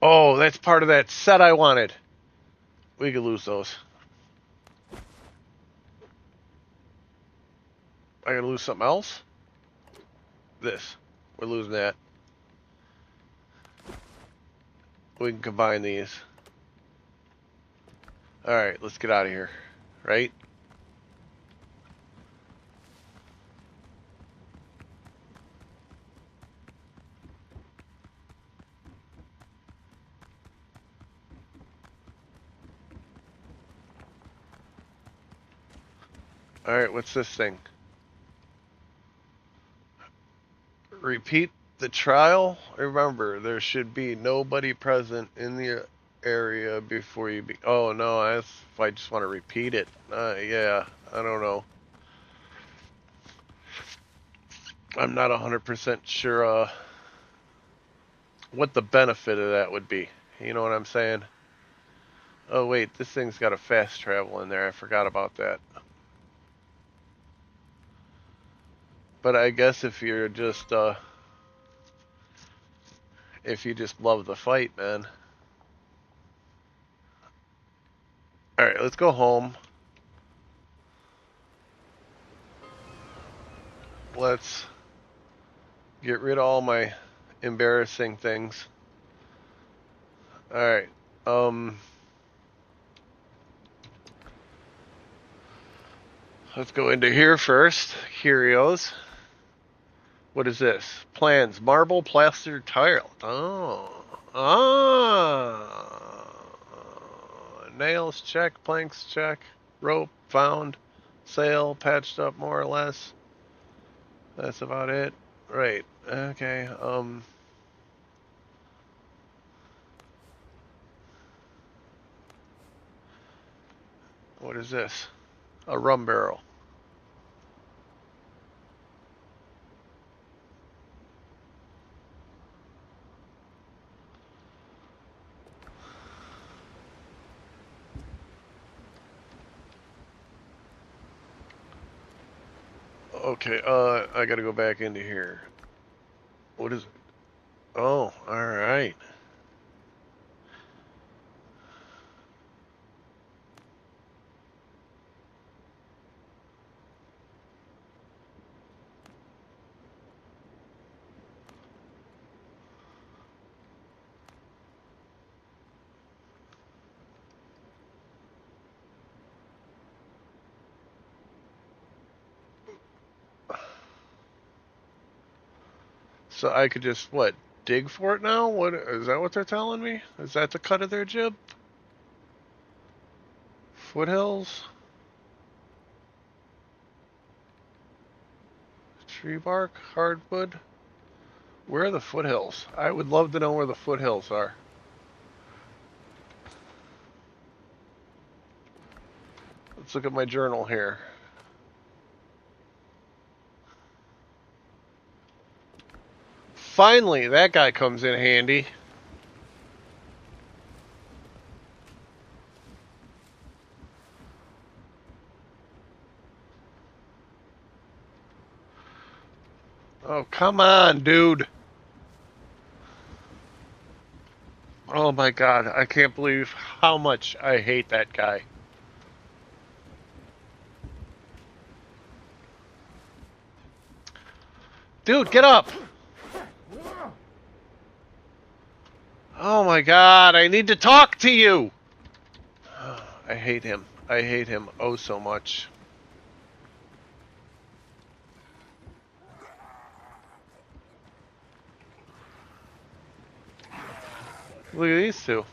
Oh, that's part of that set I wanted. We could lose those. I gotta lose something else? This. We're losing that. We can combine these. Alright, let's get out of here. Right? Alright, what's this thing? Repeat the trial. Remember, there should be nobody present in the area before you be... Oh, no, that's if I just want to repeat it. Yeah, I don't know. I'm not 100% sure what the benefit of that would be. You know what I'm saying? Oh, wait, this thing's got a fast travel in there. I forgot about that. But I guess if you're just, if you just love the fight, man. Alright, let's go home. Let's get rid of all my embarrassing things. Alright, let's go into here first. Curios. What is this? Plans. Marble, plaster, tile. Oh. Ah. Nails, check. Planks, check. Rope, found. Sail, patched up more or less. That's about it. Right. Okay. What is this? A rum barrel. Okay, I gotta go back into here. What is it? Oh, alright. So I could just, what, dig for it now? What, is that what they're telling me? Is that the cut of their jib? Foothills? Tree bark? Hardwood? Where are the foothills? I would love to know where the foothills are. Let's look at my journal here. Finally, that guy comes in handy. Oh, come on, dude. Oh my god, I can't believe how much I hate that guy. Dude, get up! Oh my god, I need to talk to you! I hate him. I hate him oh so much. Look at these two.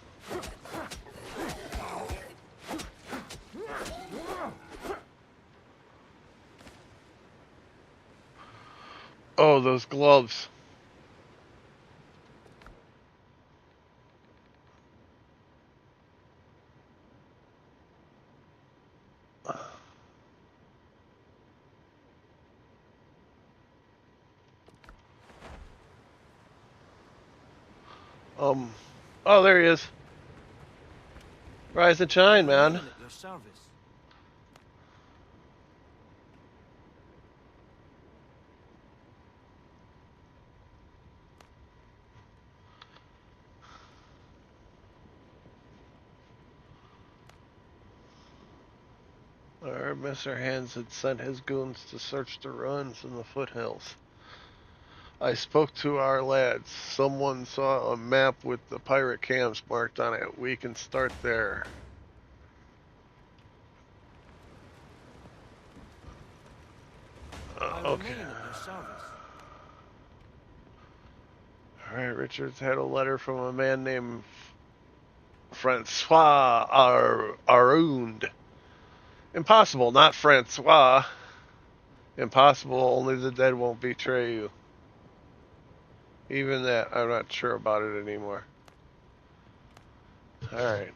Oh, those gloves. Oh, there he is. Rise and shine, man. At your service. I heard Mr. Hands had sent his goons to search the ruins in the foothills. I spoke to our lads. Someone saw a map with the pirate camps marked on it. We can start there. Okay. Alright, Richards had a letter from a man named Francois Arund. Impossible, not Francois. Impossible, only the dead won't betray you. Even that, I'm not sure about it anymore. Alright.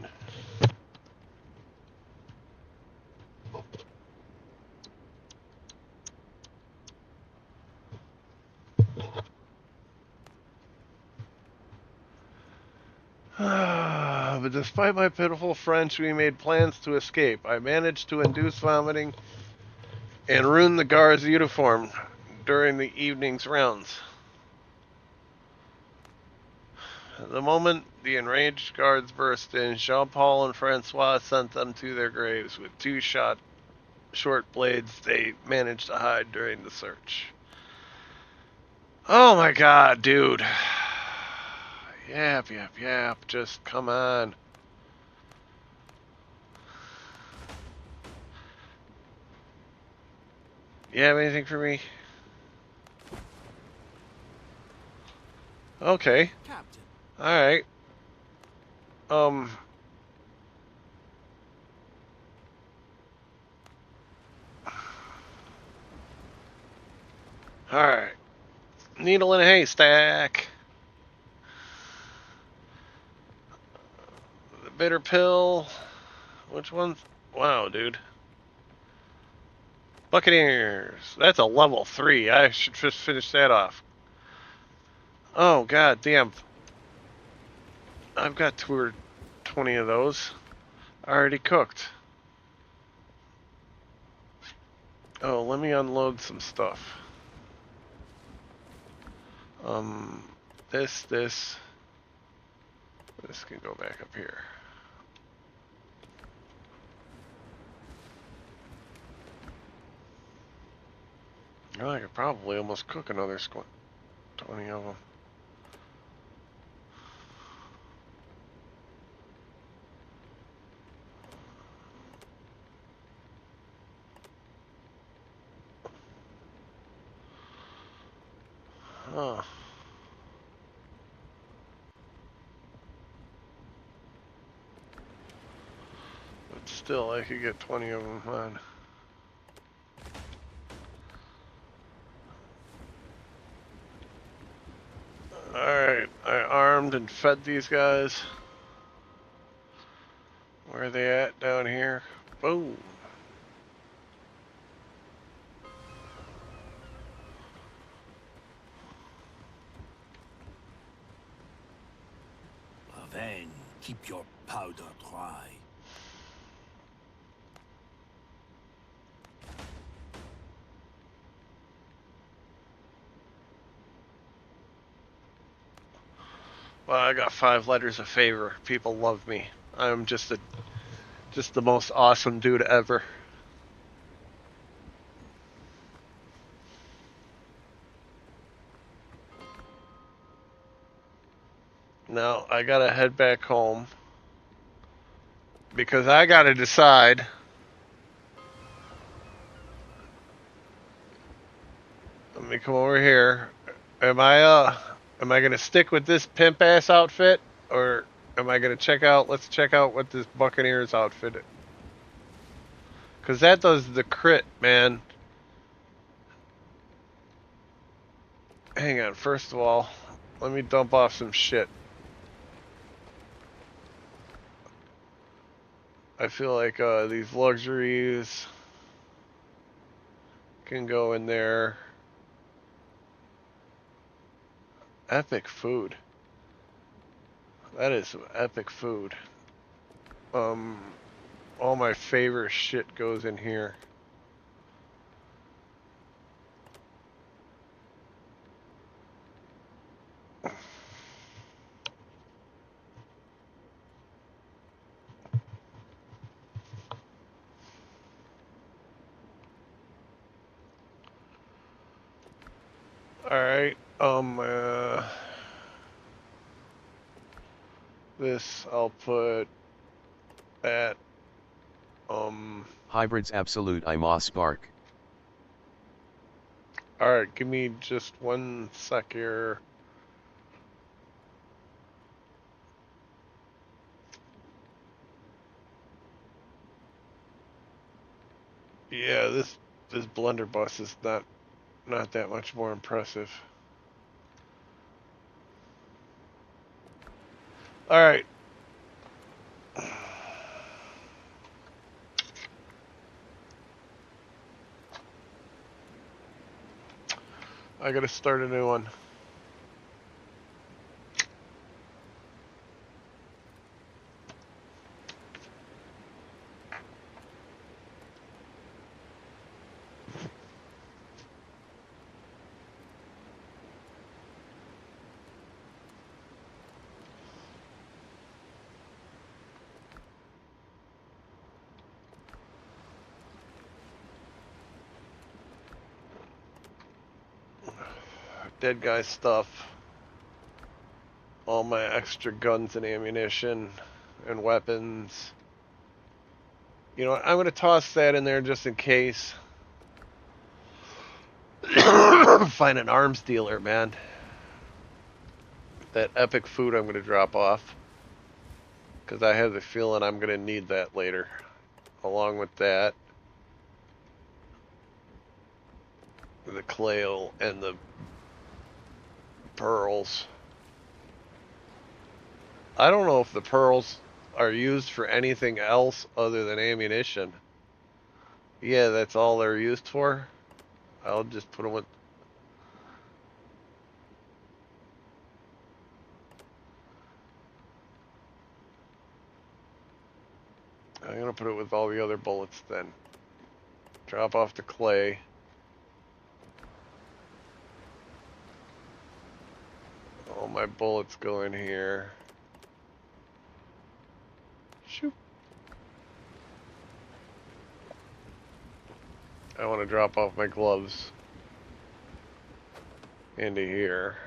But despite my pitiful French, we made plans to escape. I managed to induce vomiting and ruin the guard's uniform during the evening's rounds. The moment the enraged guards burst in, Jean-Paul and Francois sent them to their graves. With two short blades, they managed to hide during the search. Oh my god, dude. Yap. Just come on. You have anything for me? Okay. Captain. Alright. Alright. Needle in a haystack. The bitter pill. Which one's... Wow, dude. Buccaneers. That's a level 3. I should just finish that off. Oh, god damn. I've got 2 or 20 of those. Already cooked. Oh, let me unload some stuff. This can go back up here. Oh, I could probably almost cook another 20 of them. Huh. But still, I could get 20 of them on. Alright, I armed and fed these guys. Where are they at? Down here. Boom. Then keep your powder dry. Well, I got 5 letters of favor. People love me. I'm just the most awesome dude ever. Now, I gotta head back home. Because I gotta decide. Let me come over here. Am I gonna stick with this pimp ass outfit? Or am I gonna check out? Let's check out what this Buccaneers outfit. Cause that does the crit, man. Hang on. First of all, let me dump off some shit. I feel like these luxuries can go in there. Epic food. That is some epic food. All my favorite shit goes in here. Alright, this I'll put at, Hybrids Absolute IMA Spark. Alright, give me just 1 sec here. Yeah, this blunderbuss is not that much more impressive. Alright. I gotta start a new one. Dead guy stuff. All my extra guns and ammunition and weapons. You know what? I'm going to toss that in there just in case. Find an arms dealer, man. That epic food I'm going to drop off. Because I have the feeling I'm going to need that later. Along with that. The clay and the pearls. I don't know if the pearls are used for anything else other than ammunition. Yeah, that's all they're used for. I'll just put them with... I'm going to put it with all the other bullets then. Drop off the clay. All my bullets go in here. Shoot. I want to drop off my gloves into here.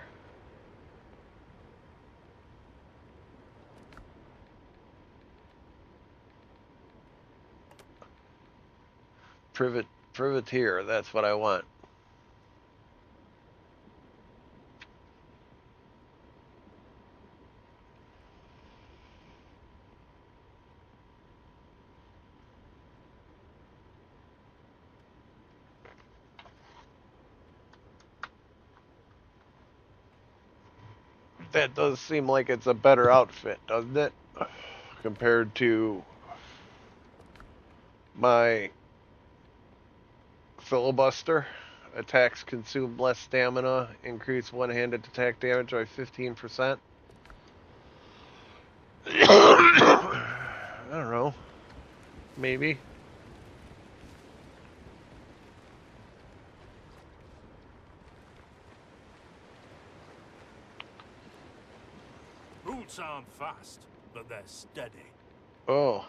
Privateer, that's what I want. That does seem like it's a better outfit, doesn't it? Compared to my filibuster. Attacks consume less stamina, increase one-handed attack damage by 15%. I don't know. Maybe. Boots aren't fast, but they're steady. Oh.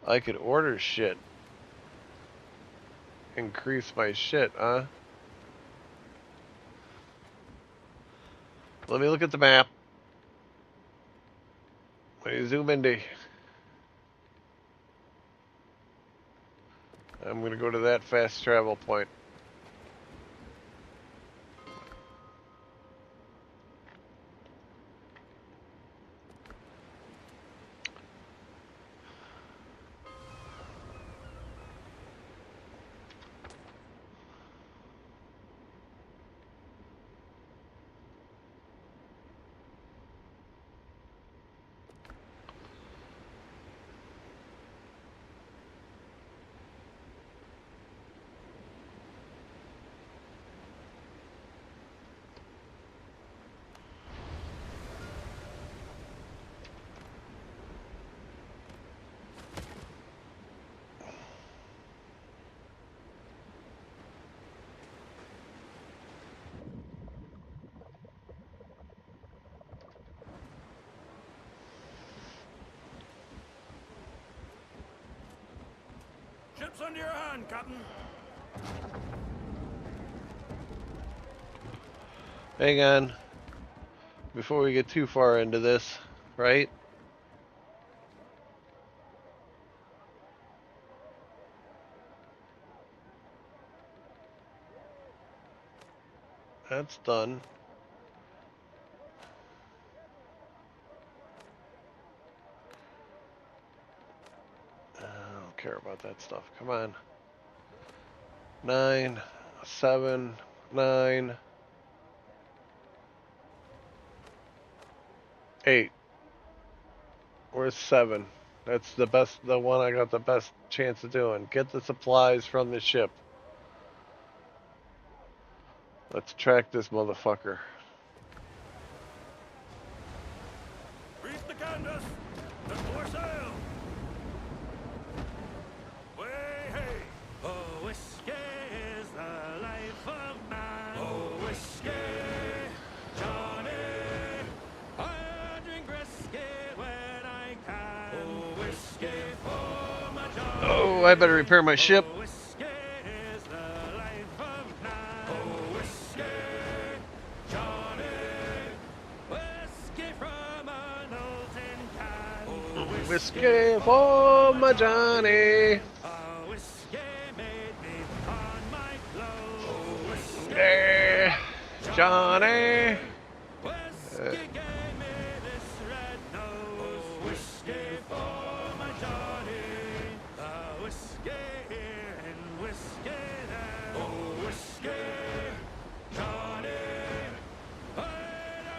I could order shit. Increase my shit, huh? Let me look at the map. Let me zoom into... I'm going to go to that fast travel point. Ships under your hand, Captain. Hang on. Before we get too far into this, right? That's done. I don't care about that stuff. Come on. 9, 7, 9, 8. Where's 7? That's the best, the one I got the best chance of doing. Get the supplies from the ship. Let's track this motherfucker. Reef the canvas. The foresail. Way hey. Oh, whiskey is the life of man. Oh, whiskey, Johnny. I drink whiskey when I can. Oh, whiskey for my Johnny. Oh, I better repair my ship. Oh, whiskey is the life of man. Oh, whiskey, Johnny. Whiskey from an old tin can. Oh, Whiskey for my Johnny. whiskey made me on my clothes. Oh, whiskey, Yeah, Johnny. whiskey gave me this red nose. Oh, whiskey for my Johnny. Whiskey here and whiskey there. Oh, whiskey, Johnny. A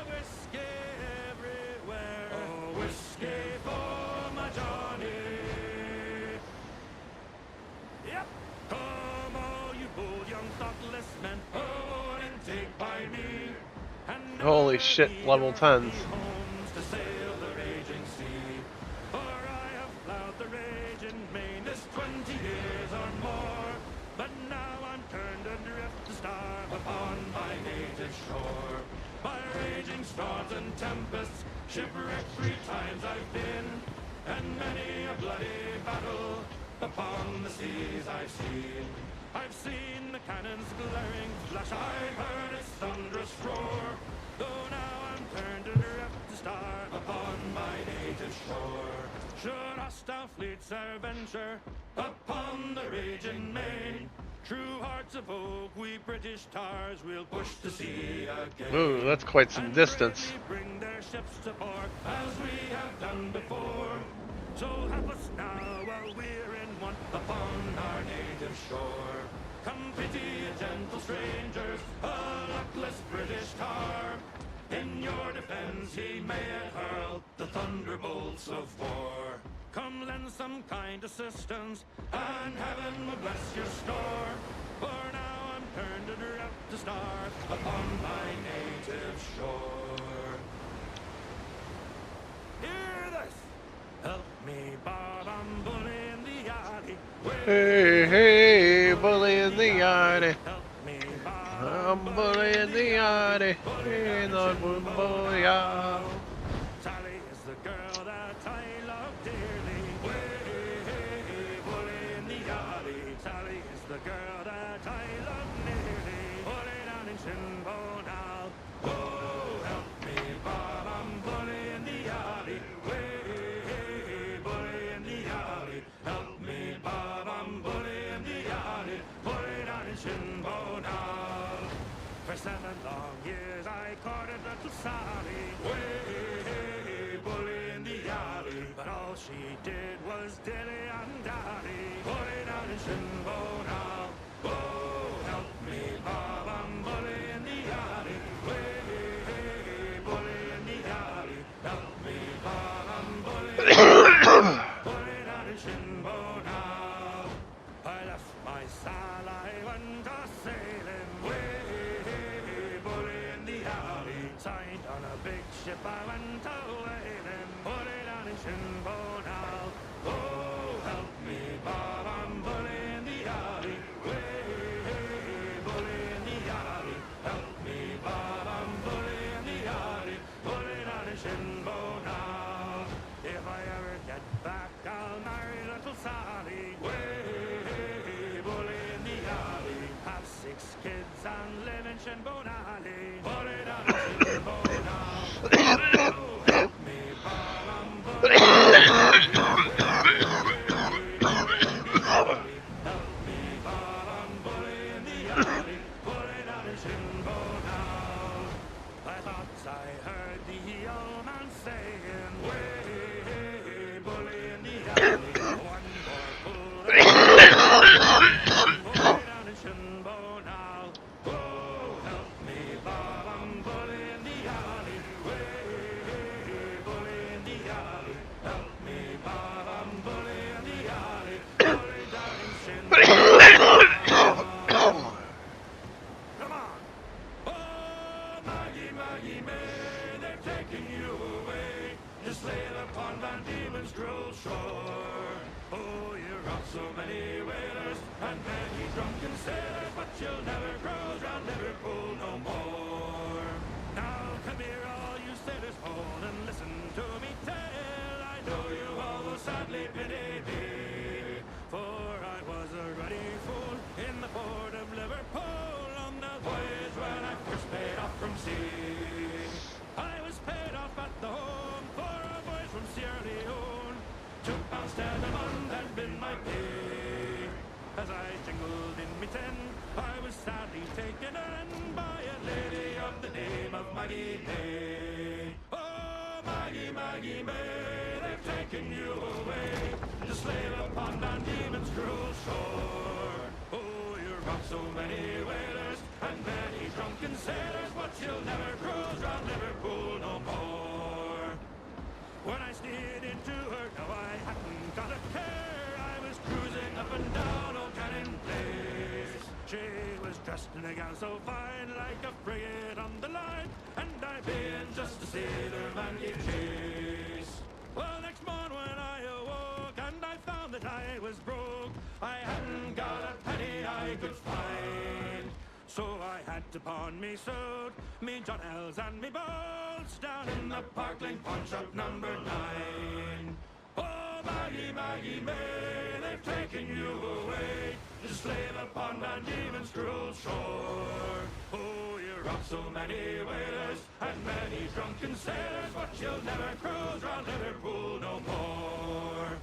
whiskey everywhere. Oh, whiskey for my Johnny. Yep. Come all you bold young thoughtless men, own and take by me. And Holy shit, level 10s. homes to sail the raging sea. For I have plowed the raging main this 20 years or more. But now I'm turned adrift to starve upon my native shore. By raging storms and tempests, shipwrecked 3 times I've been, and many a bloody battle upon the seas I've seen. I've seen the cannon's glaring flash, I've heard its thunderous roar. Though now I'm turned adrift to starve upon my native shore. Should hostile fleets e'er venture upon the raging main, true hearts of oak, we British tars will push to sea again. Ooh, that's quite some And distance. bravely bring their ships to port as we have done before. So help us now while we're in want upon our native shore. Come pity a gentle strangers, a luckless British tar. In your defense he may have hurled the thunderbolts of war. Come lend some kind assistance, and heaven will bless your store. For now I'm turned adrift to starve upon my native shore. Hear this! Help me, Bob, I'm bully in the alley. Hey, hey, bully in the yardie. Help me, Bob, I'm bully in the yardie. In the booyah. Sally is the girl that I love dearly. Way, bully in the alley. Sally is the girl that I love nearly. Bully down in Shinbone now. Oh, help me, Bob, I'm bully in the alley. Way, bully in the alley. Help me, Bob, I'm bully in the For 7 long years I courted little Sally, way bully in the alley. But all she did was dilly and dally, bully down in Shinbo now. Oh, help me, Bob, I'm bully in the alley, way bully in the alley. Help me, Bob, I'm bully in the alley, bully down in Shinbo now. I left my style, I went a-sailing, way bully in the alley. Signed on a big ship, I went a-whaling, bully down in Shinbo now. Oh, help me, Bob, I'm bully in the alley, way bully in the alley. Help me, Bob, I'm bully in the alley, bully down in Shinbo now. If I ever get back, I'll marry little Sally, way bully in the alley. Have 6 kids and live in Shinbone Alley, bully down in Shinbone now. Oh, help me, Bob, I'm bully in the alley, help me, Bob, I'm bully in the alley, bully down in Shinbone now. I thought I heard the old man saying, way bully in the alley. One more pull, bully down in Shinbo now. Oh, help me, Bob, I'm bully in the alley, way bully in the alley. Help me, Bob, I'm bully in the alley, bully down in Shinbo now. Come on. Oh, Maggie, Maggie May, they're taking you away. Just lay upon Van Diemen's cruel shore. Oh, you robbed so many whalers and many drunken sailors, but you'll never cruise round Liverpool no more. Now come here, all you sailors, hold and listen to me tell. I know you all will sadly pity me, for I was a ruddy fool in the port of Liverpool on the voyage when I first paid off from sea. I was paid off at the home for a voyage from Sierra Leone. £2 a month had been my pay. As I jingled in me tin, I was sadly taken in by a lady of the name of Maggie May. Oh, Maggie, Maggie May, they've taken you away to slave upon Van Diemen's cruel shore. Oh, you robbed so many whalers and many drunken sailors, but you'll never cruise round Liverpool no more. When I steered into her, no, I hadn't got a care. I was cruising up and down Old Cannon Place. She was dressed in a gown so fine, like a frigate on the line, and I began just to see the man give chase. Well, next morning when I awoke and I found that I was broke, I hadn't got a penny I could find. So I had to pawn me suit, me John L's and me bolts down in the Parkland pawn shop number 9. Oh, Maggie, Maggie May, they've taken you away to slave upon Van Diemen's cruel shore. Oh, you robbed so many whalers and many drunken sailors, but you'll never cruise round Liverpool no more.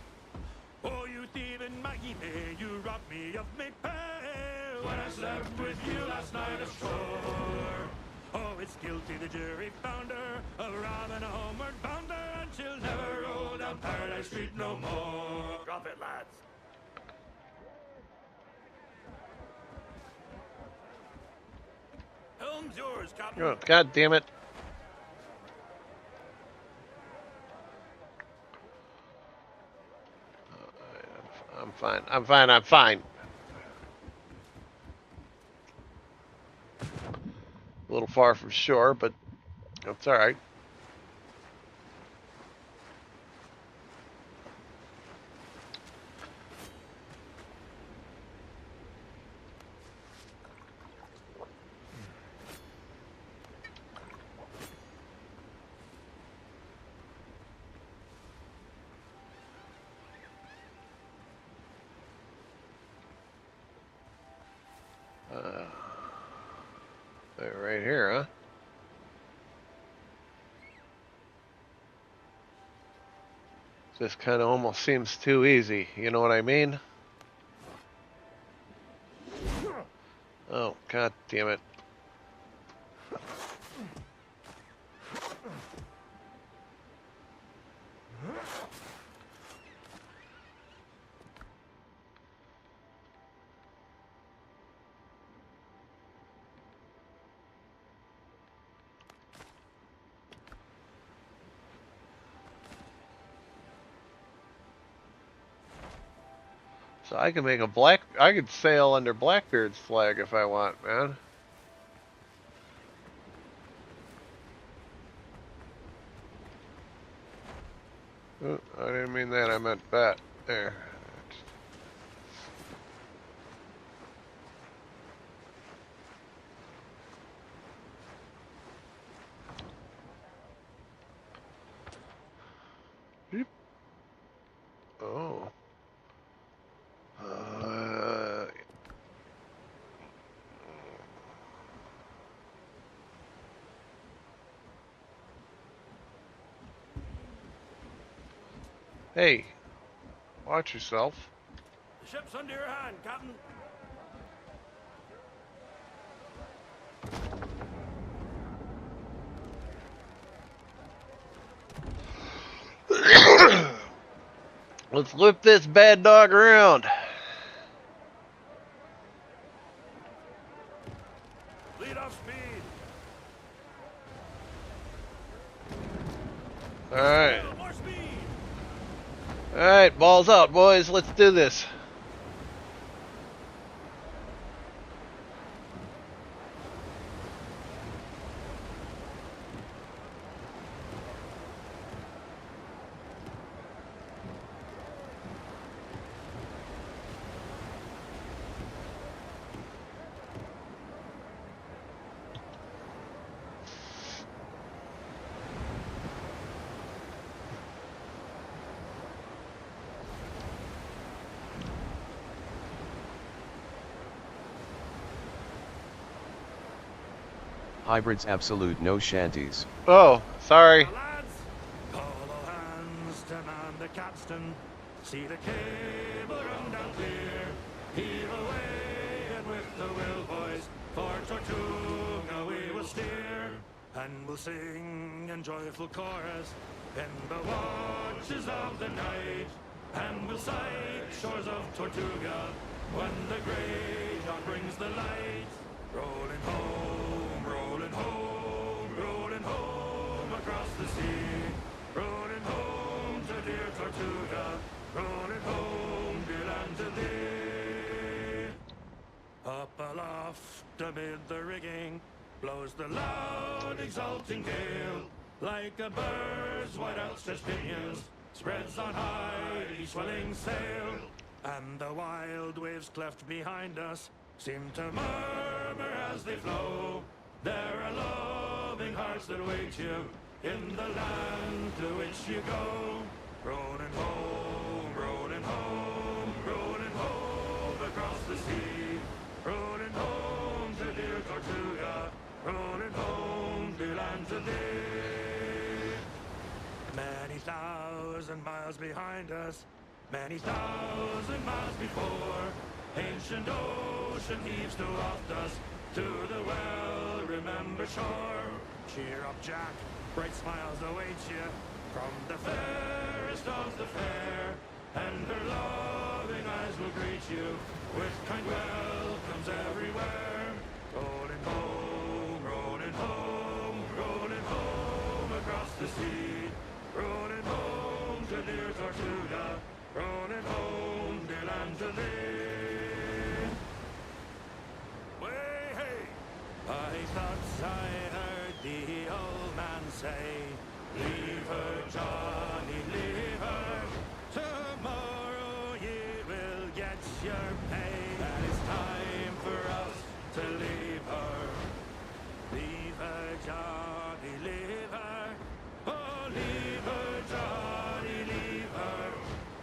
Oh, you thieving Maggie May, you robbed me of me pay when I slept with you last night ashore. Oh, it's guilty the jury found her of robbing a homeward bounder, and she'll never roll down Paradise Street no more. Drop it, lads. Helm's yours, Captain. Oh, God damn it. I'm fine. I'm fine. I'm fine. A little far from shore, but that's all right. Right here, huh? This kind of almost seems too easy. You know what I mean? Oh, God damn it. So I can make I could sail under Blackbeard's flag if I want, man. Oh, I didn't mean that, I meant that. There. Oh. Hey, watch yourself. The ship's under your hand, Captain. Let's lift this bad dog around. Lead off speed. Alright. More speed. Alright, balls out, boys. Let's do this. Hybrids absolute no shanties. Oh, sorry. Lads, call all hands to man the capstan. See the cable run down clear. Heave away and with the will, boys, for Tortuga we will steer. And we'll sing in joyful chorus in the watches of the night. And we'll sight shores of Tortuga when the grey dawn brings the light. Rolling home, rolling home, rolling home across the sea. Rolling home to dear Tortuga, rolling home, dear land to thee. Up aloft amid the rigging blows the loud exulting gale. Like a bird's wide outstretched pinions spreads on high the swelling sail. And the wild waves cleft behind us seem to murmur as they flow. There are loving hearts that wait you in the land to which you go. Rolling home, rolling home, rolling home across the sea. Rolling home to dear Tortuga, rolling home to land to thee. Many thousand miles behind us, many thousand miles before, ancient ocean heaves to waft us to the well-remembered shore. Cheer up, Jack, bright smiles await you from the fairest of the fair, and her loving eyes will greet you with kind welcomes everywhere. Rolling home, rolling home, rolling home across the sea. Rolling home to dear Tortuga, rolling home, dear land to thee. Way, hey! I thought I heard the old man say, leave her, Johnny, leave her. Tomorrow you will get your pay. And it's time for us to leave her. Leave her, Johnny, leave her. Oh, leave her, Johnny, leave her.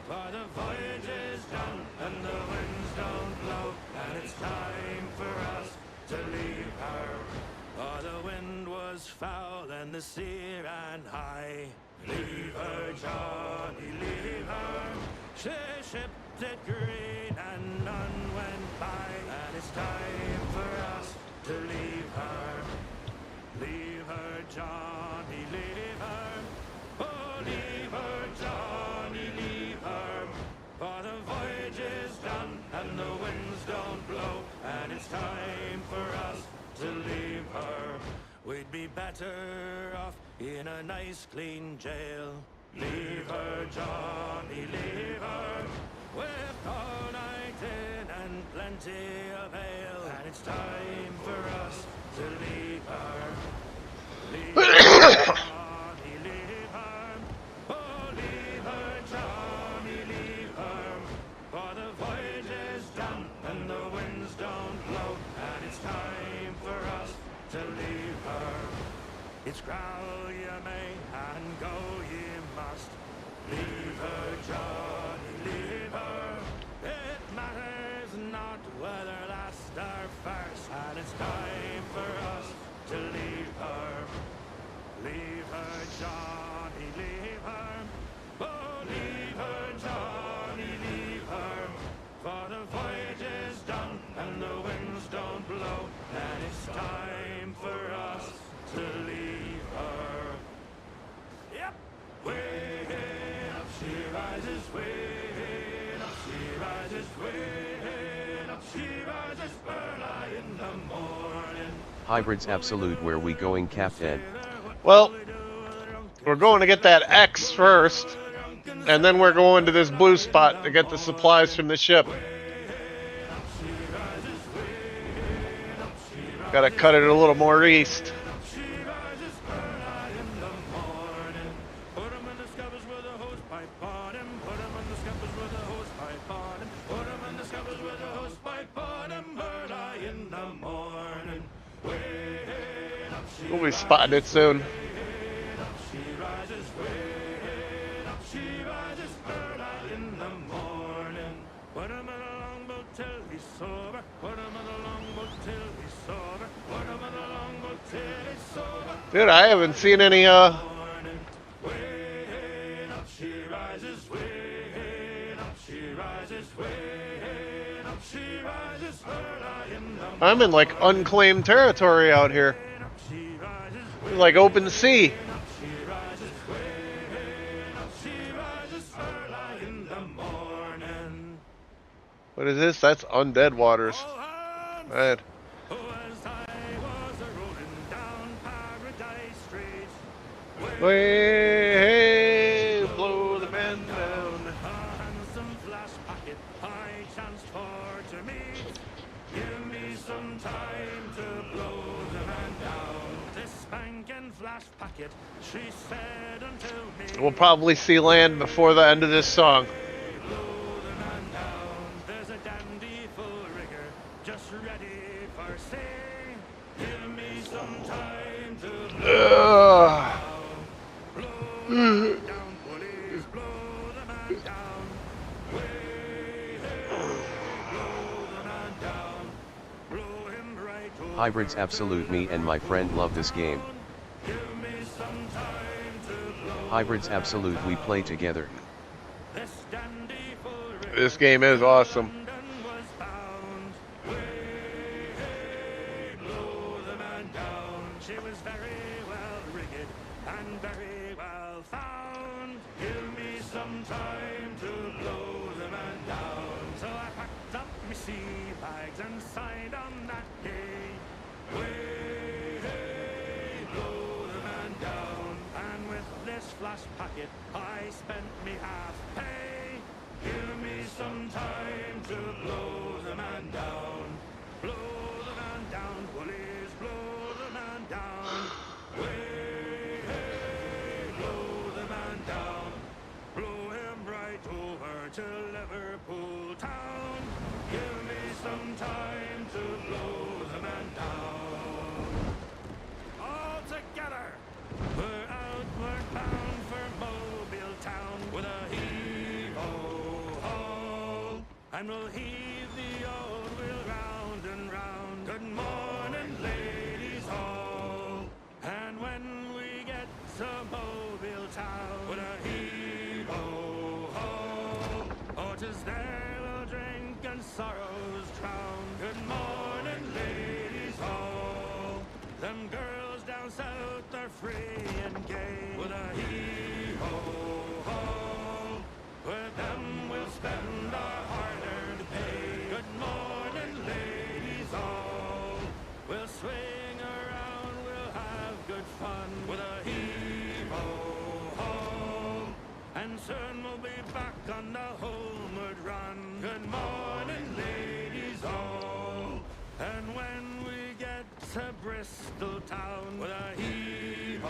For the voyage is done and the winds don't blow, and it's time for us to leave her. Oh, the wind was foul and the sea ran high. Leave her, Johnny, leave her. She shipped it green and none went by, and it's time for us to leave her. Leave her, Johnny, leave her. Oh, leave her, Johnny, leave her. For the voyage is done and the winds don't blow, and it's time for us to leave her. We'd be better off in a nice clean jail. Leave her, Johnny, leave her. With all night plenty of ale, and it's time for us to leave her. Leave her, Johnny, leave her. Oh, leave her, Johnny, leave her. For the voyage is done, and the winds don't blow, and it's time for us to leave her. It's growl ye may, and go ye must. Leave her, Johnny, leave her. It matters not whether last or first, and it's time for us to leave her. Leave her, Johnny, leave her. Oh, leave her, Johnny, leave her. For the voyage is done, and the winds don't blow, and it's time for us to leave her. Yep. Way up she rises, way up she rises, way up she rises early in the morning. Hybrids Absolute, where we going, Captain? Well, we're going to get that X first, and then we're going to this blue spot to get the supplies from the ship. Gotta cut it a little more east. We'll be spotting it soon. Dude, I haven't seen any I'm in like unclaimed territory out here. Like open sea. What is this? That's undead waters. Right. Way, blow the man down. Give me some time to blow the man down. This spanking flash packet, she said unto me. We'll probably see land before the end of this song. Blow the man down. There's a dandy full rigger just ready for sea. Give me some time to blow the man down. Blow the man down, bullies, blow the man down. Hybrids Absolute, me and my friend love this game. Hybrids Absolute, we play together. This game is awesome. She was very well rigged and very well found. Give me some time to blow the man down. So I packed up my sea bags and signed on that day. Way, hey, blow the man down. And with this flash packet, I spent me half pay. Give me some time to blow the man down. Blow the man down, bullies, blow the man down. Way, hey, blow the man down. Blow him right over to Liverpool town. Give me some time to blow the man down. All together, we're outward bound for Mobile town with a heave-ho-ho. And we'll heave the old wheel round and round. Good morning, ladies all. And when we get to Mobile town with a heave-ho-ho, oh, 'tis there we'll drink and sorrows drown. Good morning, ladies all. Them girls down south are free and gay with a heave-ho-ho. With them we'll spend our hard-earned pay. Good morning, ladies all. We'll swing around, we'll have good fun with a heave-ho-ho. And soon we'll be back on the homeward run. Good morning, ladies all. Bristol town with a hee-ho-ho.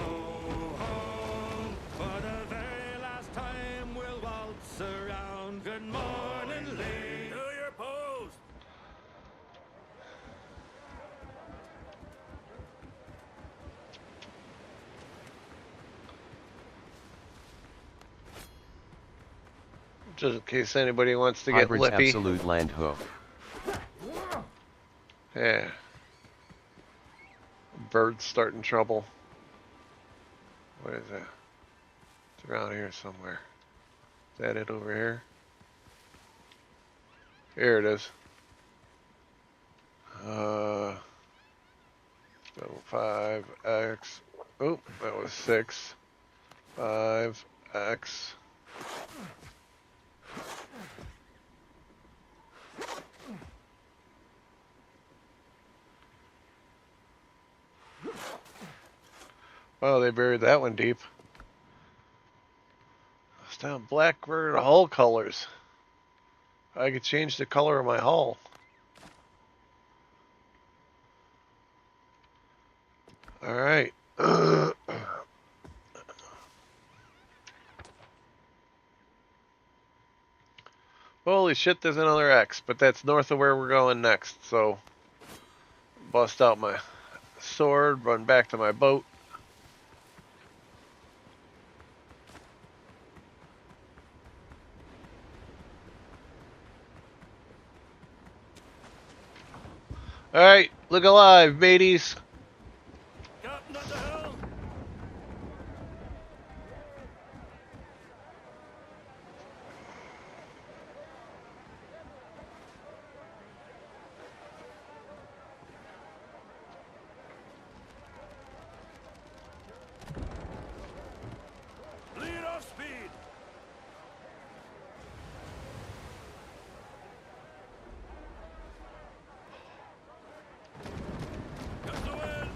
For the very last time we'll waltz around. Good morning, lady. Do your pose. Just in case anybody wants to get Hybrids lippy. absolute land ho. Yeah. Bird's starting trouble. What is that? It's around here somewhere. Is that it over here? Here it is. 5x. Oh, that was 6. 5x. Oh, they buried that one deep. It's down Blackbird hull colors. I could change the color of my hull. Alright. Holy shit, there's another X, but that's north of where we're going next, so bust out my sword, run back to my boat. Alright, look alive, mateys. Lead off speed. Got the wind.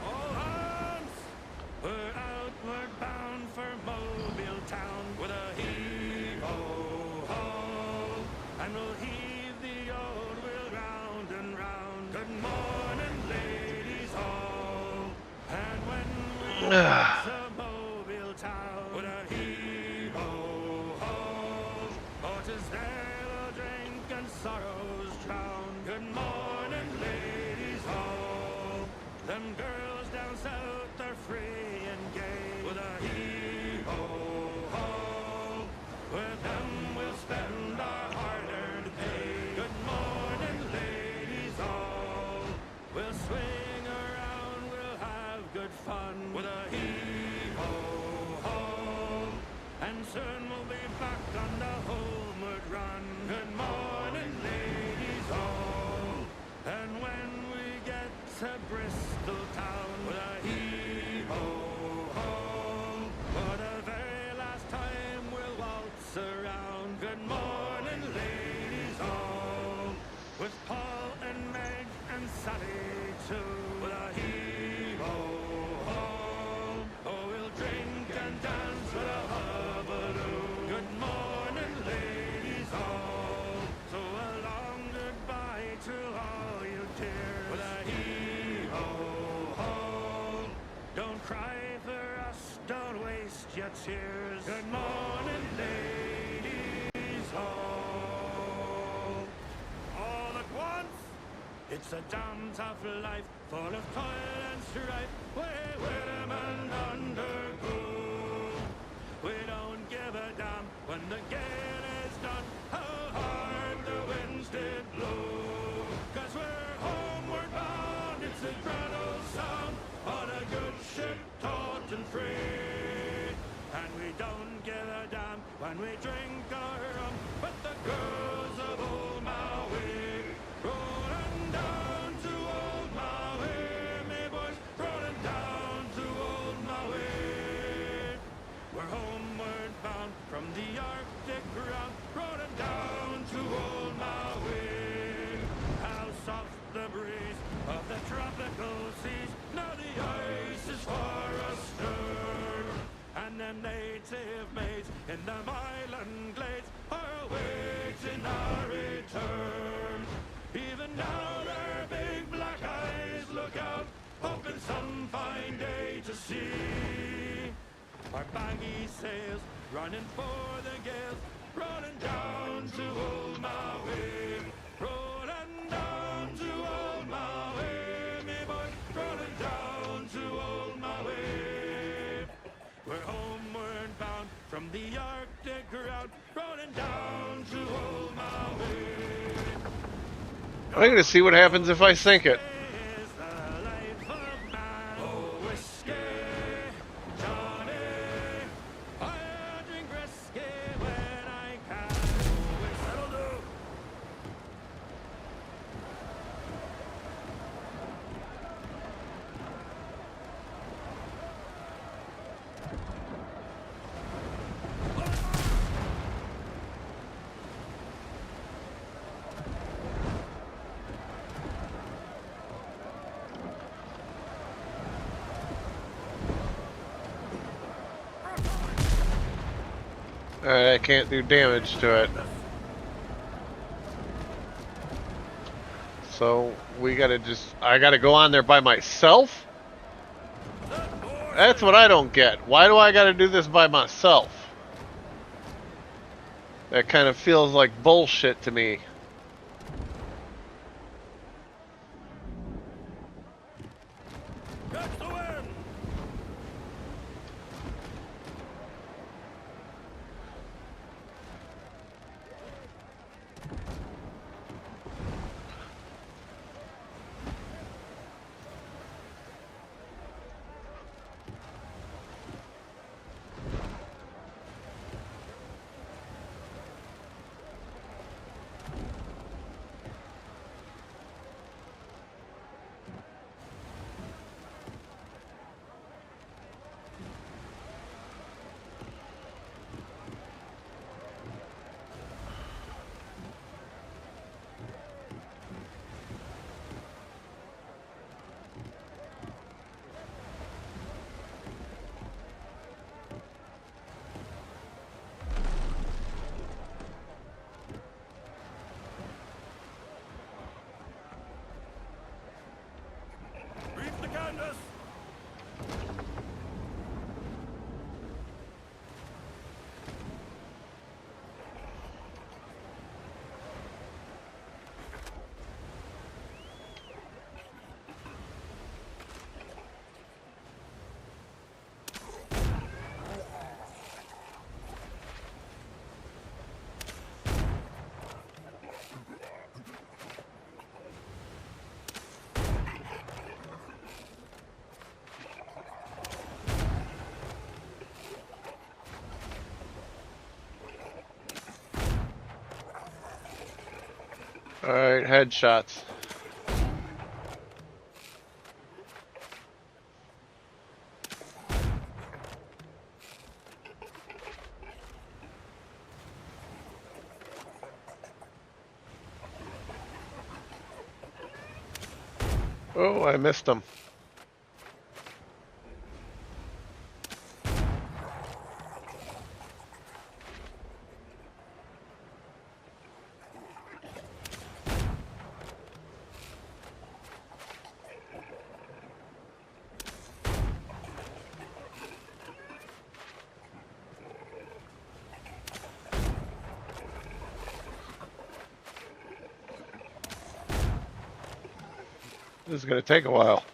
All hands! We're outward bound for Mobile town with a hee-ho-ho. And we'll heave the old wheel round and round. Good morning, ladies all. And when we reach the Mobile town with a hee-ho-ho. Oh, 'tis there they'll drink and sorrows drown. Good morning, ladies all. Them girls down south are free and gay with a hee-ho-ho. With them we'll spend our hard-earned pay. Good morning, ladies all. We'll swing around, we'll have good fun with a hee-ho-ho. And soon we'll be back on the homeward run. Good morning, ladies all. And when we get to Bristol town with a hee-ho-ho. For the very last time we'll waltz around. Good morning, ladies all. With Paul and Meg and Sally too. With a hee-ho-ho. Oh, we'll drink and dance with a hubbaloo. Good morning, ladies all. So a long goodbye to all you dears. With a hee-ho-ho. Don't cry for us, don't waste your tears. Good morning, ladies all. All at once, it's a damn tough life, full of toil and strife. Where the men undergo. We don't give a damn when the gale is done, how hard the winds did blow. 'Cause we're homeward bound, it's a grand old sound, on a good ship taut and free. And we We don't give a damn when we drink our rum, but the girls of old Maui, rolling down to old Maui, me boys, rolling down to old Maui. We're homeward bound from the Arctic ground, rolling down to old Maui. How soft the breeze of the tropical seas, now the ice is far astern, and the native maids in the island glades are awaiting our return. Even now their big black eyes look out, hoping some fine day to see our baggy sails running for the gales, rolling down to old Maui, rolling down to old Maui, me boy, rolling down to old Maui. We're homeward bound from the Arctic ground, rolling down to old Maui. I'm gonna see what happens if I sink it. Is the life of man. Oh, whiskey, Johnny, I'll drink whiskey when I can. Oh, that'll do. Alright, I can't do damage to it. So we gotta I gotta go on there by myself? That's what I don't get. Why do I gotta do this by myself? That kind of feels like bullshit to me. Catch the wind. Reef the canvas. Alright, headshots. Oh, I missed them. This is going to take a while.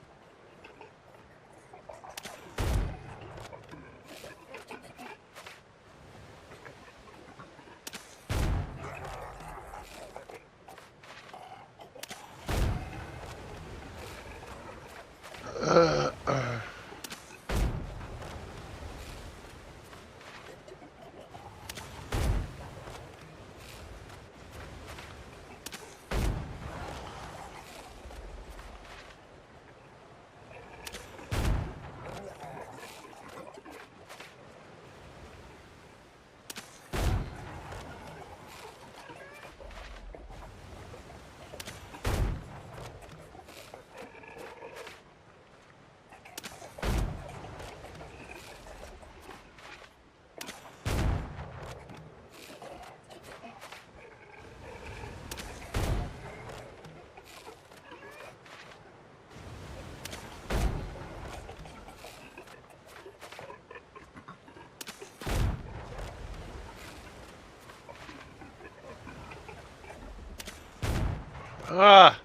Ah.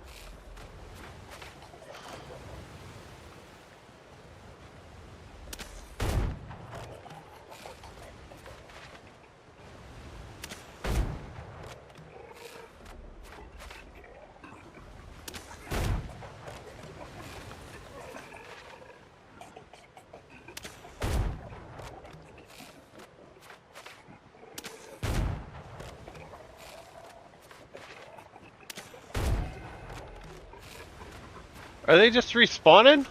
Are they just respawning?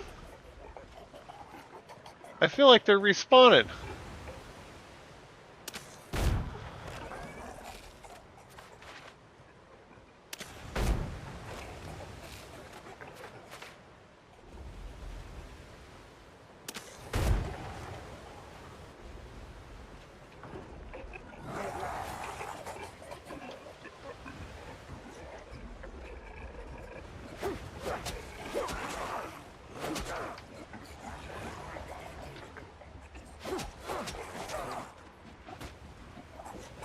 I feel like they're respawning.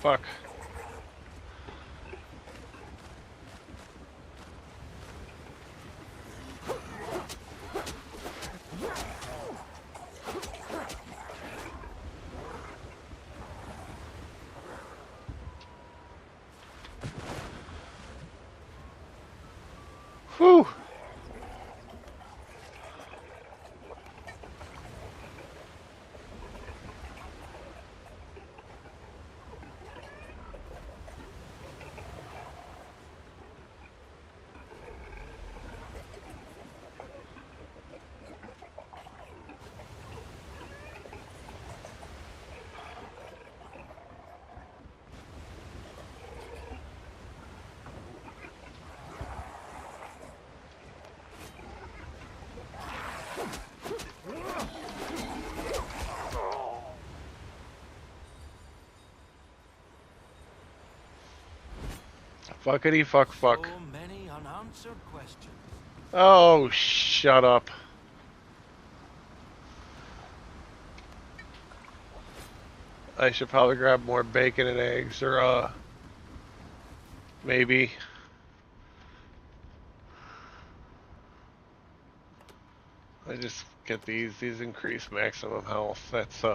Fuck. Whew. Fuckity fuck fuck. So many unanswered questions. Oh, shut up. I should probably grab more bacon and eggs, or, maybe. I just get these increase maximum health. That's,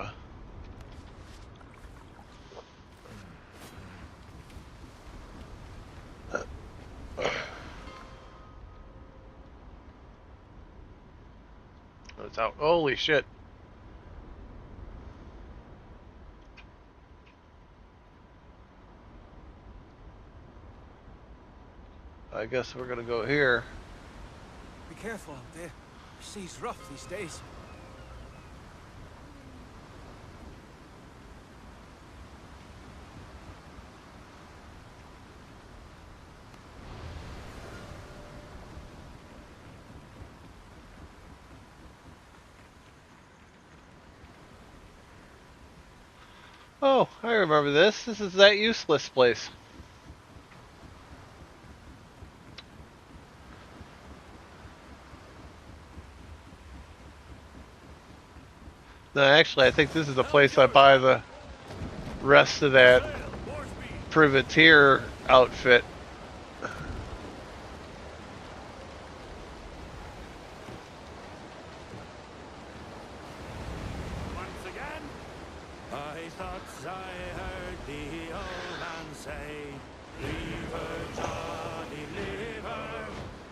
it's out. Holy shit. I guess we're gonna go here. Be careful out there. The sea's rough these days. Oh, I remember this. This is that useless place. No, actually, I think this is the place I buy the rest of that privateer outfit. Once again, I thought I heard the old man say, "Leave her, Johnny, leave her.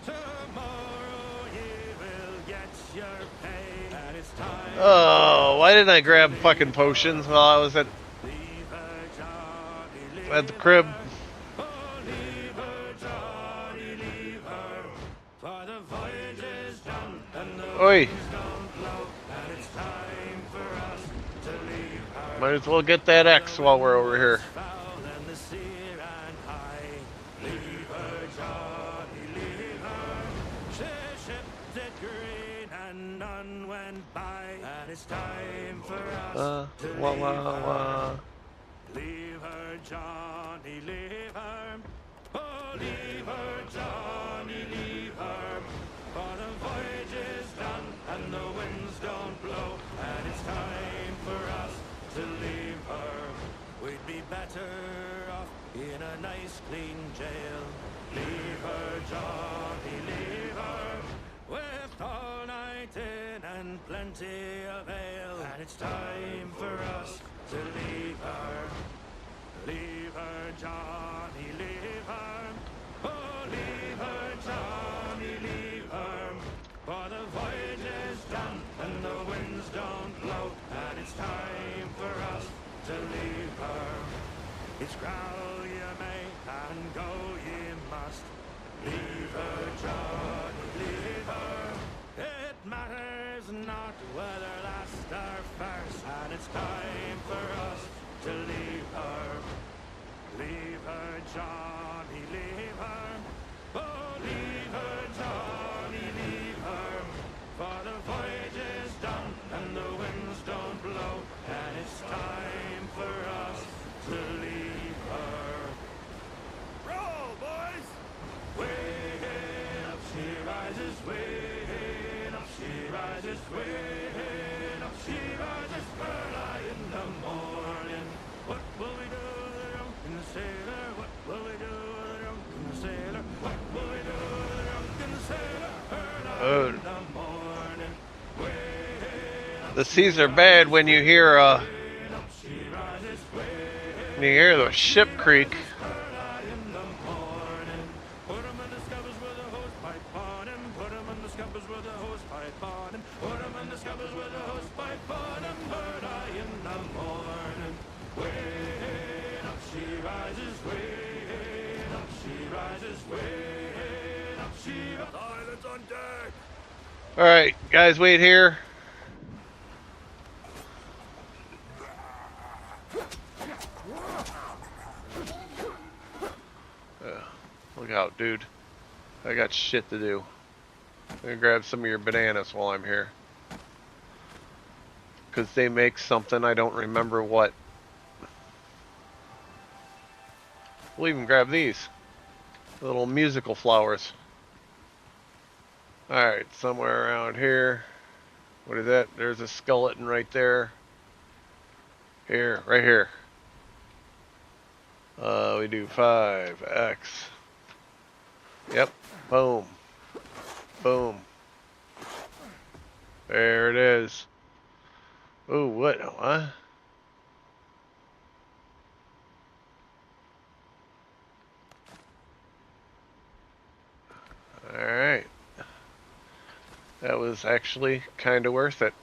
Tomorrow you will get your pay, and it's time." Oh, why didn't I grab fucking potions while I was at the crib? Oi! Might as well get that X while we're over here. Wah wah wah. Leave her, Johnny, leave her. Oh, leave her, Johnny, leave her. For the voyage is done and the winds don't blow, and it's time for us to leave her. We'd be better off in a nice clean jail. Leave her, Johnny, leave her. With all night in and plenty of ale, and it's time for us to leave her. Leave her, Johnny, leave her. Oh, leave her, Johnny, leave her. For the voyage is done and the winds don't blow, and it's time for us to leave her. It's growl ye may and go ye must. Leave her, Johnny, leave her. It matters not whether last or first, and it's time for us to leave her. Leave her, Johnny, leave her. Oh, leave her, Johnny, leave her. For the voyage is done and the winds don't blow, and it's time for us to leave her. Roll, boys! Way up she rises, way up she rises, way up she rises early in the morning. What will we do with the drunken sailor? What will we do with the drunken sailor? What will we do with the drunken sailor? Early in the morning. The seas are bad when you hear the ship creak. All right, guys, wait here. Look out, dude. I got shit to do. I'm gonna grab some of your bananas while I'm here. Because they make something, I don't remember what. We'll even grab these. Little musical flowers. Alright, somewhere around here. What is that? There's a skeleton right there. Here, right here. We do 5x. Yep. Boom. Boom. There it is. Oh, what? What? Alright. That was actually kind of worth it.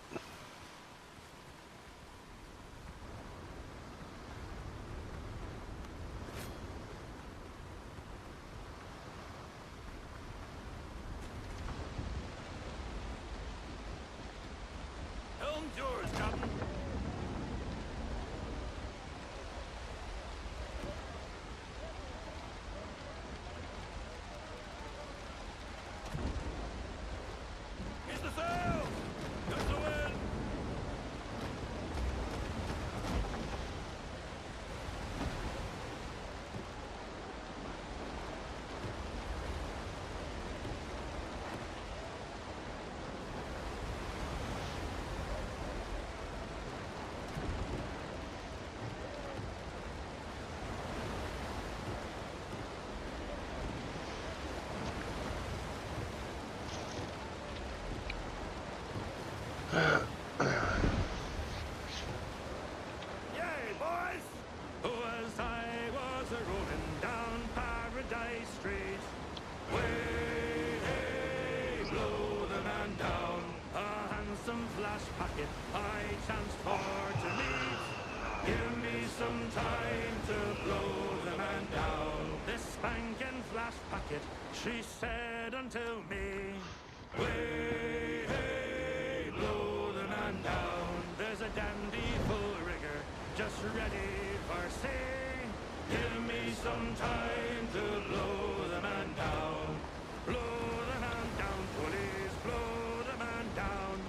She said unto me, way, hey, blow the man down. There's a dandy full rigger just ready for sea. Give me some time to blow the man down. Blow the man down, police, blow the man down.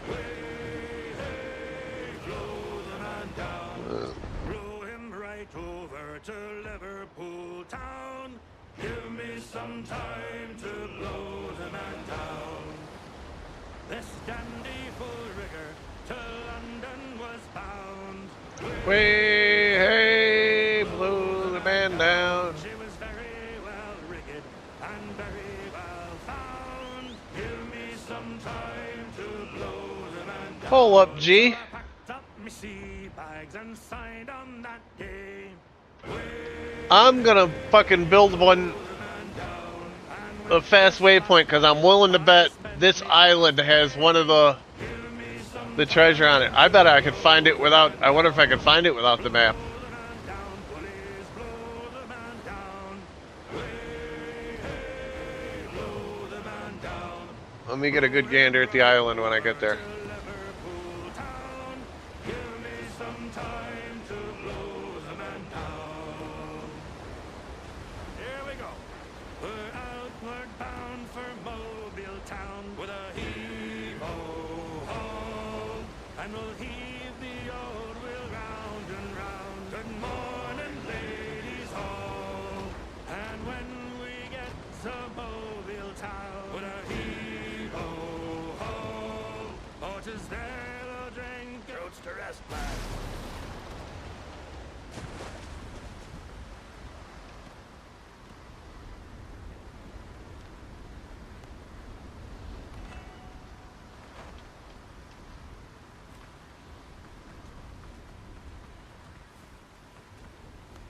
Way, hey, blow the man down. Blow him right over to Liverpool town. Give me some time to blow the man down. This dandy full rigger to London was bound. Way, hey, blow the man down. She was very well rigged Hold up, G. I'm gonna fucking build one, a fast waypoint, because I'm willing to bet this island has one of the treasure on it. I bet I could find it without, I wonder if I could find it without the map. Let me get a good gander at the island when I get there. And we'll heave the old wheel round and round. Good morning, ladies all. And when we get to Mobile town, with a heave-ho-ho, oh, 'tis there they'll drink oats to rest, lad.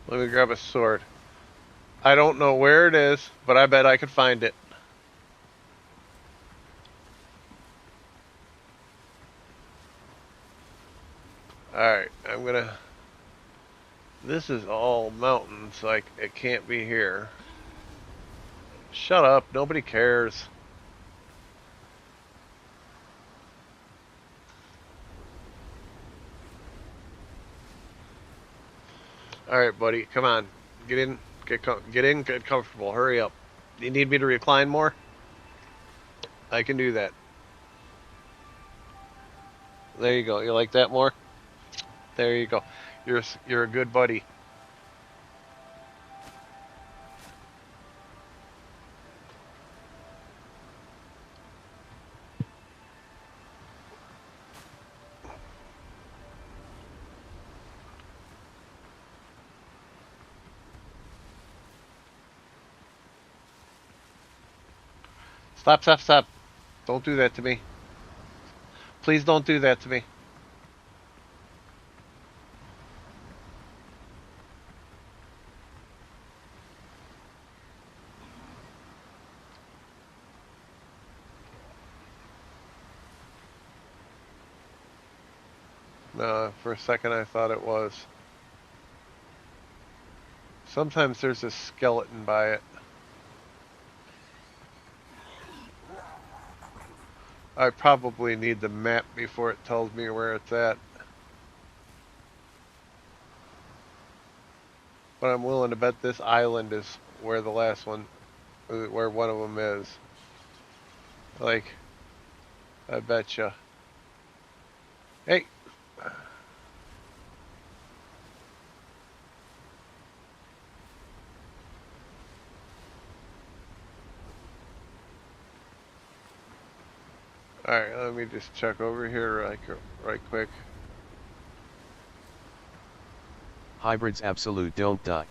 Let me grab a sword. I don't know where it is, but I bet I could find it. Alright, I'm gonna... This is all mountains, like, it can't be here. Shut up, nobody cares. Alright, buddy, come on. Get in, get comfortable, hurry up. You need me to recline more? I can do that. There you go, you like that more? There you go. You're a good buddy. Stop, stop, stop. Don't do that to me. Please don't do that to me. No, for a second I thought it was. Sometimes there's a skeleton by it. I probably need the map before it tells me where it's at. But I'm willing to bet this island is where the last one, where one of them is. Like, I betcha. Hey! Alright, let me just check over here right quick. Hybrids absolute don't die.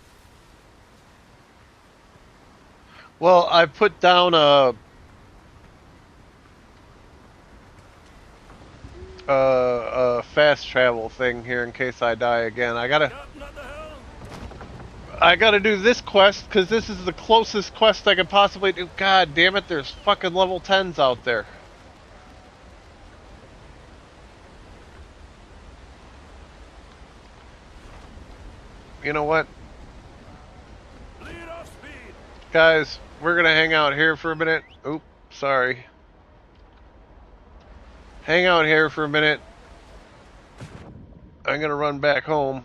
Well, I put down a fast travel thing here in case I die again. I gotta do this quest because this is the closest quest I could possibly do. God damn it, there's fucking level 10s out there. You know what? Guys, we're gonna hang out here for a minute. Oop, sorry. Hang out here for a minute. I'm gonna run back home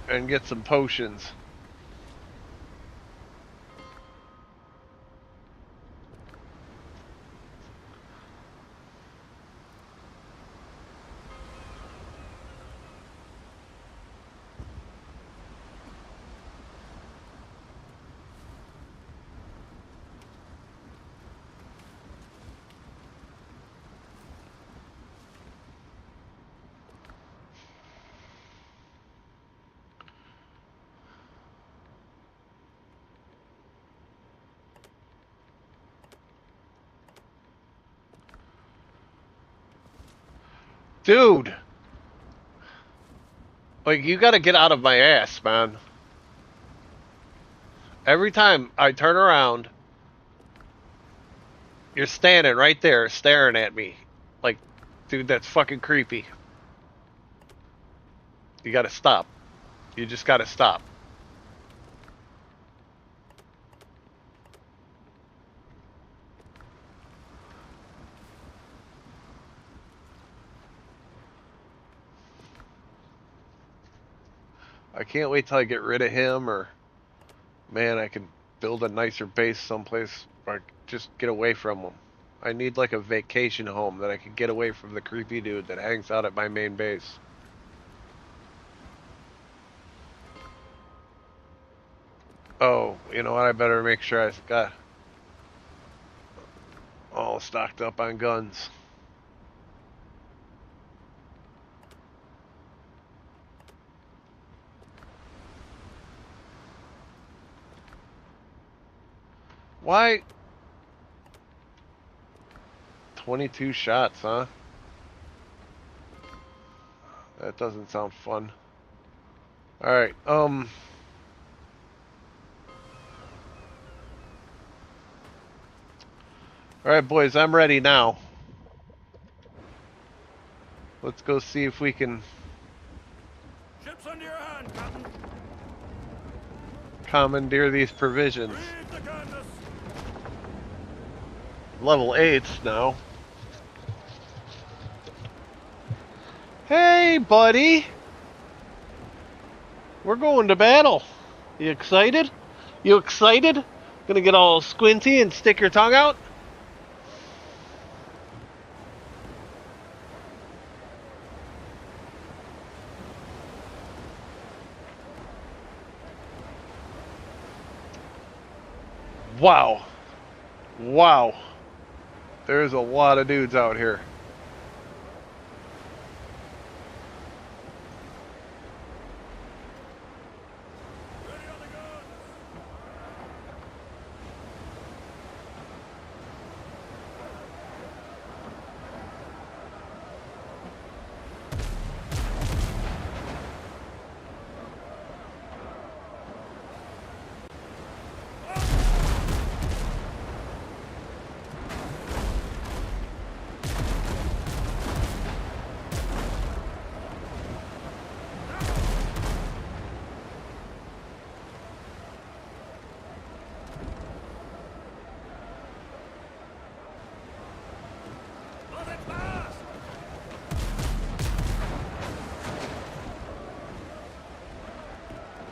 and get some potions. Dude! Like, you gotta get out of my ass, man. Every time I turn around, you're standing right there staring at me. Like, dude, that's fucking creepy. You gotta stop. You just gotta stop. I can't wait till I get rid of him, or man, I can build a nicer base someplace, or just get away from him. I need like a vacation home that I can get away from the creepy dude that hangs out at my main base. Oh, you know what? I better make sure I've got all stocked up on guns. Why? 22 shots, huh? That doesn't sound fun. Alright, Alright, boys, I'm ready now. Let's go see if we can Ships under your hand, Captain. commandeer these provisions. Level 8s now. Hey, buddy! We're going to battle. You excited? You excited? Gonna get all squinty and stick your tongue out? Wow. Wow. There's a lot of dudes out here.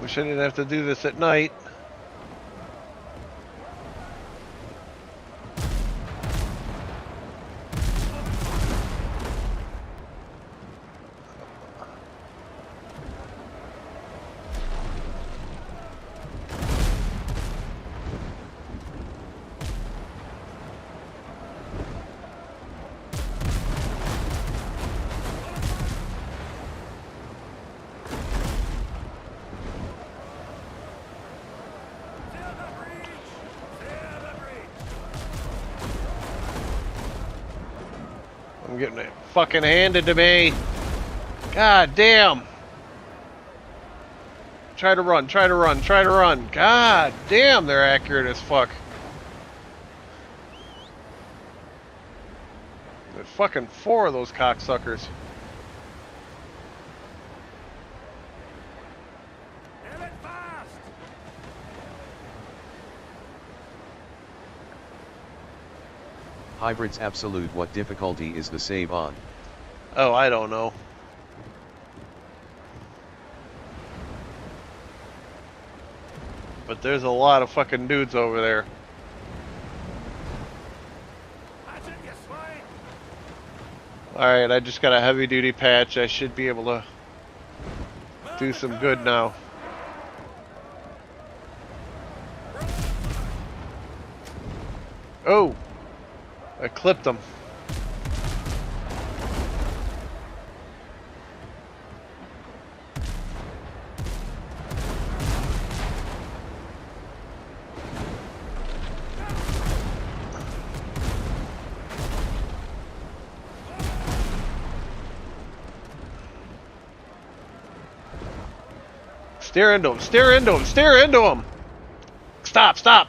Wish I didn't have to do this at night. I'm getting it fucking handed to me. God damn. Try to run, try to run, try to run. God damn, they're accurate as fuck. There's fucking 4 of those cocksuckers. Hybrids absolute. What difficulty is the save on? Oh, I don't know. But there's a lot of fucking dudes over there. Alright, I just got a heavy duty patch. I should be able to do some good now. Oh! I clipped them. Steer into him. Steer into him. Steer into him. Stop. Stop.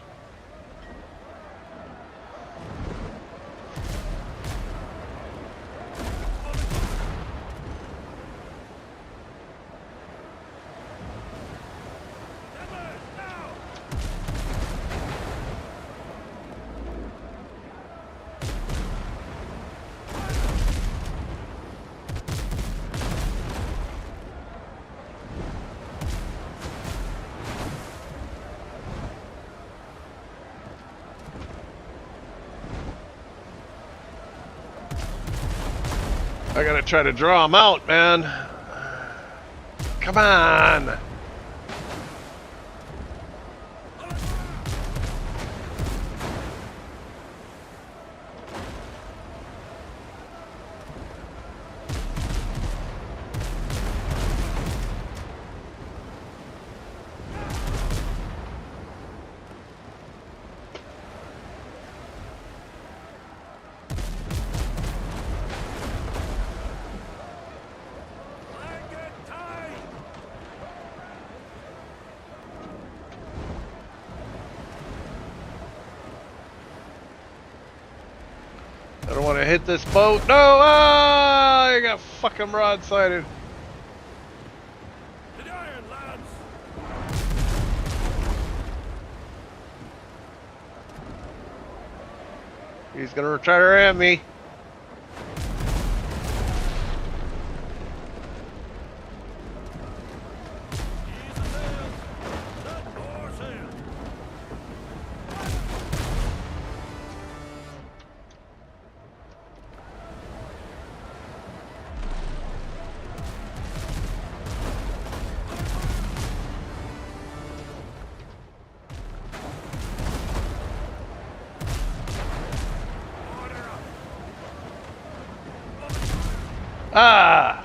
I gotta try to draw him out, man. Come on. I don't want to hit this boat. No! Ah! I got fucking broadsided. To the iron, lads! He's gonna try to ram me. Ah!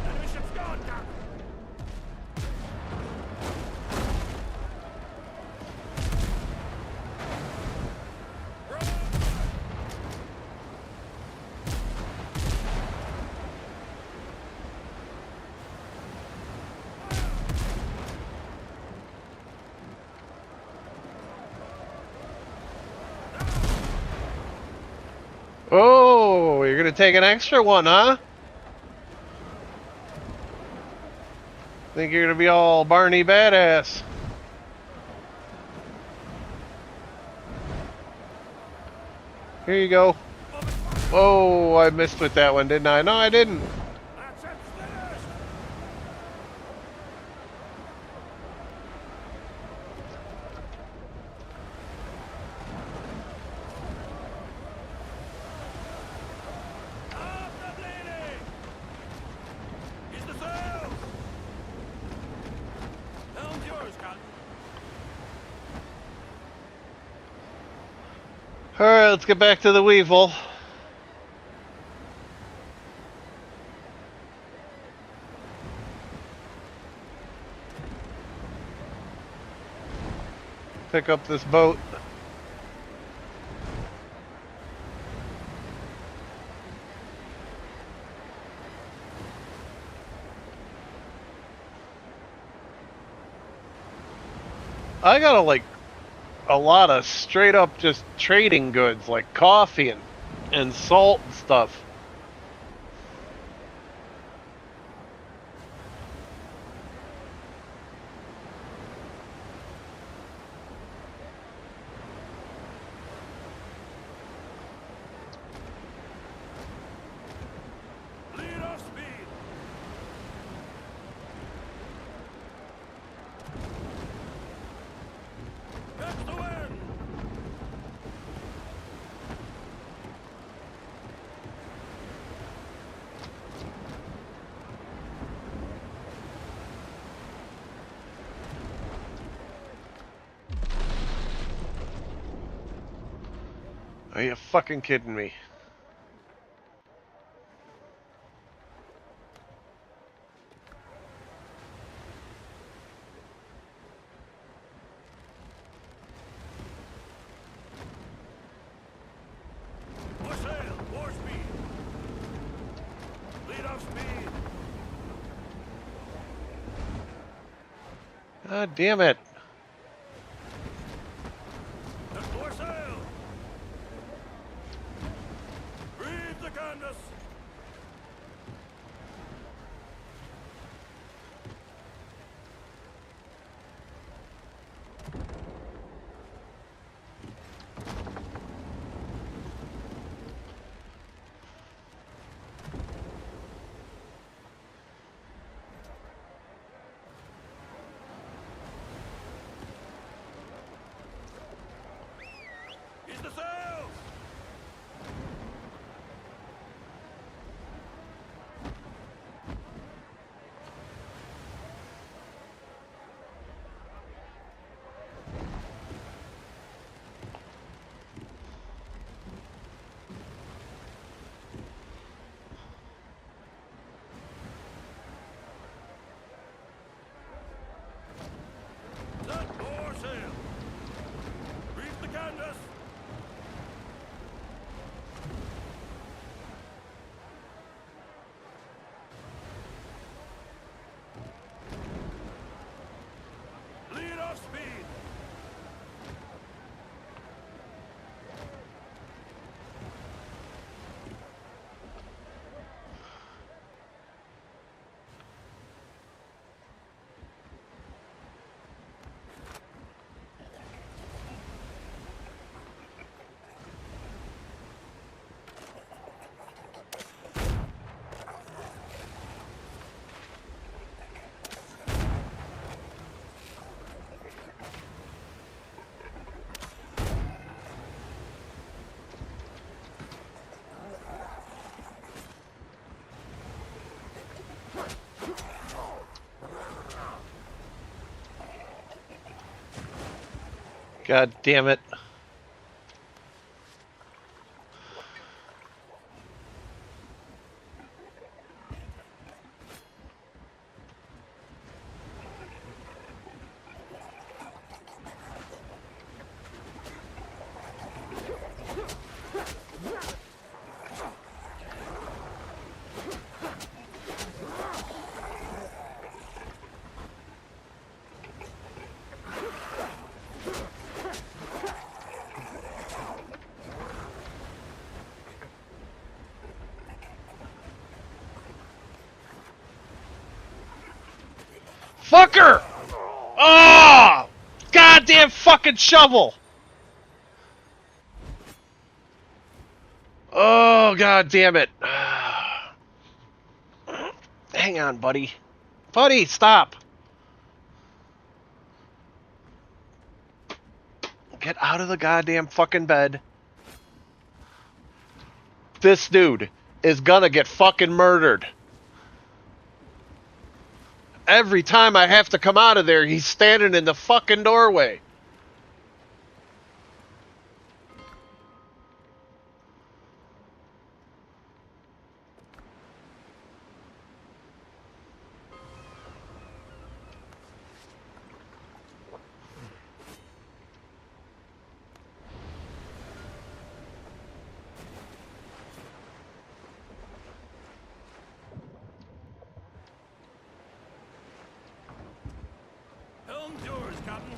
Enemy ship's gone, Doc. Oh, you're gonna take an extra one, huh? Think you're gonna be all Barney badass. Here you go. Oh, I missed with that one, didn't I? No, I didn't. Alright, let's get back to the Weevil. Pick up this boat. I gotta like a lot of straight up just trading goods like coffee and salt and stuff. Lead off speed. That's the wind. Are you fucking kidding me? More sail, more God damn it. For sale. Read the canvas. He's the sails. Set for sail. Reef the canvas. Lead off speed. God damn it. Fucker! Oh! Goddamn fucking shovel! Oh, god damn it. Hang on, buddy. Buddy, stop! Get out of the goddamn fucking bed. This dude is gonna get fucking murdered. Every time I have to come out of there, he's standing in the fucking doorway. Helm's yours, Captain.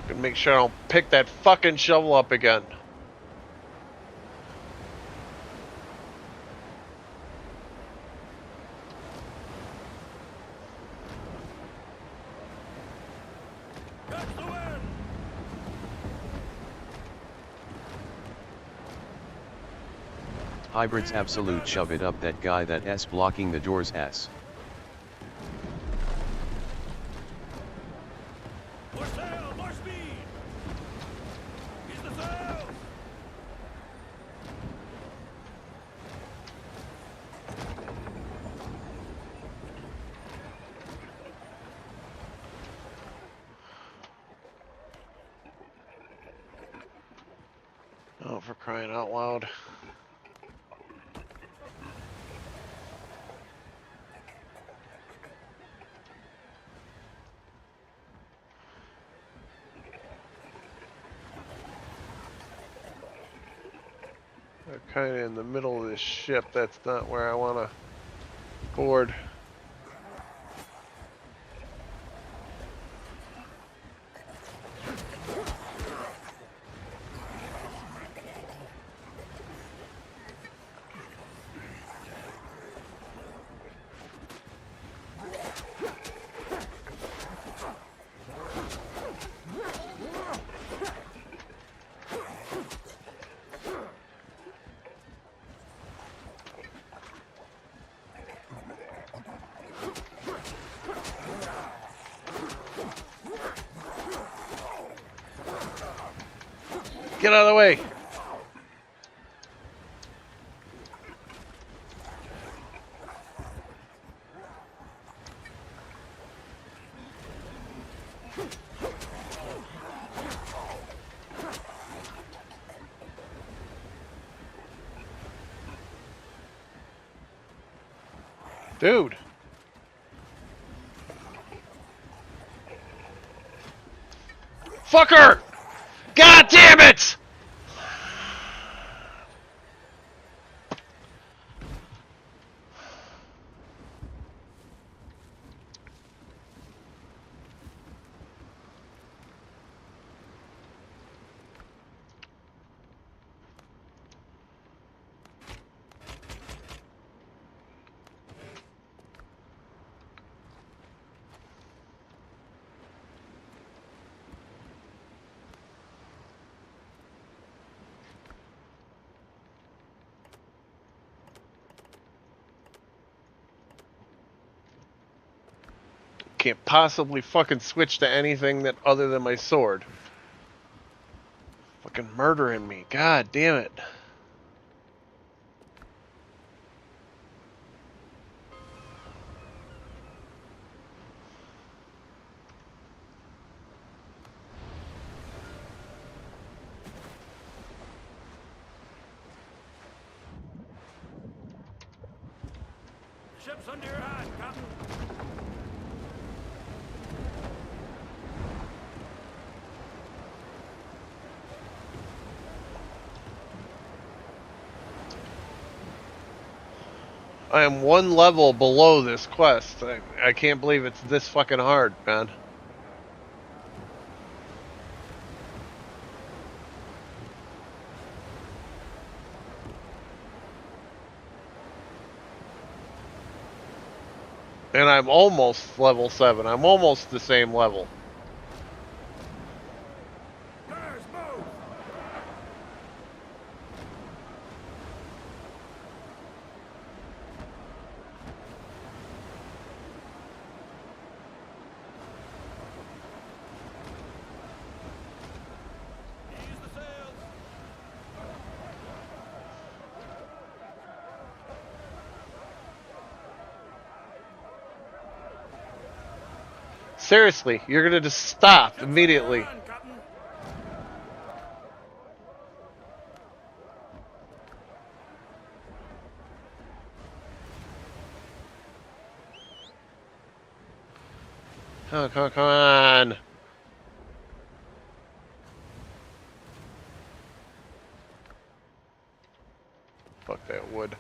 Gonna make sure I don't pick that fucking shovel up again. Catch the wind. Hybrids absolute shove it up that guy that S blocking the doors S. More sail, more speed. He's the sails. Oh, for crying out loud. They're kind of in the middle of this ship. That's not where I want to board. Get out of the way! Dude! Fucker! God damn it! Can't possibly fucking switch to anything that other than my sword. Fucking murdering me. God damn it. Ship's under your hand, Captain. I am one level below this quest. I can't believe it's this fucking hard, man. And I'm almost level 7. I'm almost the same level. Seriously, you're gonna just stop immediately. Oh, come on. Fuck that wood.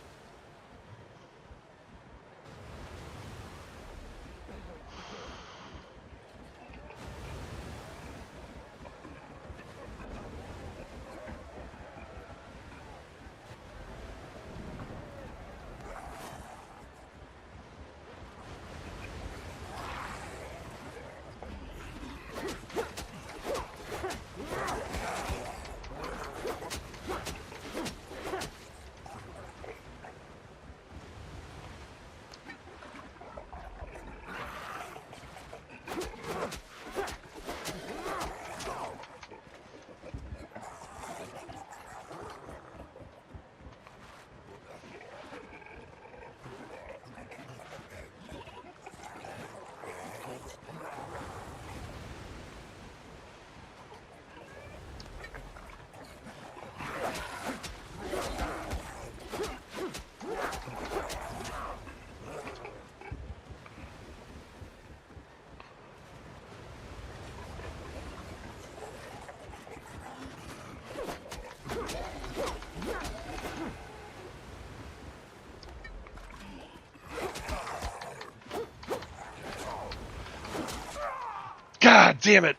damn it.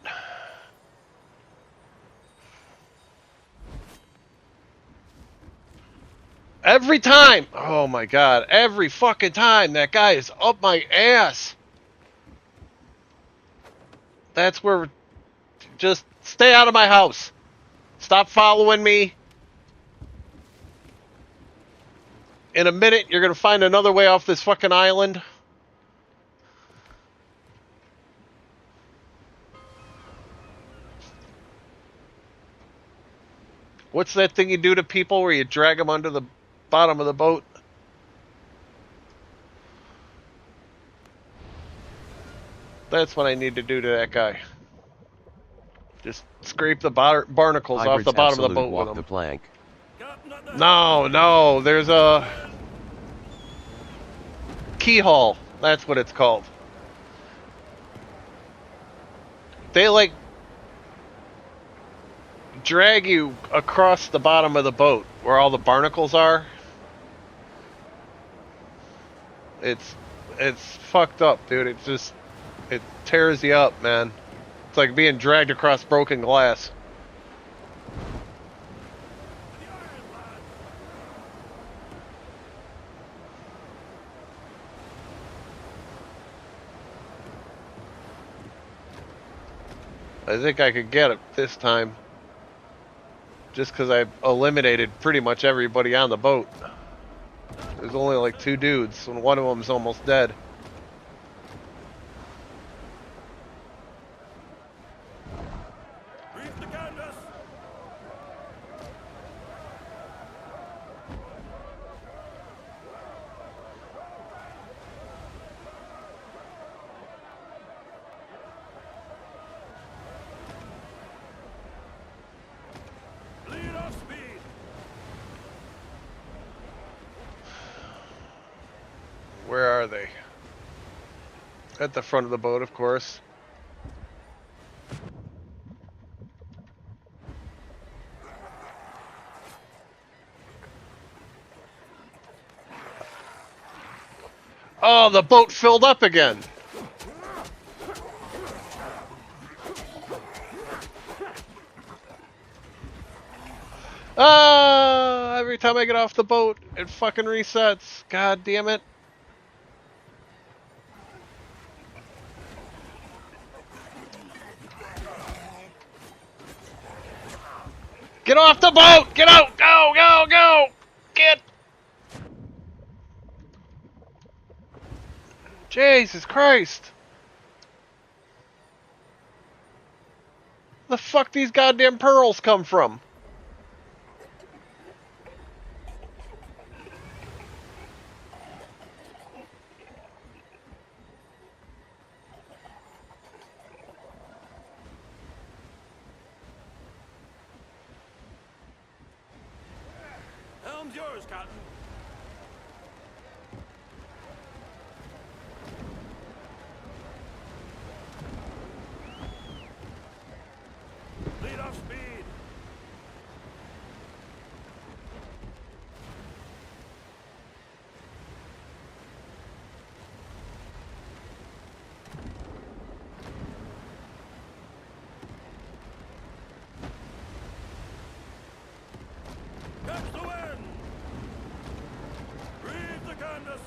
Every time! Oh my god, every fucking time that guy is up my ass! That's where... Just stay out of my house! Stop following me! In a minute, you're gonna find another way off this fucking island. What's that thing you do to people where you drag them under the bottom of the boat? That's what I need to do to that guy. Just scrape the barnacles off the bottom of the boat with him. The plank. No, there's a keyhole. That's what it's called. They like drag you across the bottom of the boat where all the barnacles are. It's fucked up, dude. It tears you up, man. It's like being dragged across broken glass. I think I could get it this time. Just because I eliminated pretty much everybody on the boat. There's only like 2 dudes, and one of them's almost dead. Where are they? At the front of the boat, of course. Oh, the boat filled up again. Ah, every time I get off the boat, it fucking resets. God damn it. Get off the boat! Get out! Go, go, go! Get! Jesus Christ! The fuck these goddamn pearls come from? Helm's yours, Cotton. Lead off speed. Catch the wind. Reef the canvas.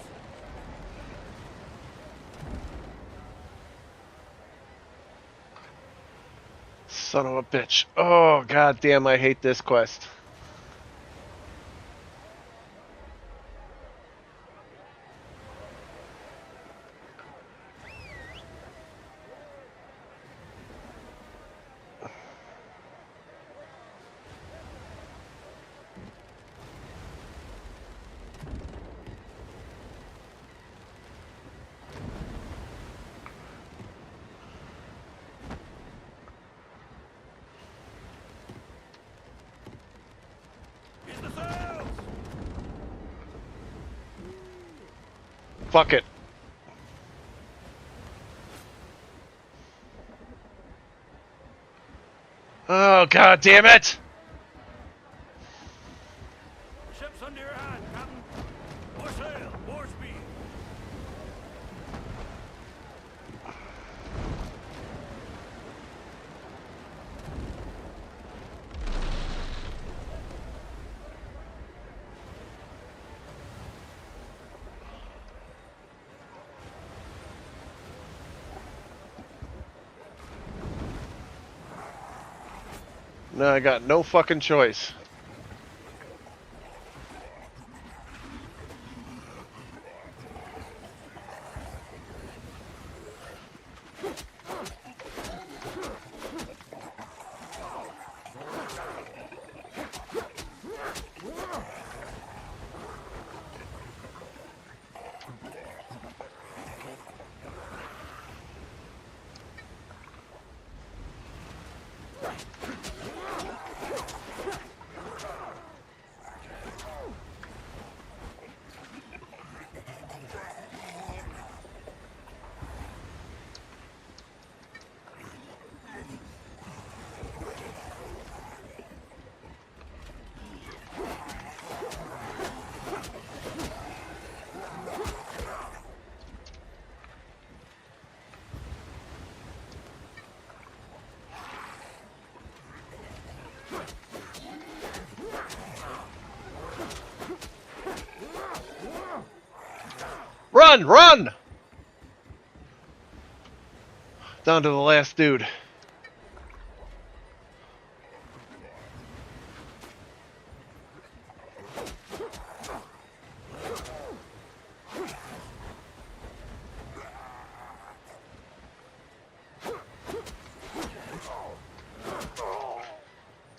Son of a bitch. Oh, goddamn, I hate this quest. Fuck it. Oh, god damn it! The ship's under your hand, Captain. More sail, more speed. No, I got no fucking choice. Run! Run! Down to the last dude.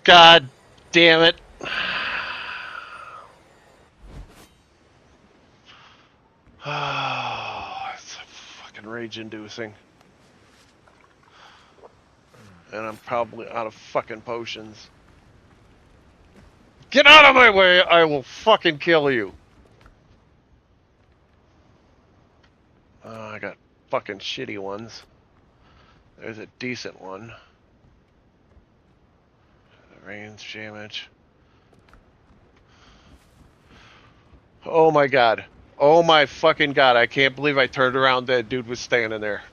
God damn it. Oh, it's fucking rage-inducing. And I'm probably out of fucking potions. Get out of my way! I will fucking kill you. Oh, I got fucking shitty ones. There's a decent one. Range damage. Oh my god. Oh my fucking god. I can't believe I turned around, that dude was standing there.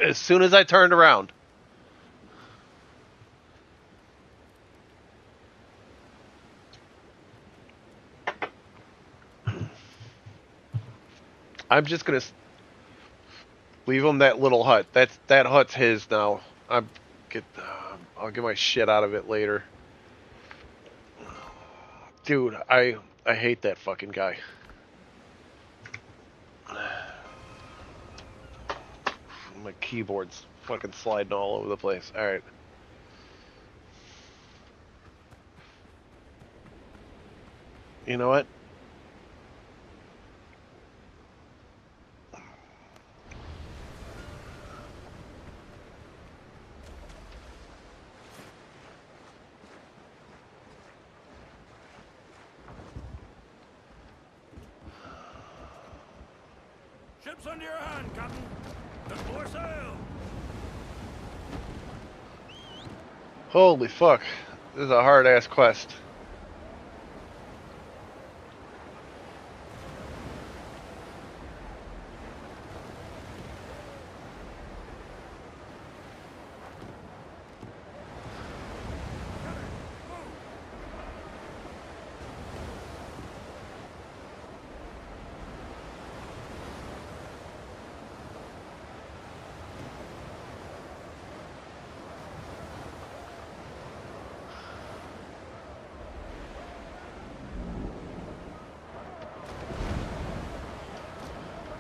As soon as I turned around. I'm just gonna leave him that little hut. That hut's his now. I'll get my shit out of it later. Dude, I hate that fucking guy. My keyboard's fucking sliding all over the place. Alright. You know what? Ships under your hand, Captain. Got more sail. Holy fuck. This is a hard-ass quest.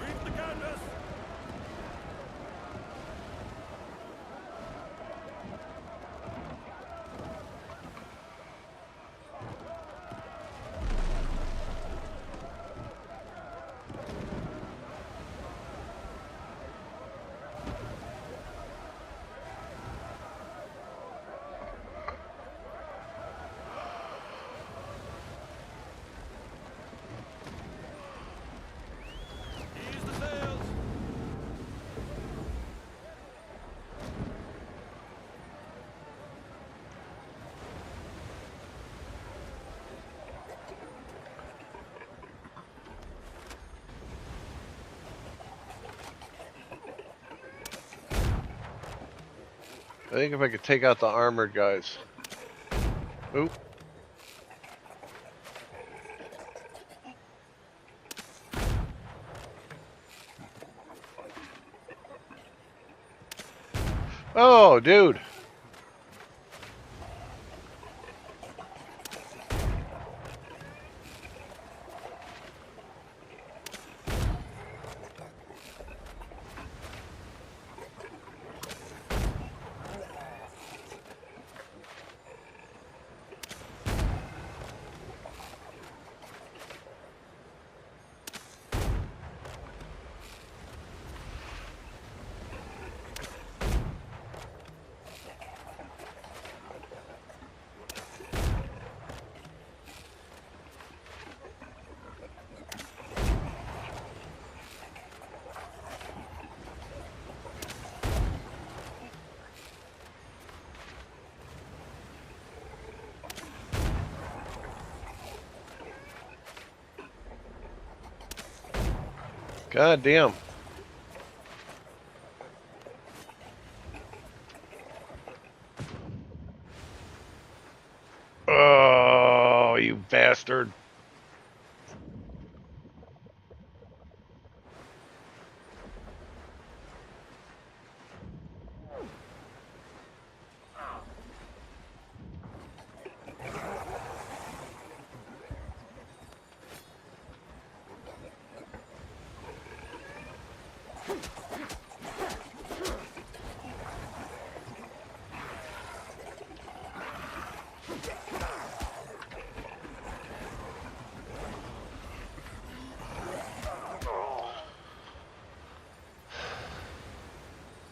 Reef the canvas. Ease the sails. I think if I could take out the armored guys. Oop. Oh, dude. God damn. Oh, you bastard.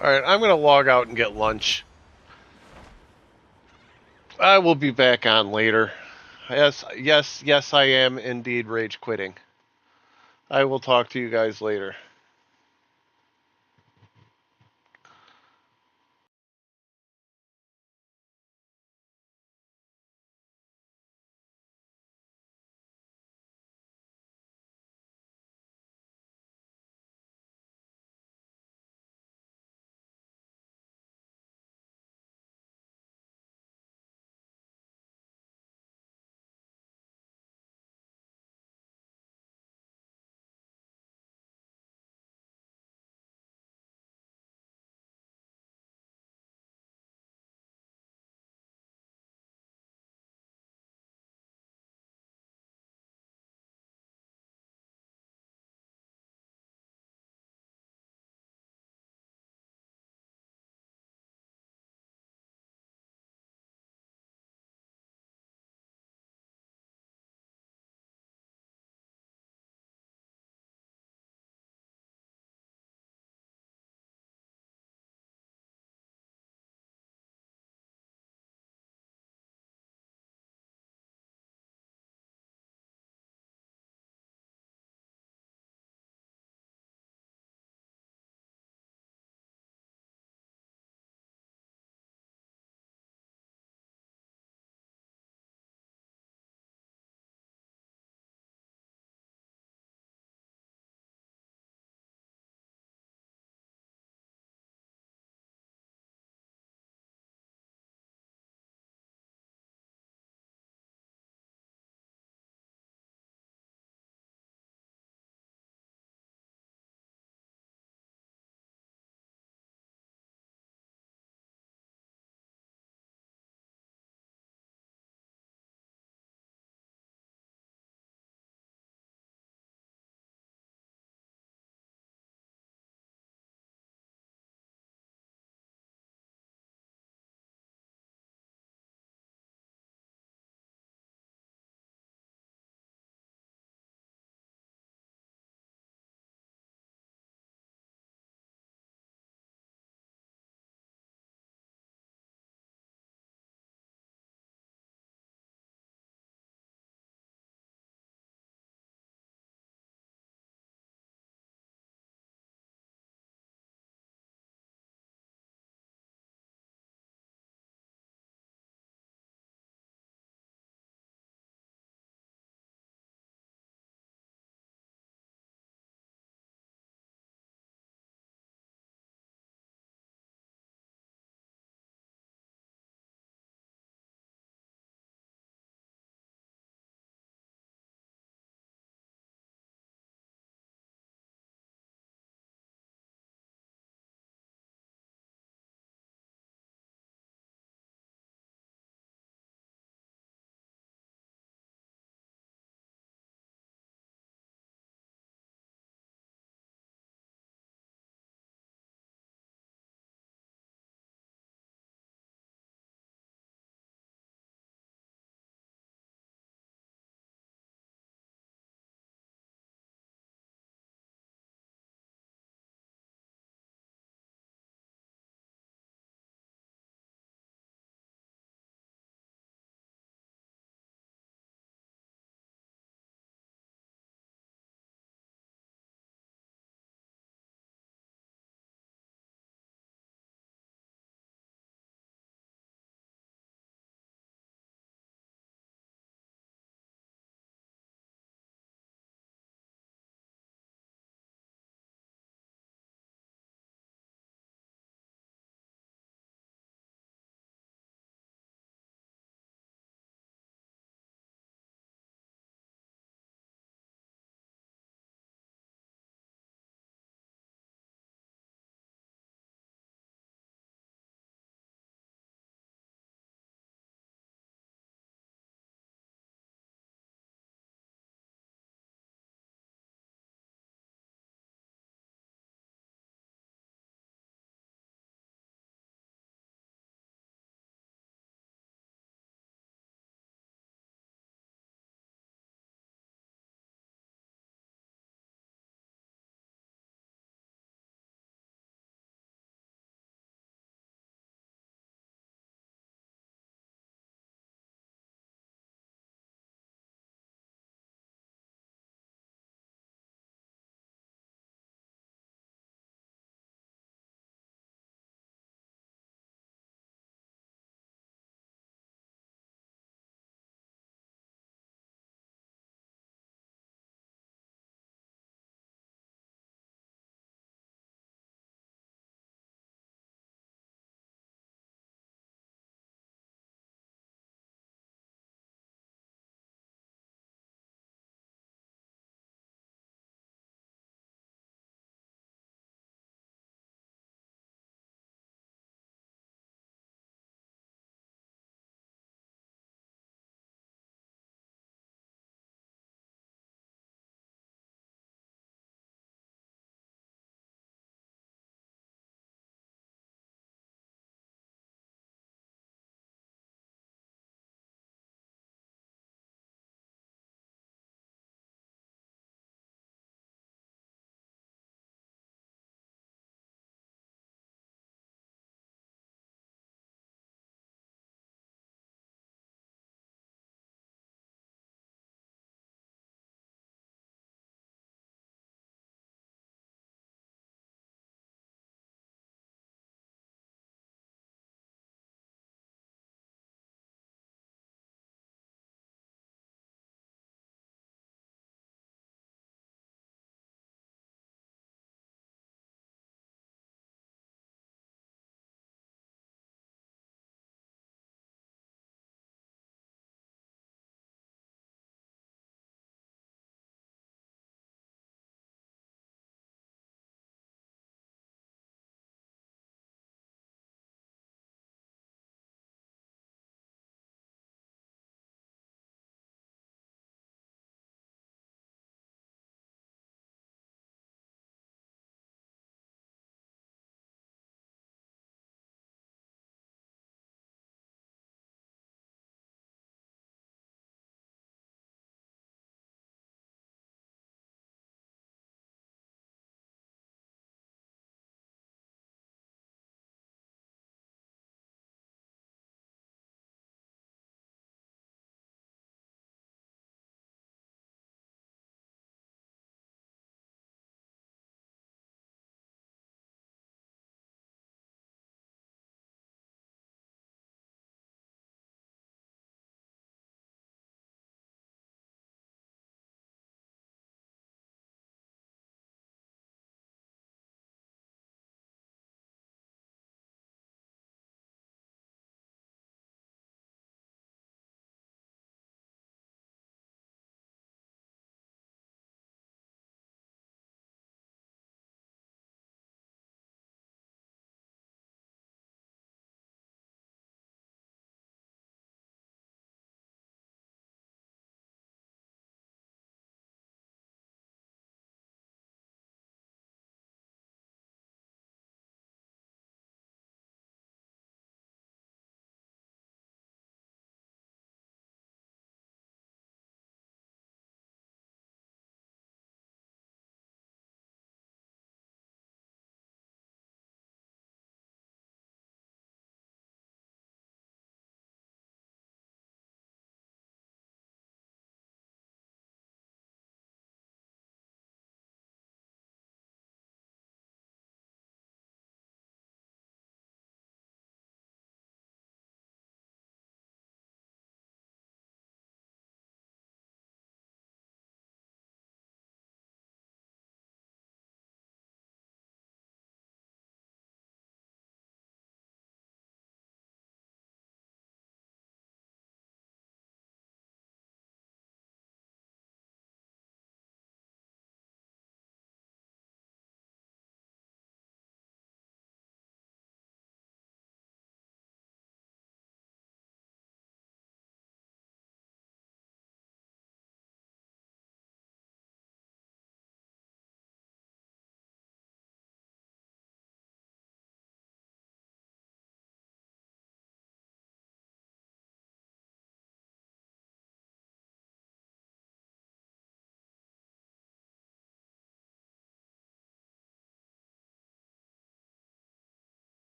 Alright, I'm going to log out and get lunch. I will be back on later. Yes, I am indeed rage quitting. I will talk to you guys later.